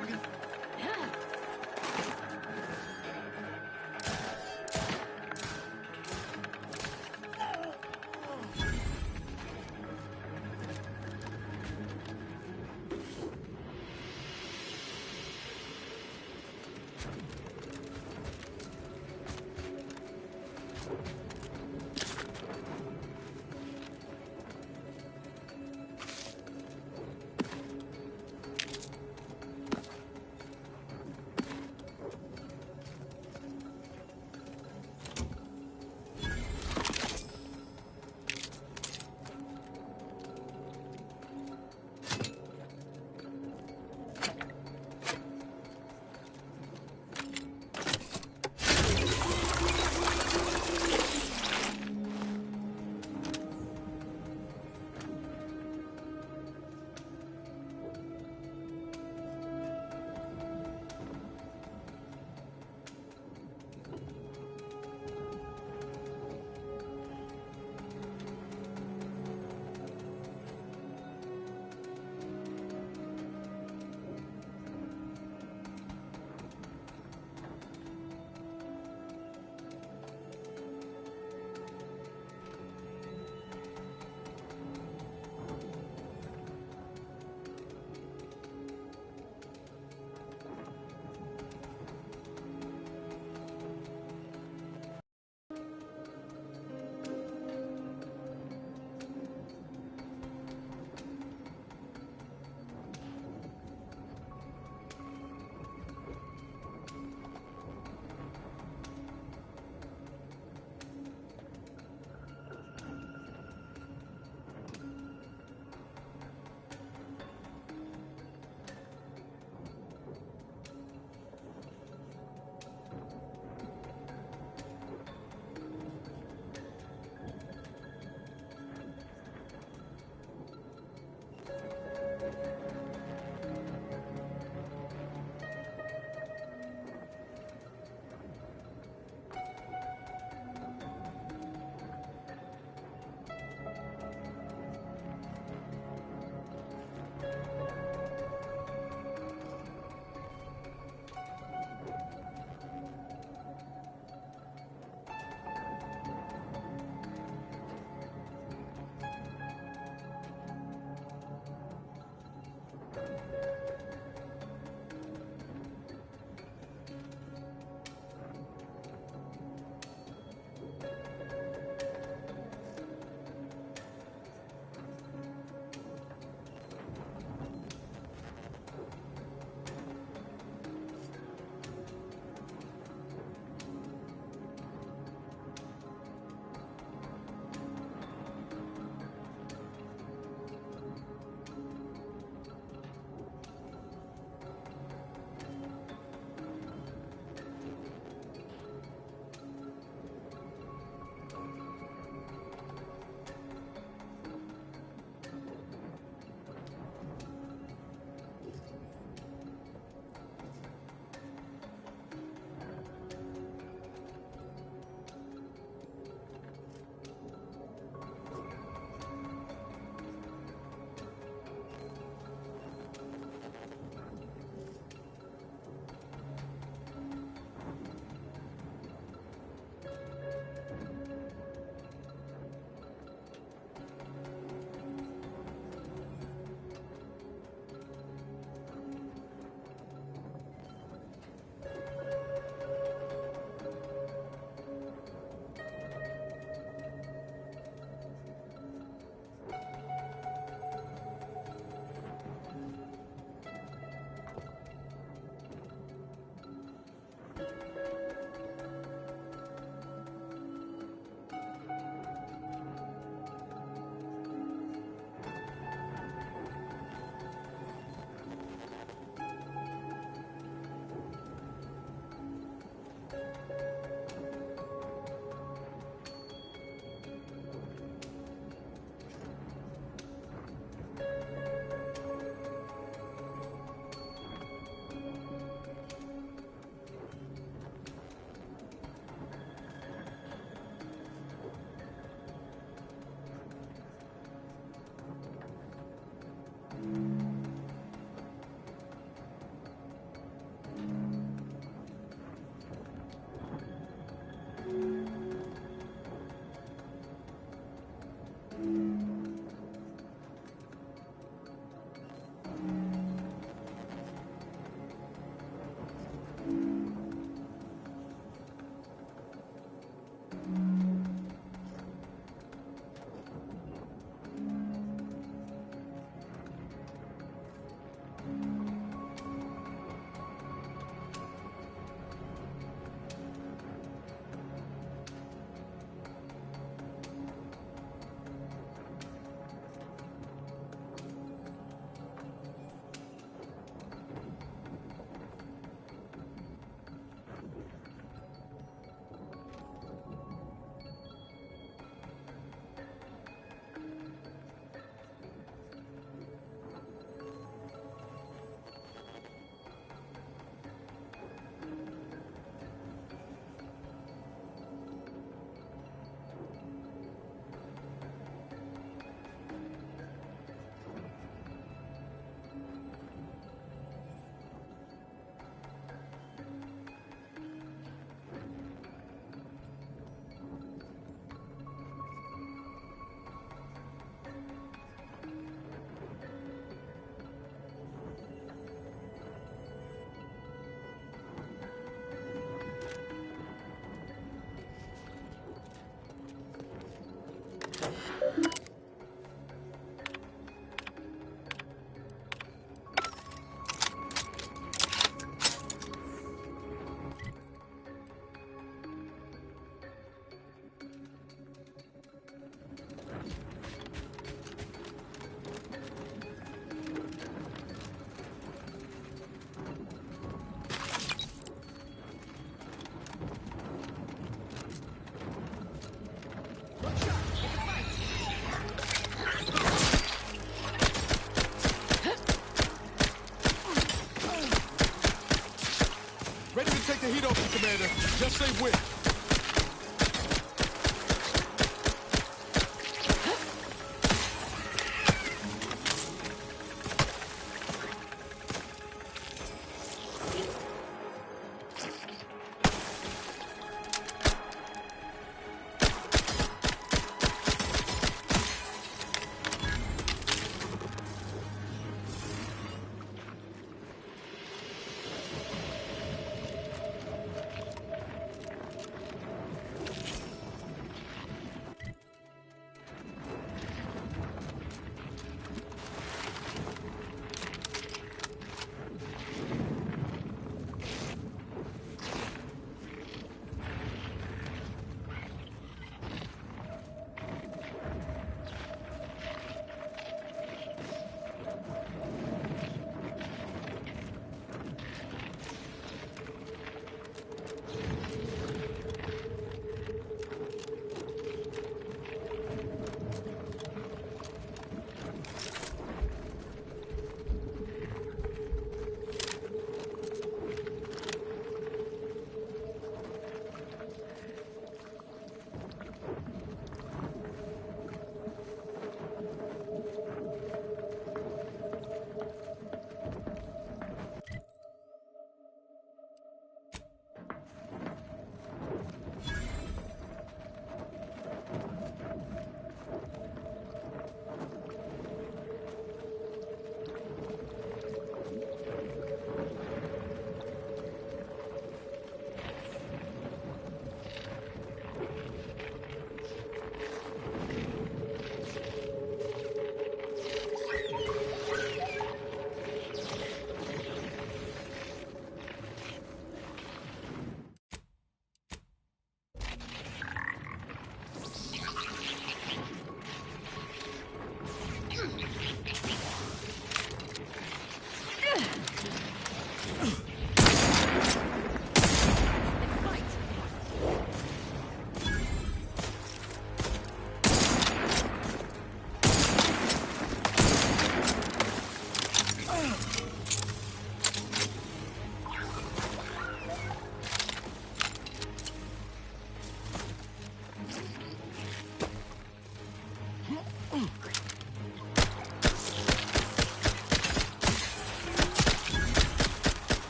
the heat open, Commander. Just say when.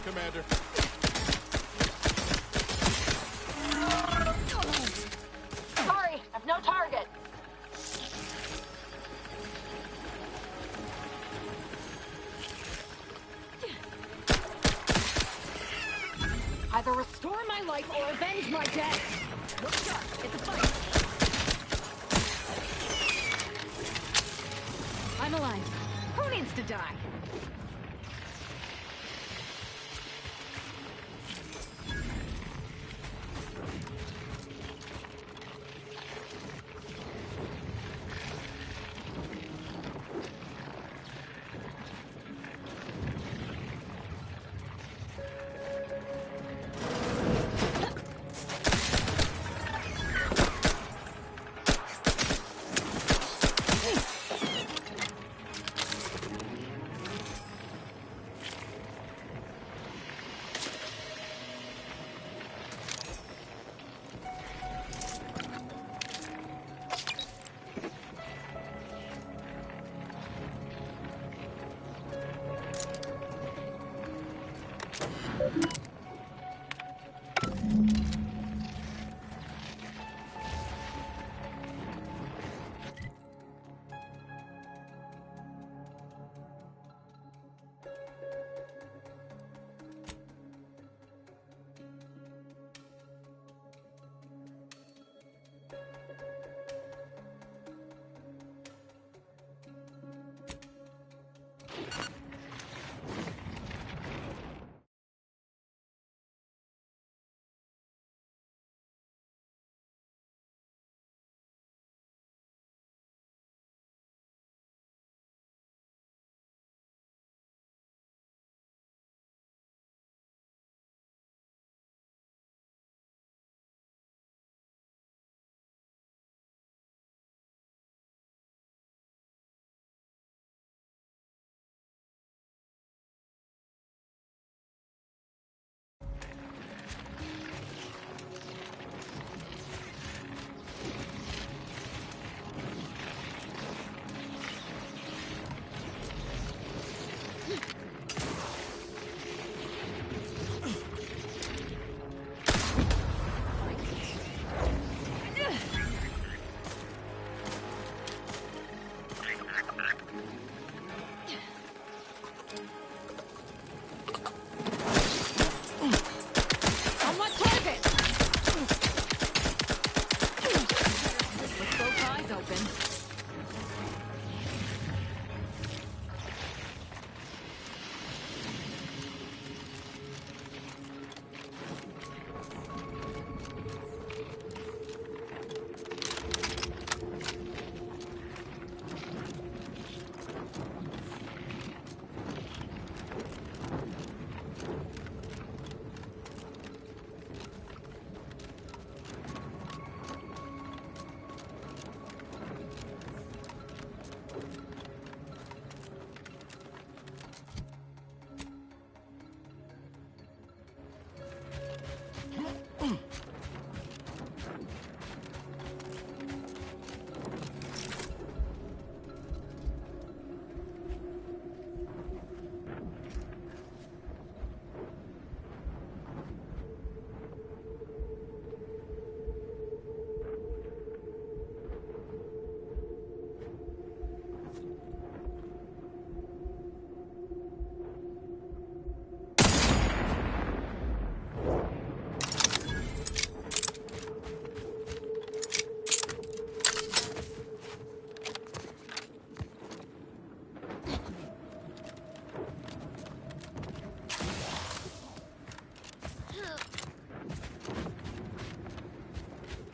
Commander. Sorry, I've no target. Either restore my life or avenge my death. What's up? It's a fight. I'm alive. Who needs to die?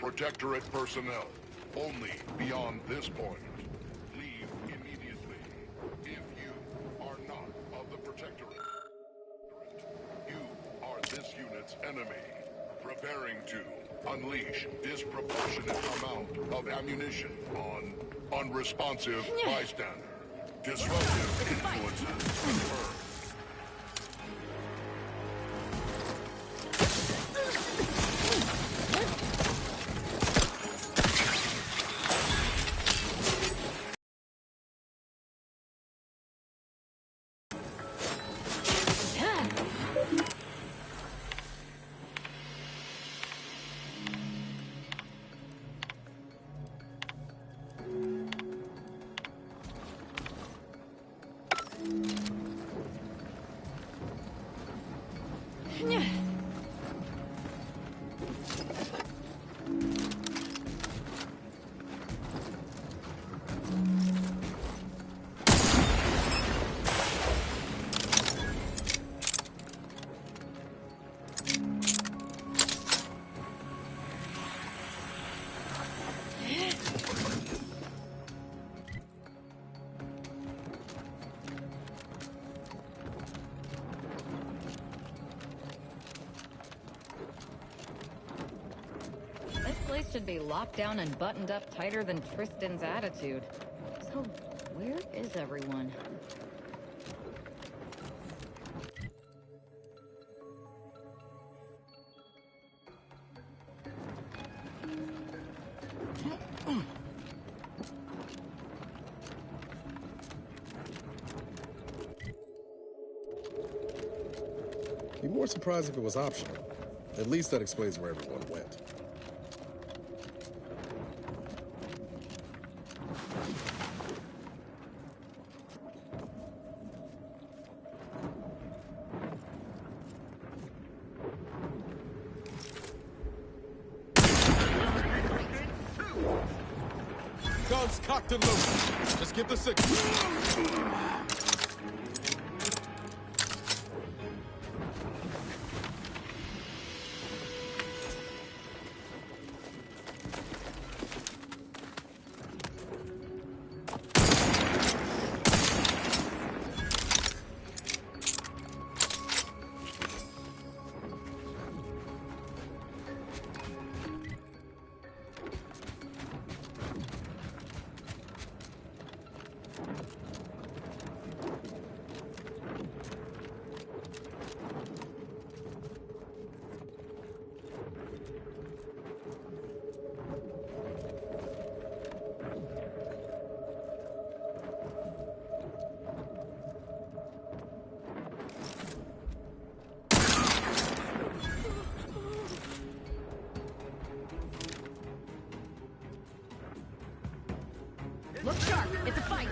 Protectorate personnel, only beyond this point. Leave immediately. If you are not of the Protectorate, you are this unit's enemy. Preparing to unleash disproportionate amount of ammunition on unresponsive bystander. Disruptive influences confirmed. This place should be locked down and buttoned up tighter than Tristan's attitude. So, where is everyone? Be more surprised if it was optional. At least that explains where everyone went. Guns cocked and loaded. Just give the signal. Look sharp. It's a fight.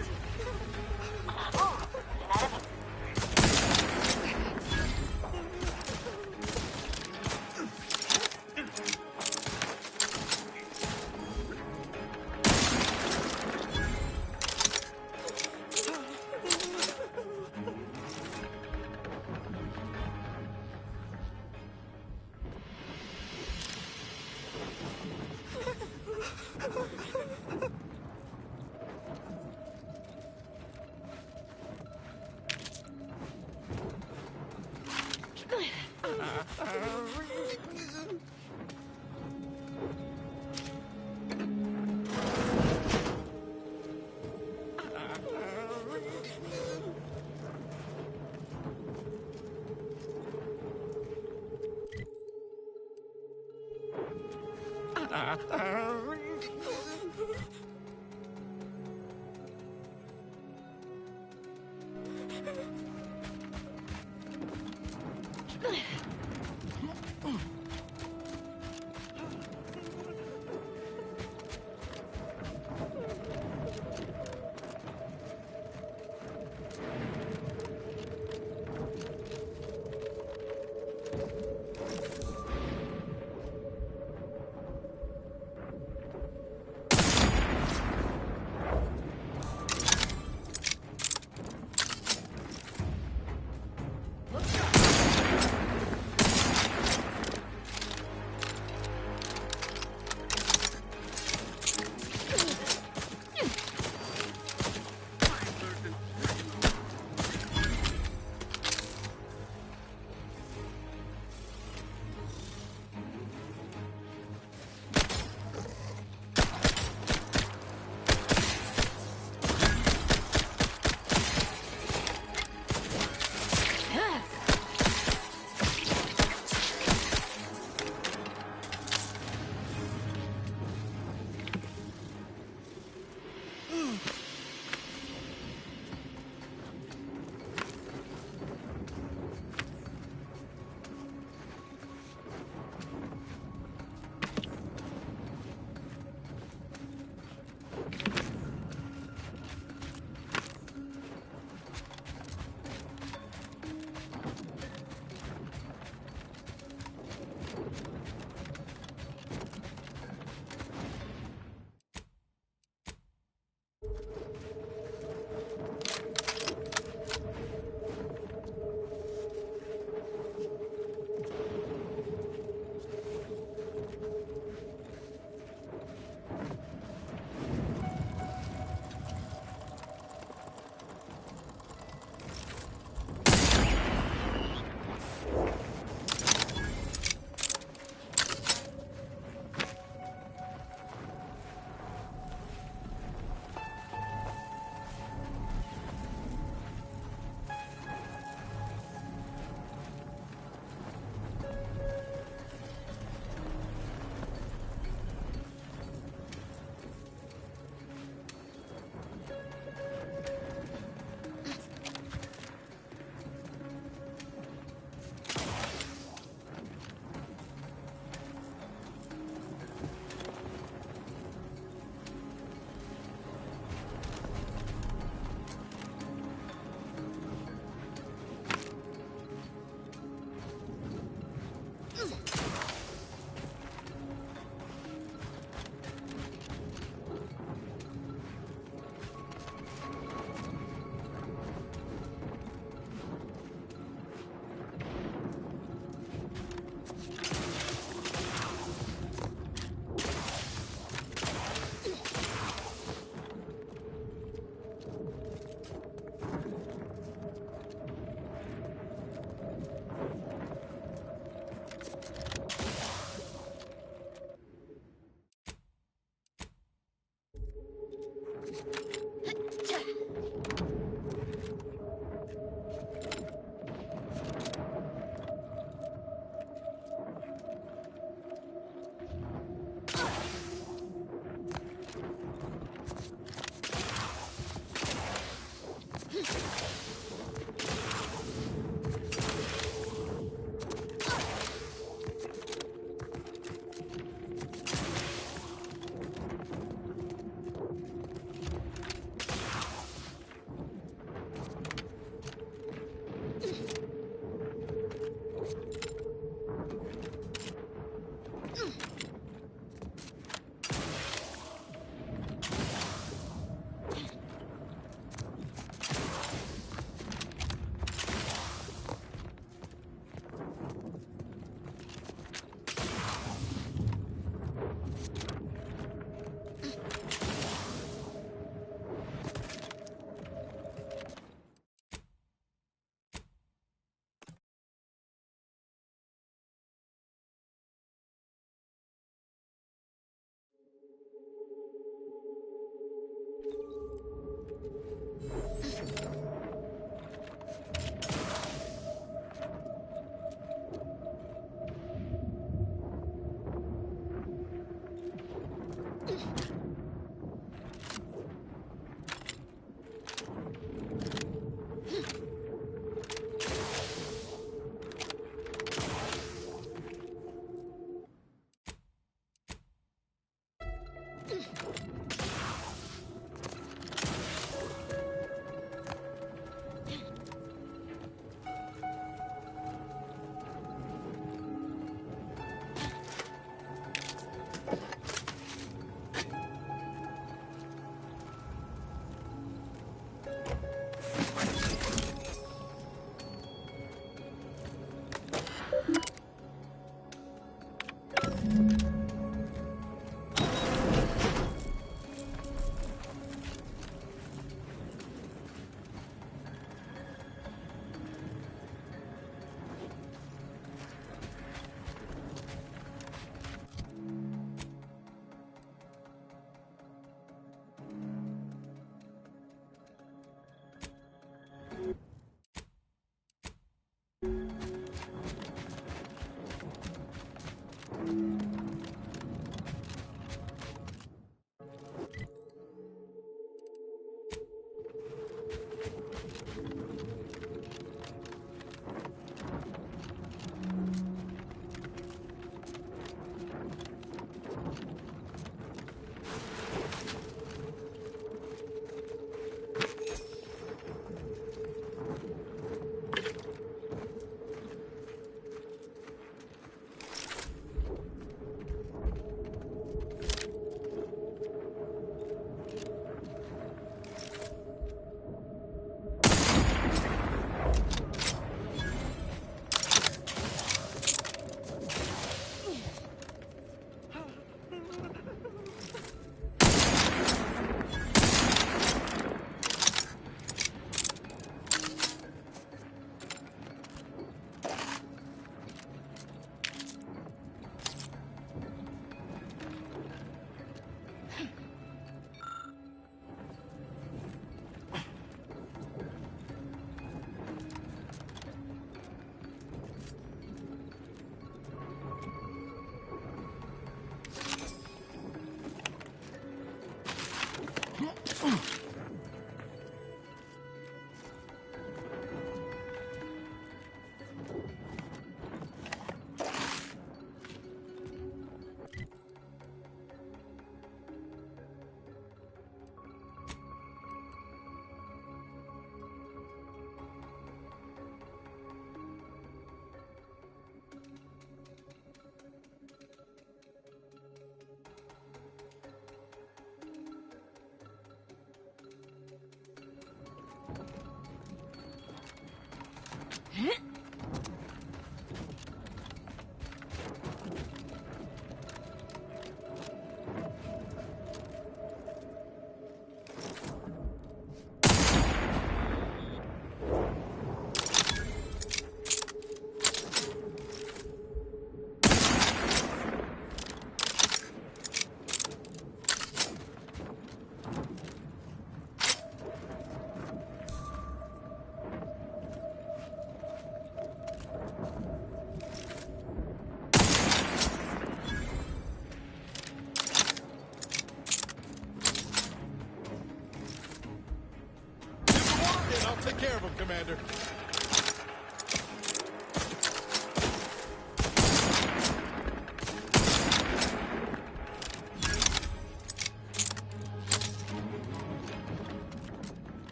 Take care of him, Commander.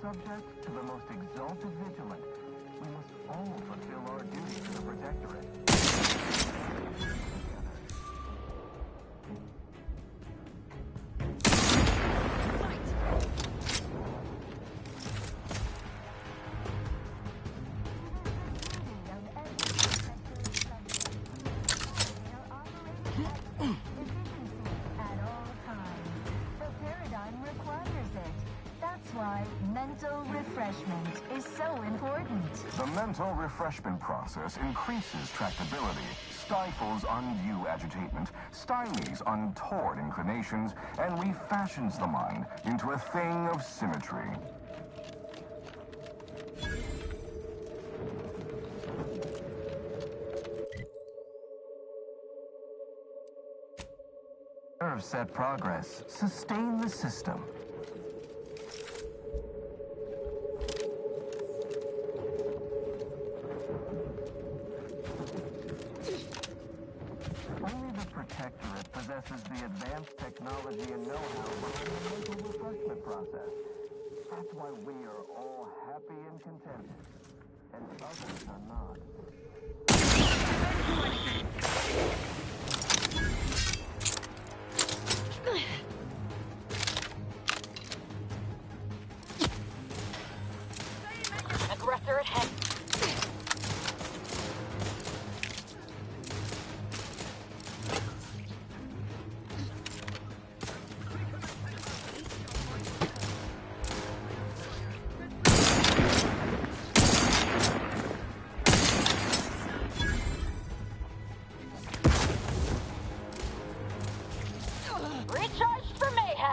Subject to the most exalted vigilant, we must all fulfill our duty to the Protectorate. Mental refreshment is so important. The mental refreshment process increases tractability, stifles undue agitation, stymies untoward inclinations, and refashions the mind into a thing of symmetry. observe set progress. Sustain the system. Only the Protectorate possesses the advanced technology and know-how behind the mental refreshment process. That's why we are all happy and contented, and others are not. Aggressor at head. Recharged for mayhem!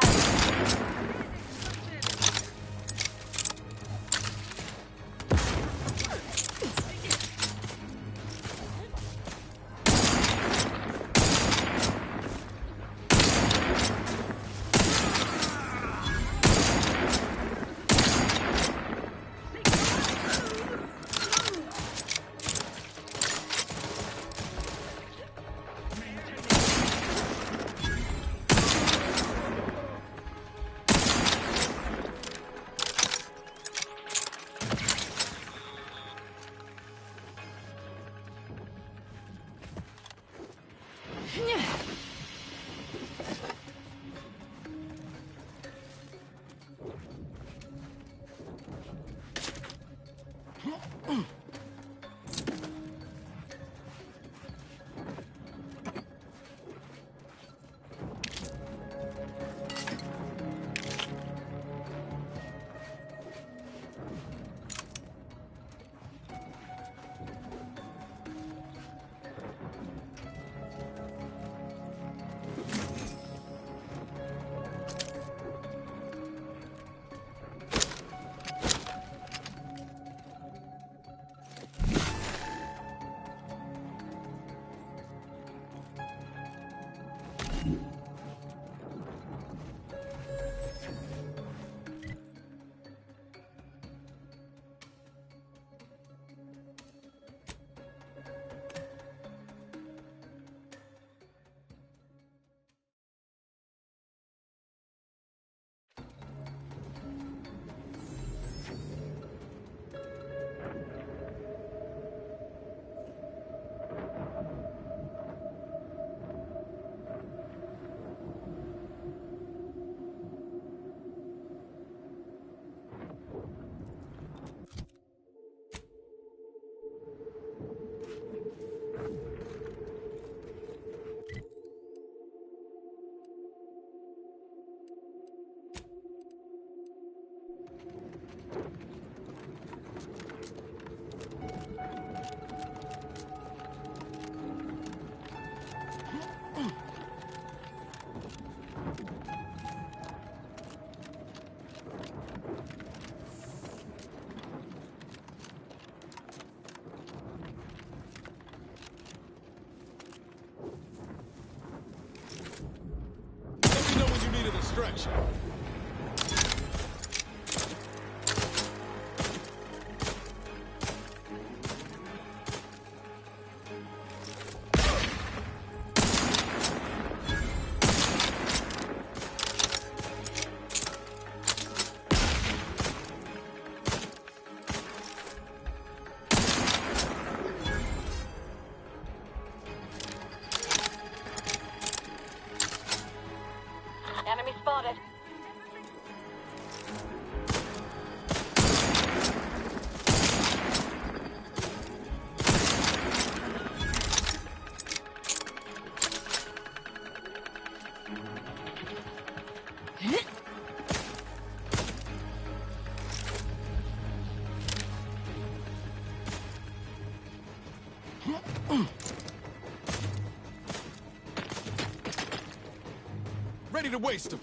Distraction. Enemy spotted. Ready to waste him.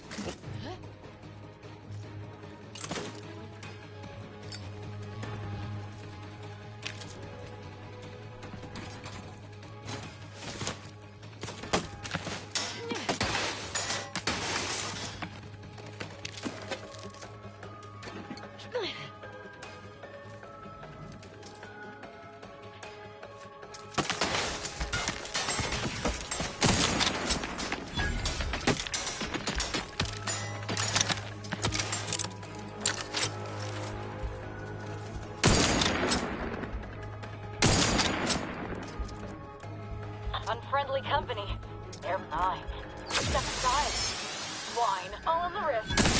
Unfriendly company. They're mine. Step aside. Wine all on the wrist.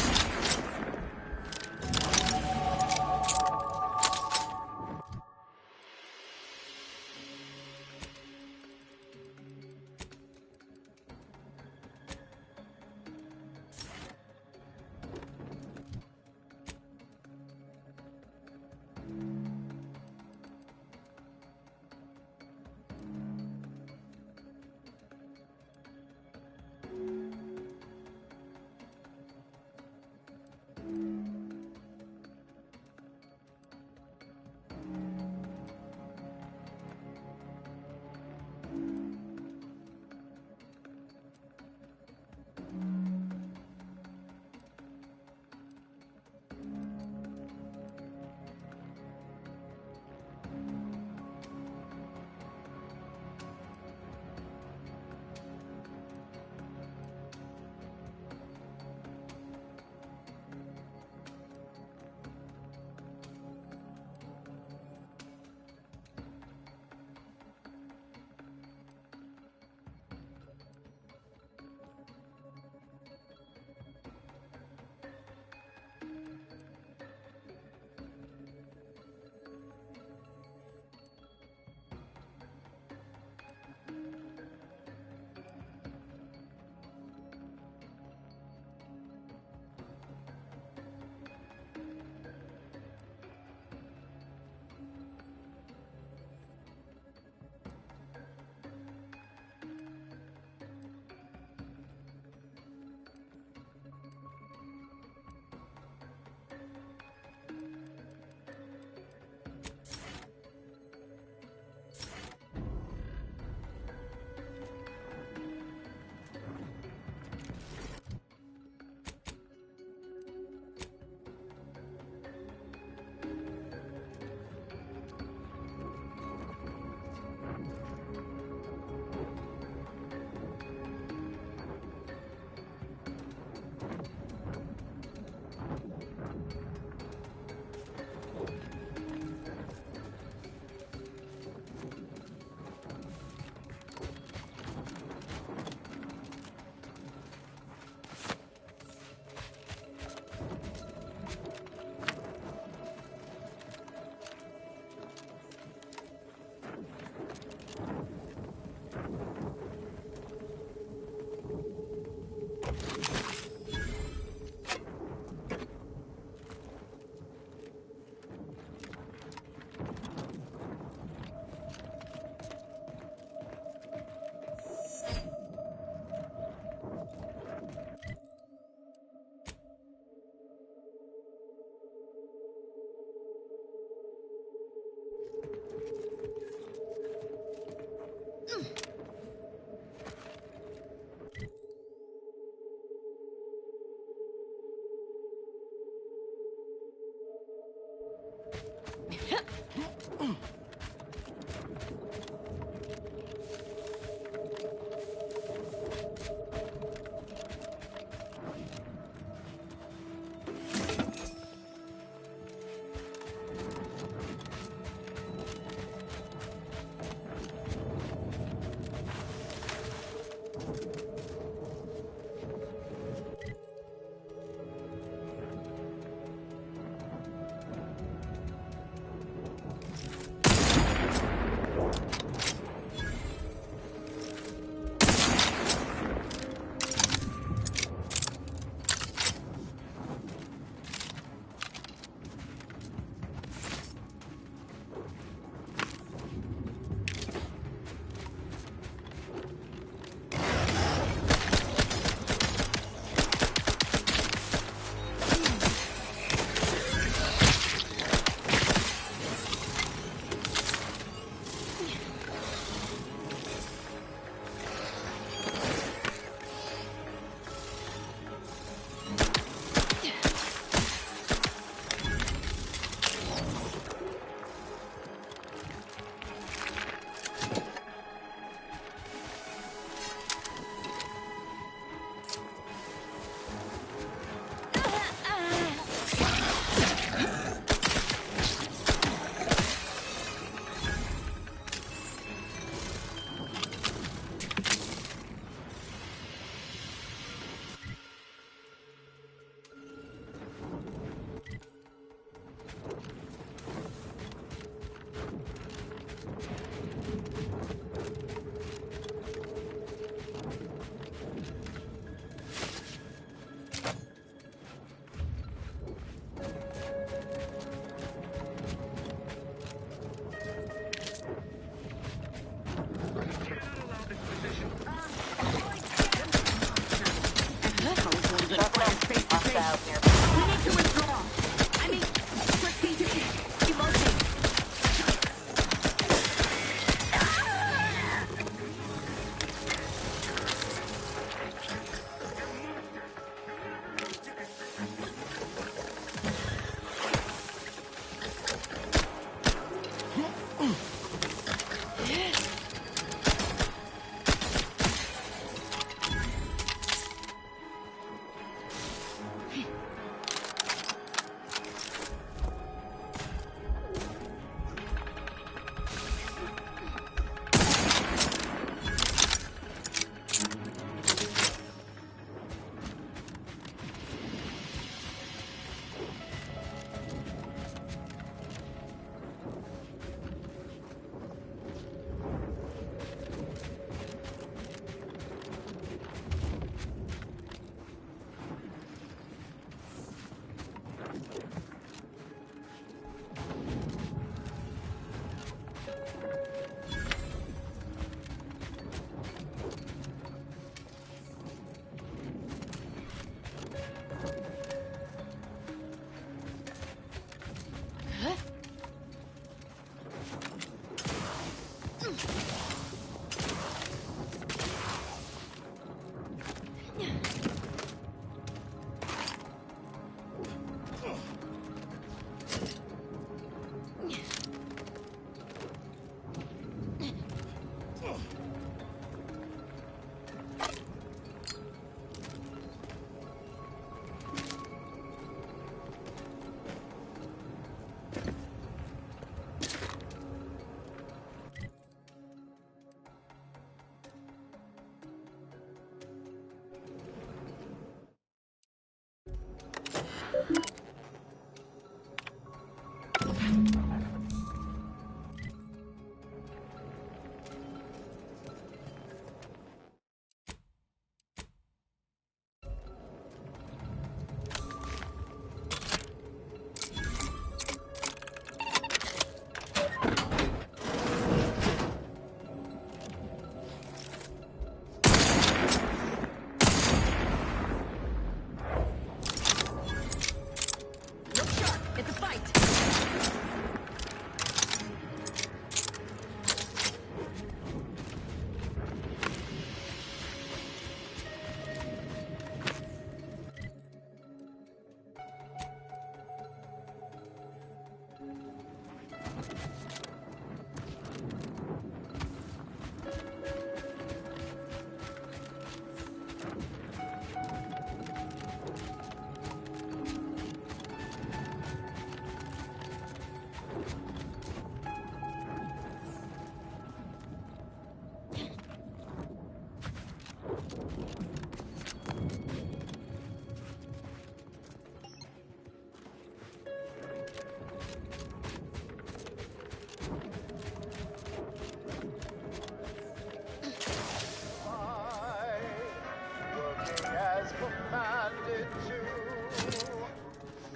As commanded to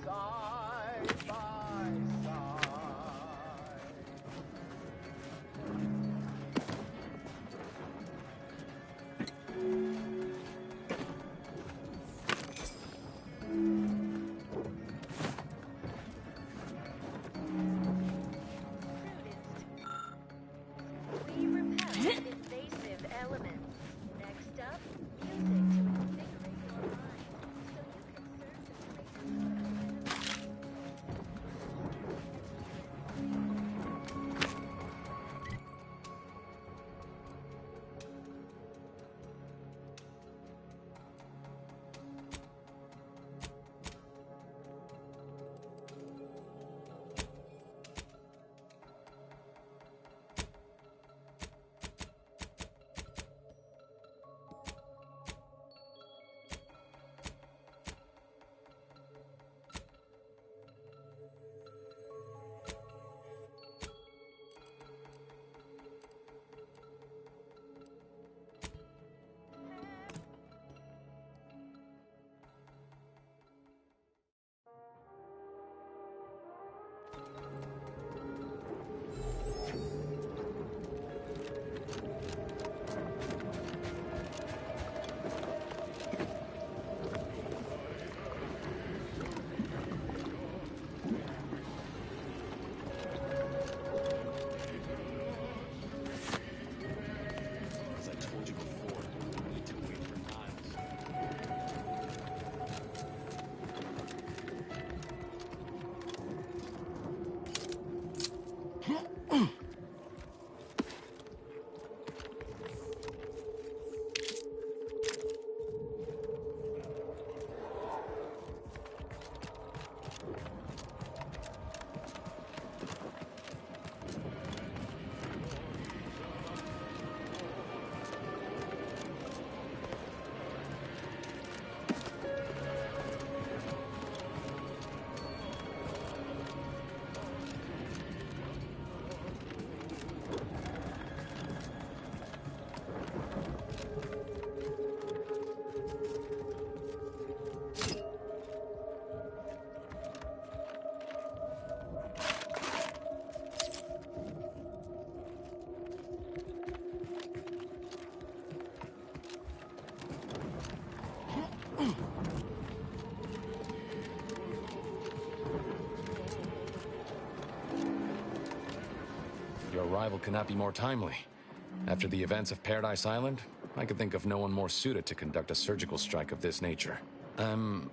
side by side. We repel invasive elements. Next up, music to invigorate your mind, so you can surf the places. As I told you before, we need to wait for Niles. Your arrival cannot be more timely. After the events of Paradise Island, I could think of no one more suited to conduct a surgical strike of this nature. I'm,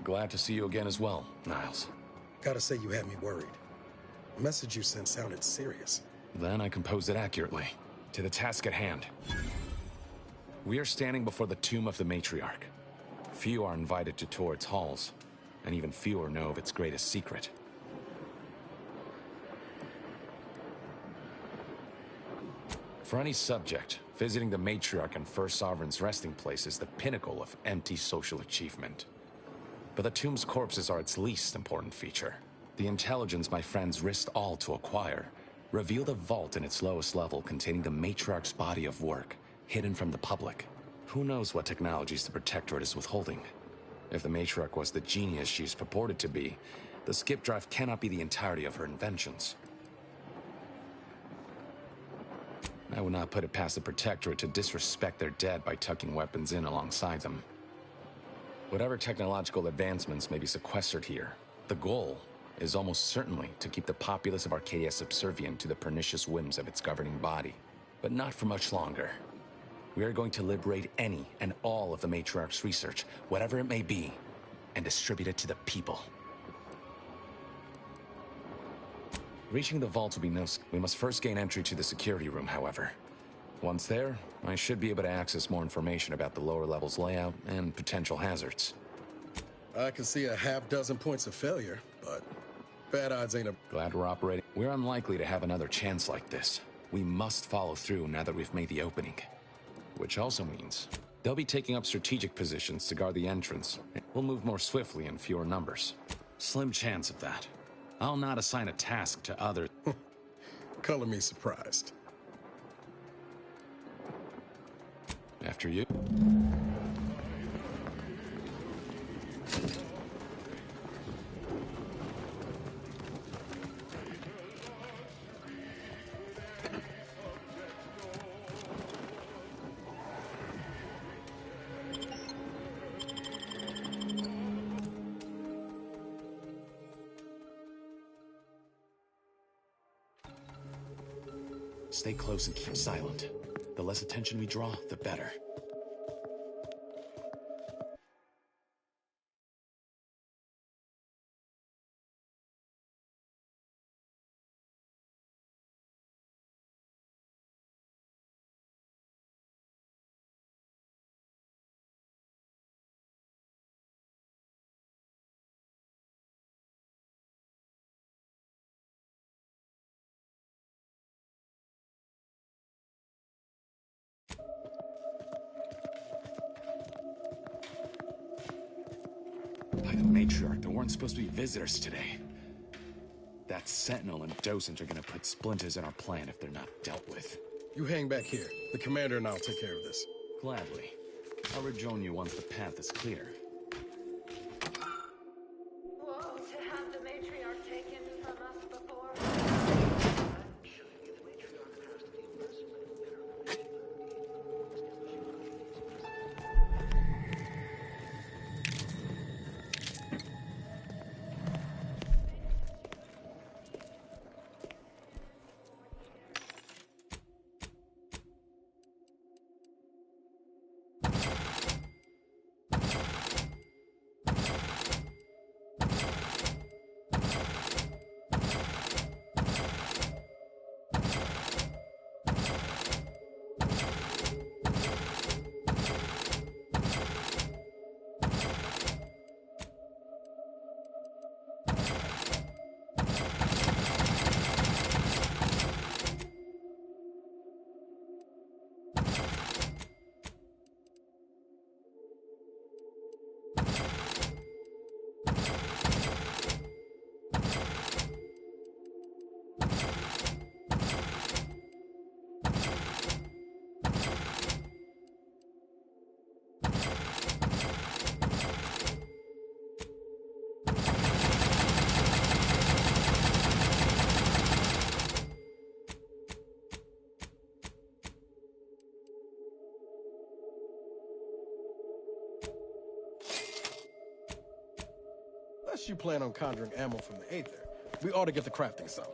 glad to see you again as well, Niles. Gotta say you had me worried. The message you sent sounded serious. Then I composed it accurately. To the task at hand. We are standing before the tomb of the Matriarch. Few are invited to tour its halls, and even fewer know of its greatest secret. For any subject, visiting the Matriarch and First Sovereign's resting place is the pinnacle of empty social achievement. But the tomb's corpses are its least important feature. The intelligence my friends risked all to acquire revealed a vault in its lowest level containing the Matriarch's body of work, hidden from the public. Who knows what technologies the Protectorate is withholding? If the Matriarch was the genius she's purported to be, the skip drive cannot be the entirety of her inventions. I would not put it past the Protectorate to disrespect their dead by tucking weapons in alongside them. Whatever technological advancements may be sequestered here, the goal is almost certainly to keep the populace of Arcadia subservient to the pernicious whims of its governing body. But not for much longer. We are going to liberate any and all of the Matriarch's research, whatever it may be, and distribute it to the people. Reaching the vault will be no... We must first gain entry to the security room, however. Once there, I should be able to access more information about the lower level's layout and potential hazards. I can see a half dozen points of failure, but bad odds ain't a... Glad we're operating. We're unlikely to have another chance like this. We must follow through now that we've made the opening. Which also means they'll be taking up strategic positions to guard the entrance. We'll move more swiftly in fewer numbers. Slim chance of that. I'll not assign a task to others. Color me surprised. After you. Stay close and keep silent. The less attention we draw, the better. By the matriarch, there weren't supposed to be visitors today. That Sentinel and Docent are gonna put splinters in our plan if they're not dealt with. You hang back here. The commander and I'll take care of this. Gladly. I'll rejoin you once the path is clear. Whoa, to have the matriarch taken from us before. Unless you plan on conjuring ammo from the Aether, we ought to get the crafting zone.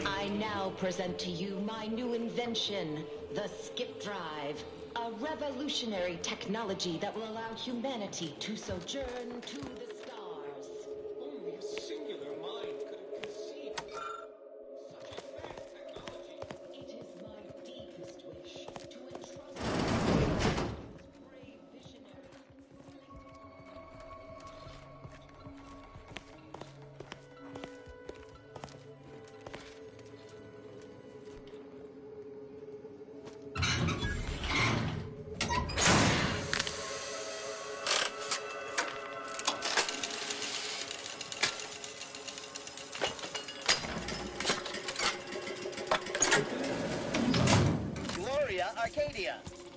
I now present to you my new invention, the Skip Drive, a revolutionary technology that will allow humanity to sojourn to the stars. Only a singular mind could have conceived such advanced technology. It is my deepest wish to entrust this brave visionary. Gloria Arcadia!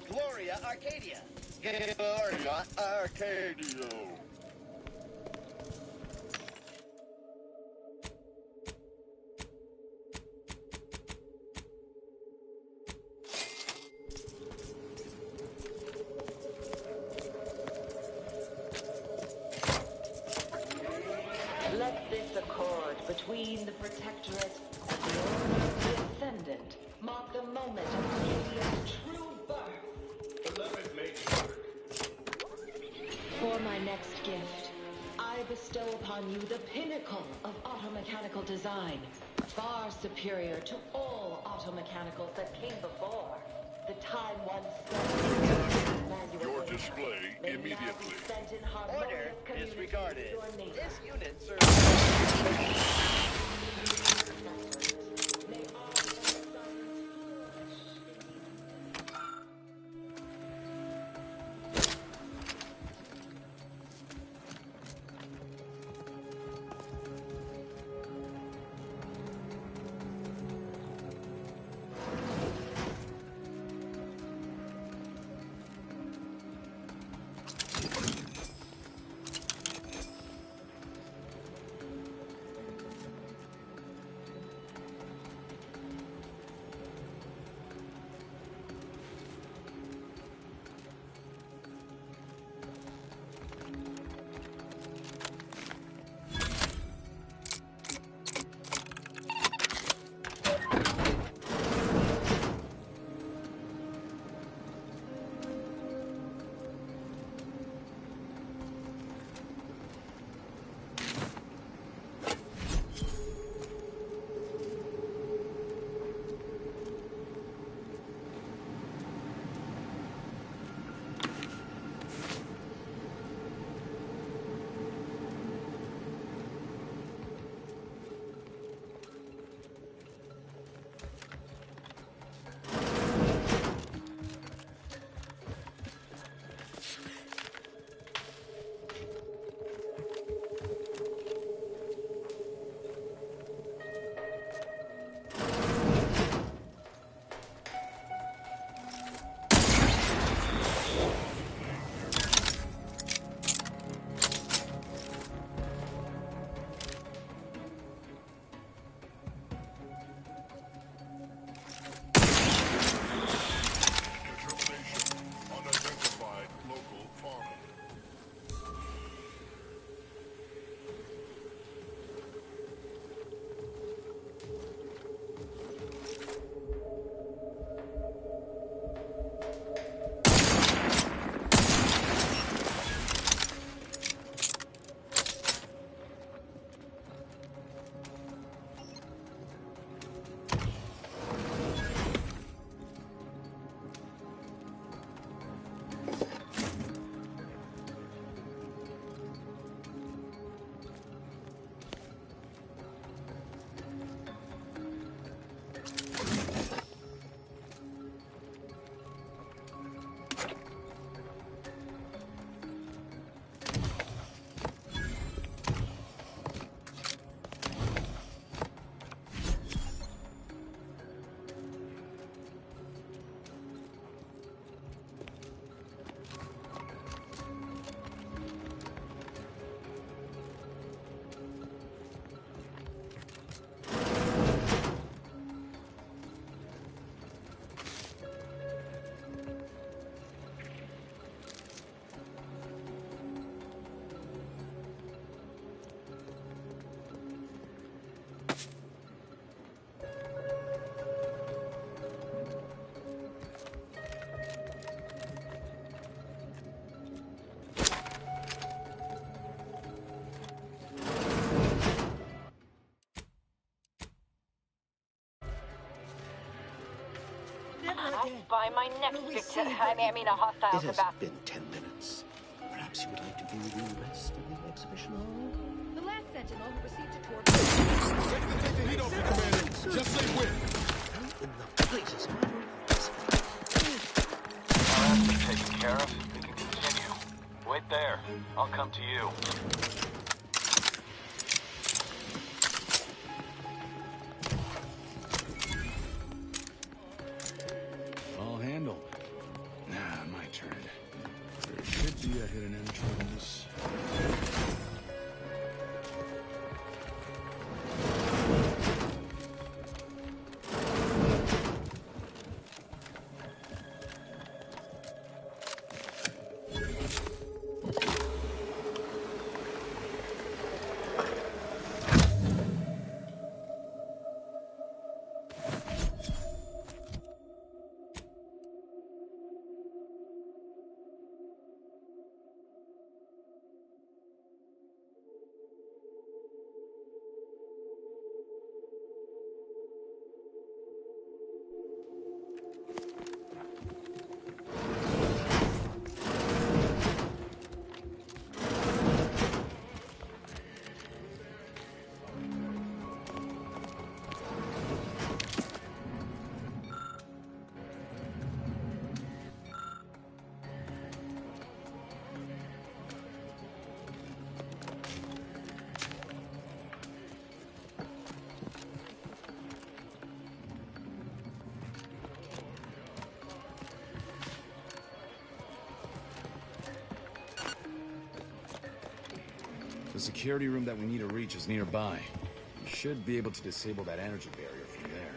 Gloria Arcadia! Gloria Arcadia! Let this accord between the Protectorate and the Order of the Ascendant mark the moment of Arcadia's true birth. next gift, I bestow upon you the pinnacle of automechanical design, far superior to all automechanicals that came before. The time once spent Your display immediately. Order disregarded. This unit serves... By my next victim, I mean a hostile It has combatant. been 10 minutes. Perhaps you would like to view the rest of the exhibition hall? The last sentinel who received a torch. Ready to take the heat off you, Commander. Just say when. In the places Now that's been taken care of. We can continue. Wait there. I'll come to you. All handled. My turn. There should be a hidden entrance. The security room that we need to reach is nearby. We should be able to disable that energy barrier from there.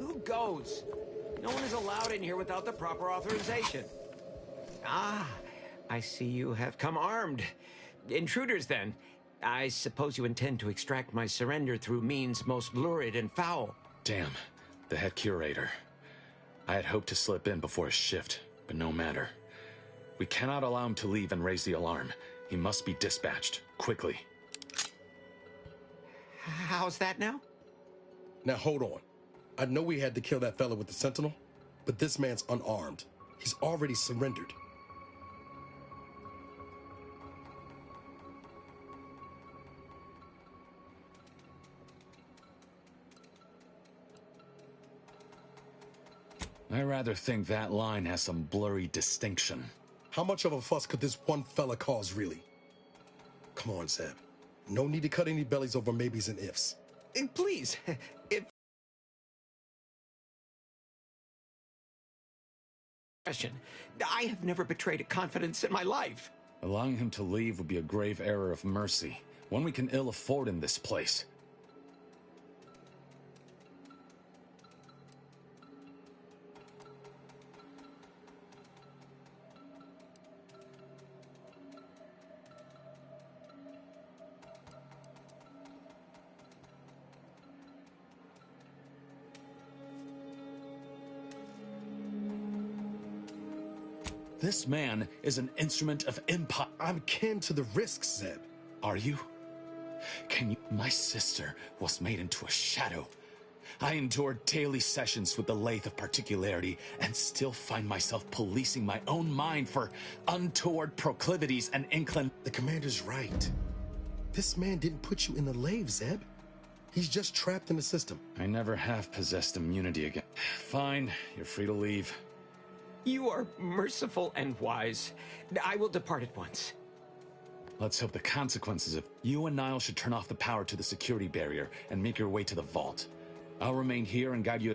Who goes? No one is allowed in here without the proper authorization. Ah, I see you have come armed. Intruders, then. I suppose you intend to extract my surrender through means most lurid and foul. Damn, the head curator. I had hoped to slip in before his shift, but no matter. We cannot allow him to leave and raise the alarm. He must be dispatched, quickly. How's that now? Now hold on. I know we had to kill that fella with the Sentinel, but this man's unarmed. He's already surrendered. I rather think that line has some blurry distinction. How much of a fuss could this one fella cause, really? Come on, Zeb. No need to cut any bellies over maybes and ifs. Please, if... I have never betrayed a confidence in my life. Allowing him to leave would be a grave error of mercy, one we can ill afford in this place. This man is an instrument of empire. I'm kin to the risks, Zeb. Are you? Can you? My sister was made into a shadow. I endured daily sessions with the lathe of particularity and still find myself policing my own mind for untoward proclivities and The commander's right. This man didn't put you in the lathe, Zeb. He's just trapped in the system. I never have possessed immunity again. Fine, you're free to leave. You are merciful and wise. I will depart at once. Let's hope the consequences of... You and Niall should turn off the power to the security barrier and make your way to the vault. I'll remain here and guide you...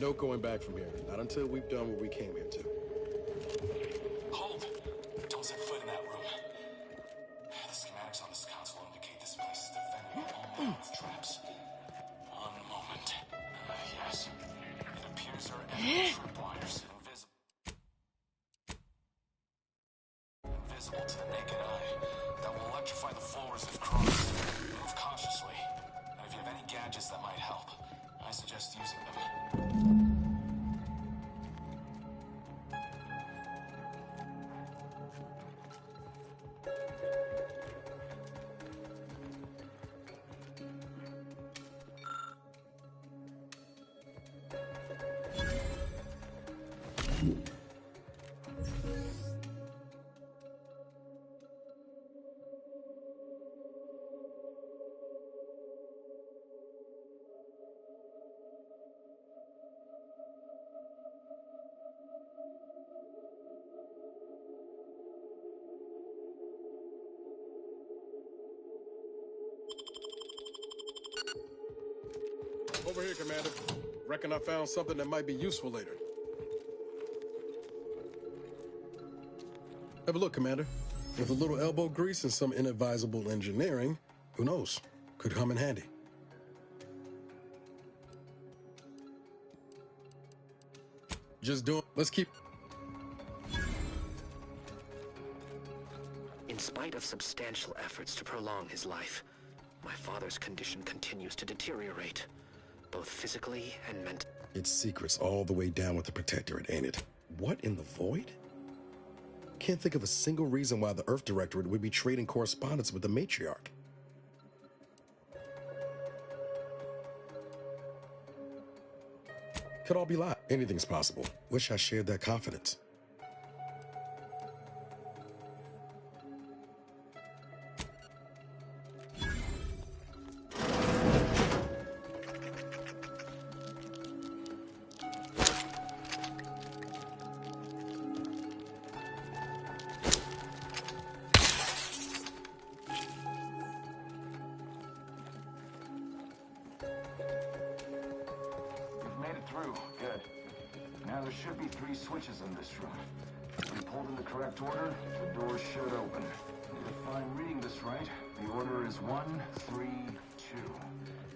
No going back from here. Not until we've done what we came here to. Hold! Don't set foot in that room. The schematics on this console indicate this place is defended by all with traps. One moment. Yes. It appears there are enemies wires invisible to the naked eye that will electrify the floors if crossed. Move cautiously. And if you have any gadgets that might help, I suggest using them. Over here, Commander. Reckon I found something that might be useful later. Have a look, Commander. With a little elbow grease and some inadvisable engineering, who knows? Could come in handy. Just doing... Let's keep... In spite of substantial efforts to prolong his life, my father's condition continues to deteriorate, both physically and mentally. Its secrets all the way down with the Protectorate, ain't it? What in the void? Can't think of a single reason why the Earth Directorate would be trading correspondence with the Matriarch. Could all be lies. Anything's possible. Wish I shared that confidence. Switches in this room. If we pulled in the correct order, the doors should open. If I'm reading this right, the order is 1, 3, 2.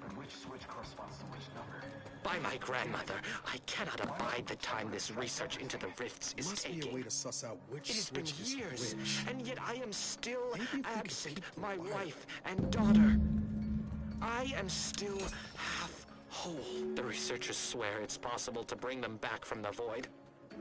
But which switch corresponds to which number? By my grandmother, I cannot abide the time this research into the rifts is Must taking. be a way to suss out which It has been switch is years, which. and yet I am still absent my wife and daughter. I am still half whole. The researchers swear it's possible to bring them back from the void.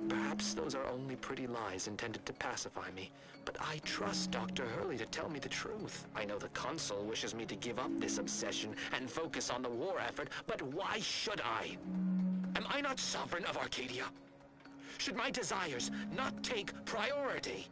Perhaps those are only pretty lies intended to pacify me, but I trust Dr. Hurley to tell me the truth. I know the Consul wishes me to give up this obsession and focus on the war effort, but why should I? Am I not sovereign of Arcadia? Should my desires not take priority?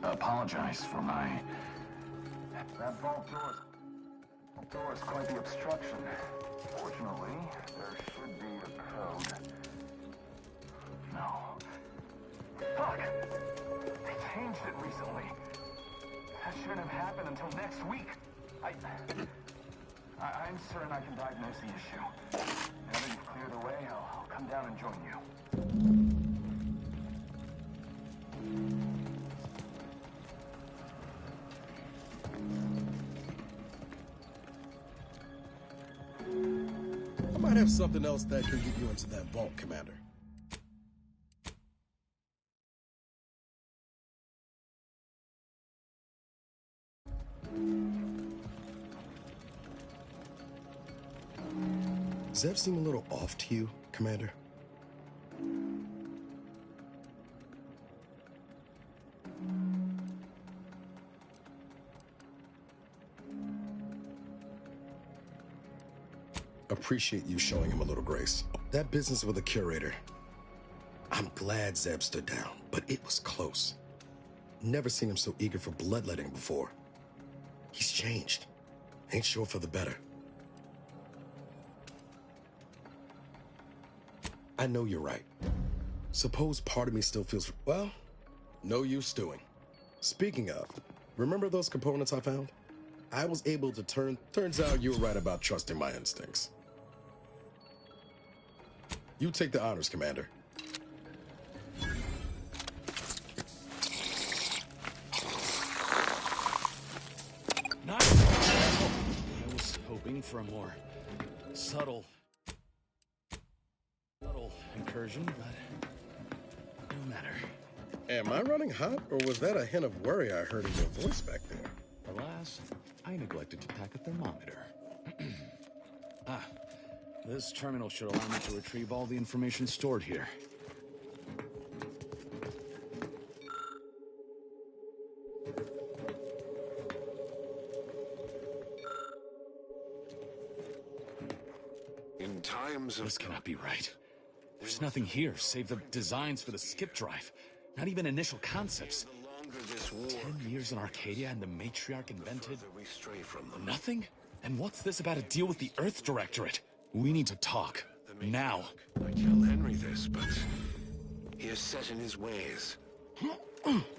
Apologize for my... That vault door is quite the obstruction. Fortunately, there should be a code. No. Fuck! They changed it recently. That shouldn't have happened until next week. I'm certain I can diagnose the issue. Now that you've cleared the way, I'll come down and join you. I might have something else that can get you into that vault, Commander. Does that seem a little off to you, Commander? Appreciate you showing him a little grace. That business with the curator. I'm glad Zeb stood down, but it was close. Never seen him so eager for bloodletting before. He's changed. Ain't sure for the better. I know you're right. Suppose part of me still feels... Well, no use stewing. Speaking of, remember those components I found? I was able to Turns out you were right about trusting my instincts. You take the honors, Commander. Nice! I was hoping for a more subtle incursion, but no matter. Am I running hot, or was that a hint of worry I heard in your voice back there? Alas, I neglected to pack a thermometer. This terminal should allow me to retrieve all the information stored here. In times of... This cannot be right. There's nothing here save the designs for the skip drive. Not even initial concepts. 10 years in Arcadia and the Matriarch invented... nothing? And what's this about a deal with the Earth Directorate? We need to talk. Now. I tell Henry this, but he is set in his ways.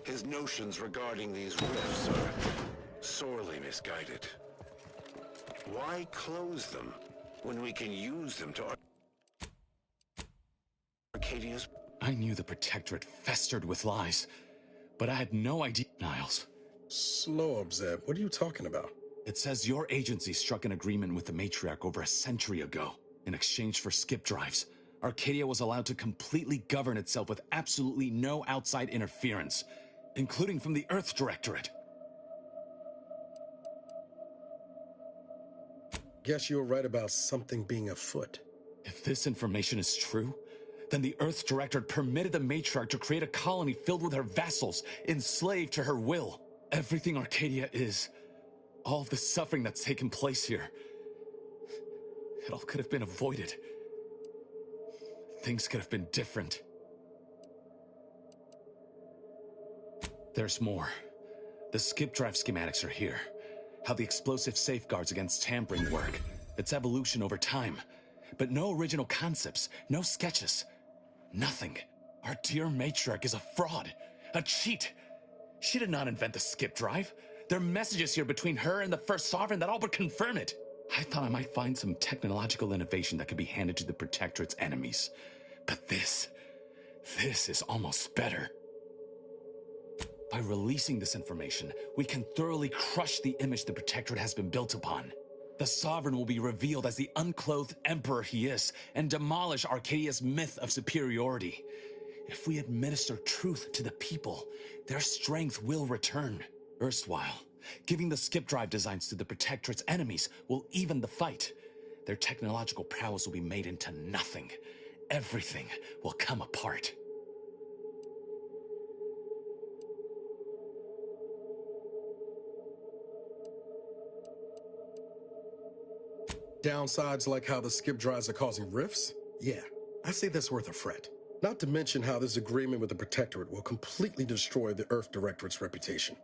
His notions regarding these rifts are sorely misguided. Why close them when we can use them to Arcadia's... I knew the Protectorate festered with lies, but I had no idea... Niles. Slow up, Zeb. What are you talking about? It says your agency struck an agreement with the Matriarch over a century ago. In exchange for skip drives, Arcadia was allowed to completely govern itself with absolutely no outside interference, including from the Earth Directorate. Guess you were right about something being afoot. If this information is true, then the Earth Directorate permitted the Matriarch to create a colony filled with her vassals, enslaved to her will. Everything Arcadia is All of the suffering that's taken place here, it all could have been avoided. Things could have been different. There's more. The skip drive schematics are here. How the explosive safeguards against tampering work. Its evolution over time. But no original concepts, no sketches. Nothing. Our dear matriarch is a fraud. A cheat. She did not invent the skip drive. There are messages here between her and the First Sovereign that all but confirm it. I thought I might find some technological innovation that could be handed to the Protectorate's enemies. But this is almost better. By releasing this information, we can thoroughly crush the image the Protectorate has been built upon. The Sovereign will be revealed as the unclothed emperor he is, and demolish Arcadia's myth of superiority. If we administer truth to the people, their strength will return. Erstwhile, giving the skip drive designs to the Protectorate's enemies will even the fight. Their technological prowess will be made into nothing. Everything will come apart. Downsides like how the skip drives are causing rifts? Yeah, I say that's worth a fret. Not to mention how this agreement with the Protectorate will completely destroy the Earth Directorate's reputation.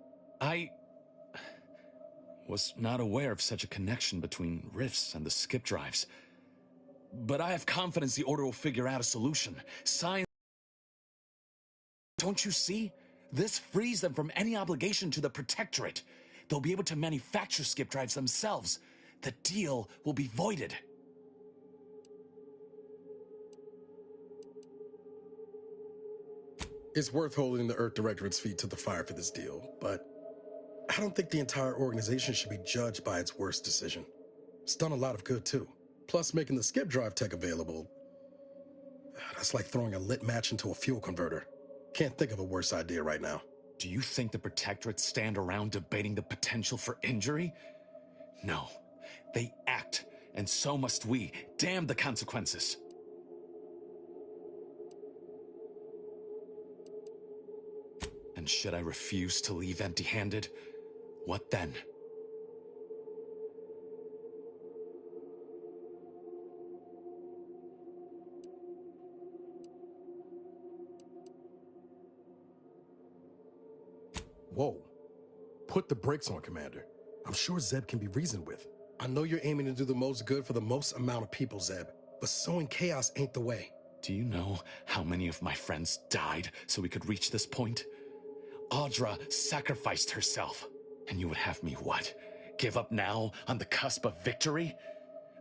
I was not aware of such a connection between rifts and the skip drives. But I have confidence the Order will figure out a solution. Science... Don't you see? This frees them from any obligation to the Protectorate. They'll be able to manufacture skip drives themselves. The deal will be voided. It's worth holding the Earth Directorate's feet to the fire for this deal, but I don't think the entire organization should be judged by its worst decision. It's done a lot of good, too. Plus, making the skip drive tech available, that's like throwing a lit match into a fuel converter. Can't think of a worse idea right now. Do you think the Protectorate stand around debating the potential for injury? No. They act, and so must we. Damn the consequences. And should I refuse to leave empty-handed? What then? Whoa. Put the brakes on, Commander. I'm sure Zeb can be reasoned with. I know you're aiming to do the most good for the most amount of people, Zeb, but sowing chaos ain't the way. Do you know how many of my friends died so we could reach this point? Audra sacrificed herself. And you would have me what? Give up now on the cusp of victory?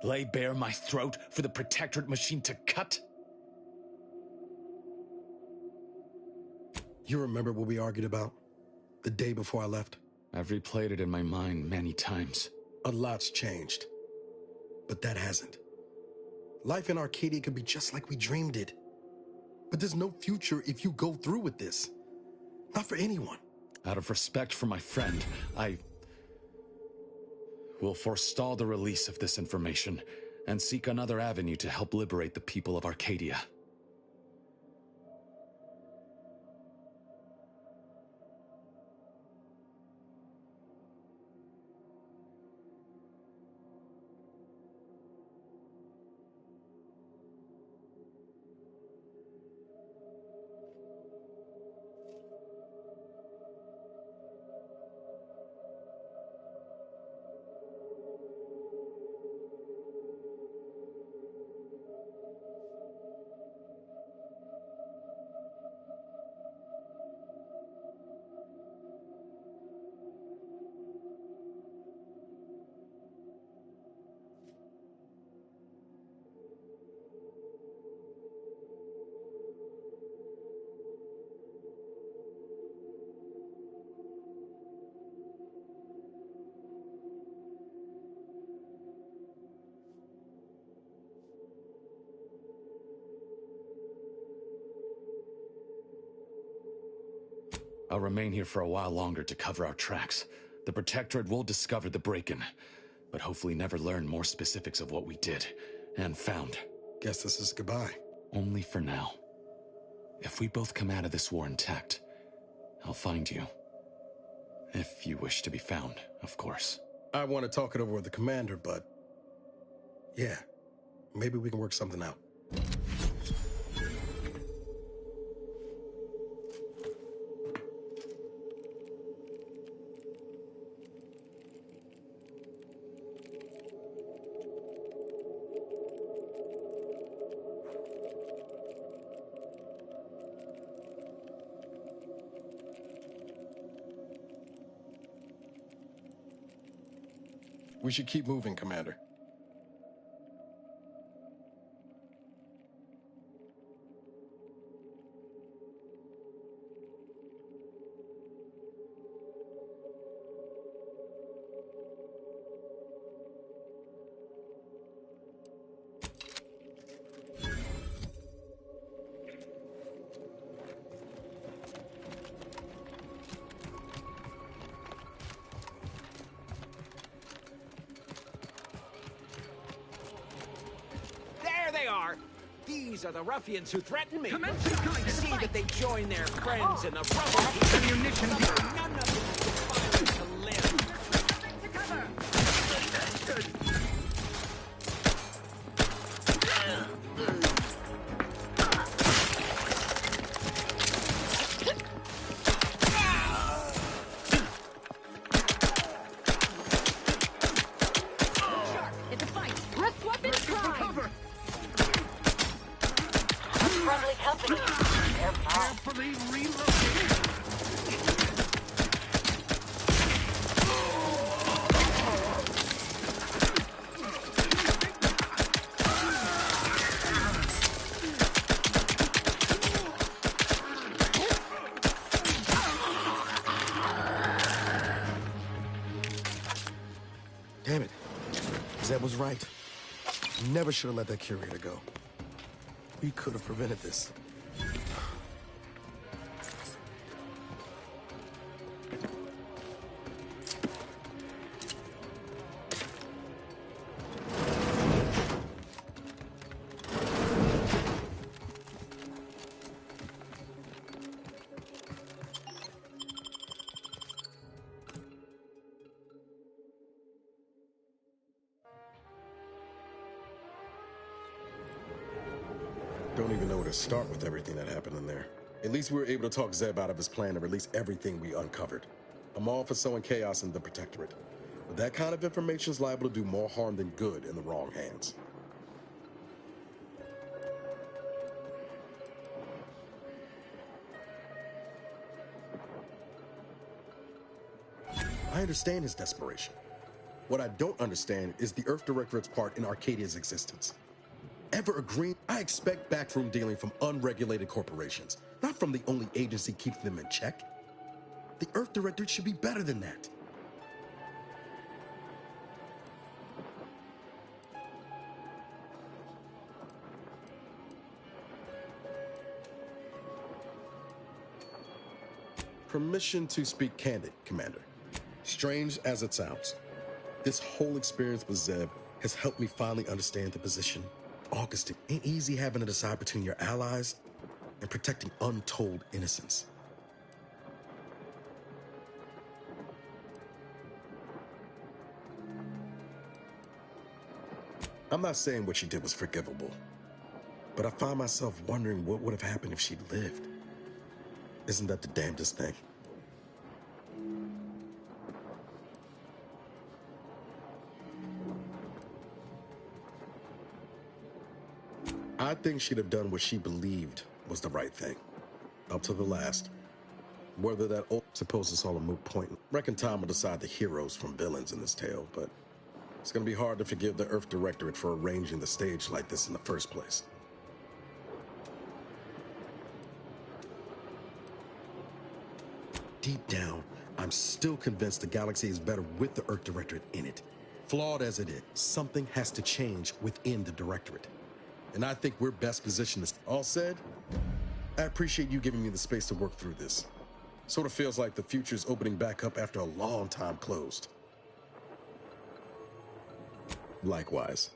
Lay bare my throat for the Protectorate machine to cut? You remember what we argued about? The day before I left? I've replayed it in my mind many times. A lot's changed. But that hasn't. Life in Arcadia could be just like we dreamed it. But there's no future if you go through with this. Not for anyone. Out of respect for my friend, I will forestall the release of this information and seek another avenue to help liberate the people of Arcadia. I'll remain here for a while longer to cover our tracks. The Protectorate will discover the break-in, but hopefully never learn more specifics of what we did and found. Guess this is goodbye. Only for now. If we both come out of this war intact, I'll find you. If you wish to be found, of course. I want to talk it over with the commander, but yeah, maybe we can work something out. We should keep moving, Commander. These are the ruffians who threaten me. See that they join their friends in the rubble. Ammunition. None of them aspire to live. It's a fight. Press weapons prime. Friendly company. Carefully relocating. Damn it. Zeb was right. Never should have let that curator go. We could have prevented this. Don't even know where to start with everything that happened in there. At least we were able to talk Zeb out of his plan to release everything we uncovered. I'm all for sowing chaos in the Protectorate, but that kind of information is liable to do more harm than good in the wrong hands. I understand his desperation. What I don't understand is the Earth Directorate's part in Arcadia's existence. Ever agreeing? I expect backroom dealing from unregulated corporations, not from the only agency keeping them in check. The Earth Directorate should be better than that. Permission to speak candid, Commander. Strange as it sounds, this whole experience with Zeb has helped me finally understand the position. Augustine, ain't easy having to decide between your allies and protecting untold innocence. I'm not saying what she did was forgivable, but I find myself wondering what would have happened if she'd lived. Isn't that the damnedest thing? I think she'd have done what she believed was the right thing, up to the last. Whether that suppose it's all a moot point. Reckon time will decide the heroes from villains in this tale, but it's gonna be hard to forgive the Earth Directorate for arranging the stage like this in the first place. Deep down, I'm still convinced the galaxy is better with the Earth Directorate in it. Flawed as it is, something has to change within the Directorate. And I think we're best positioned to... All said, I appreciate you giving me the space to work through this. Sort of feels like the future's opening back up after a long time closed. Likewise.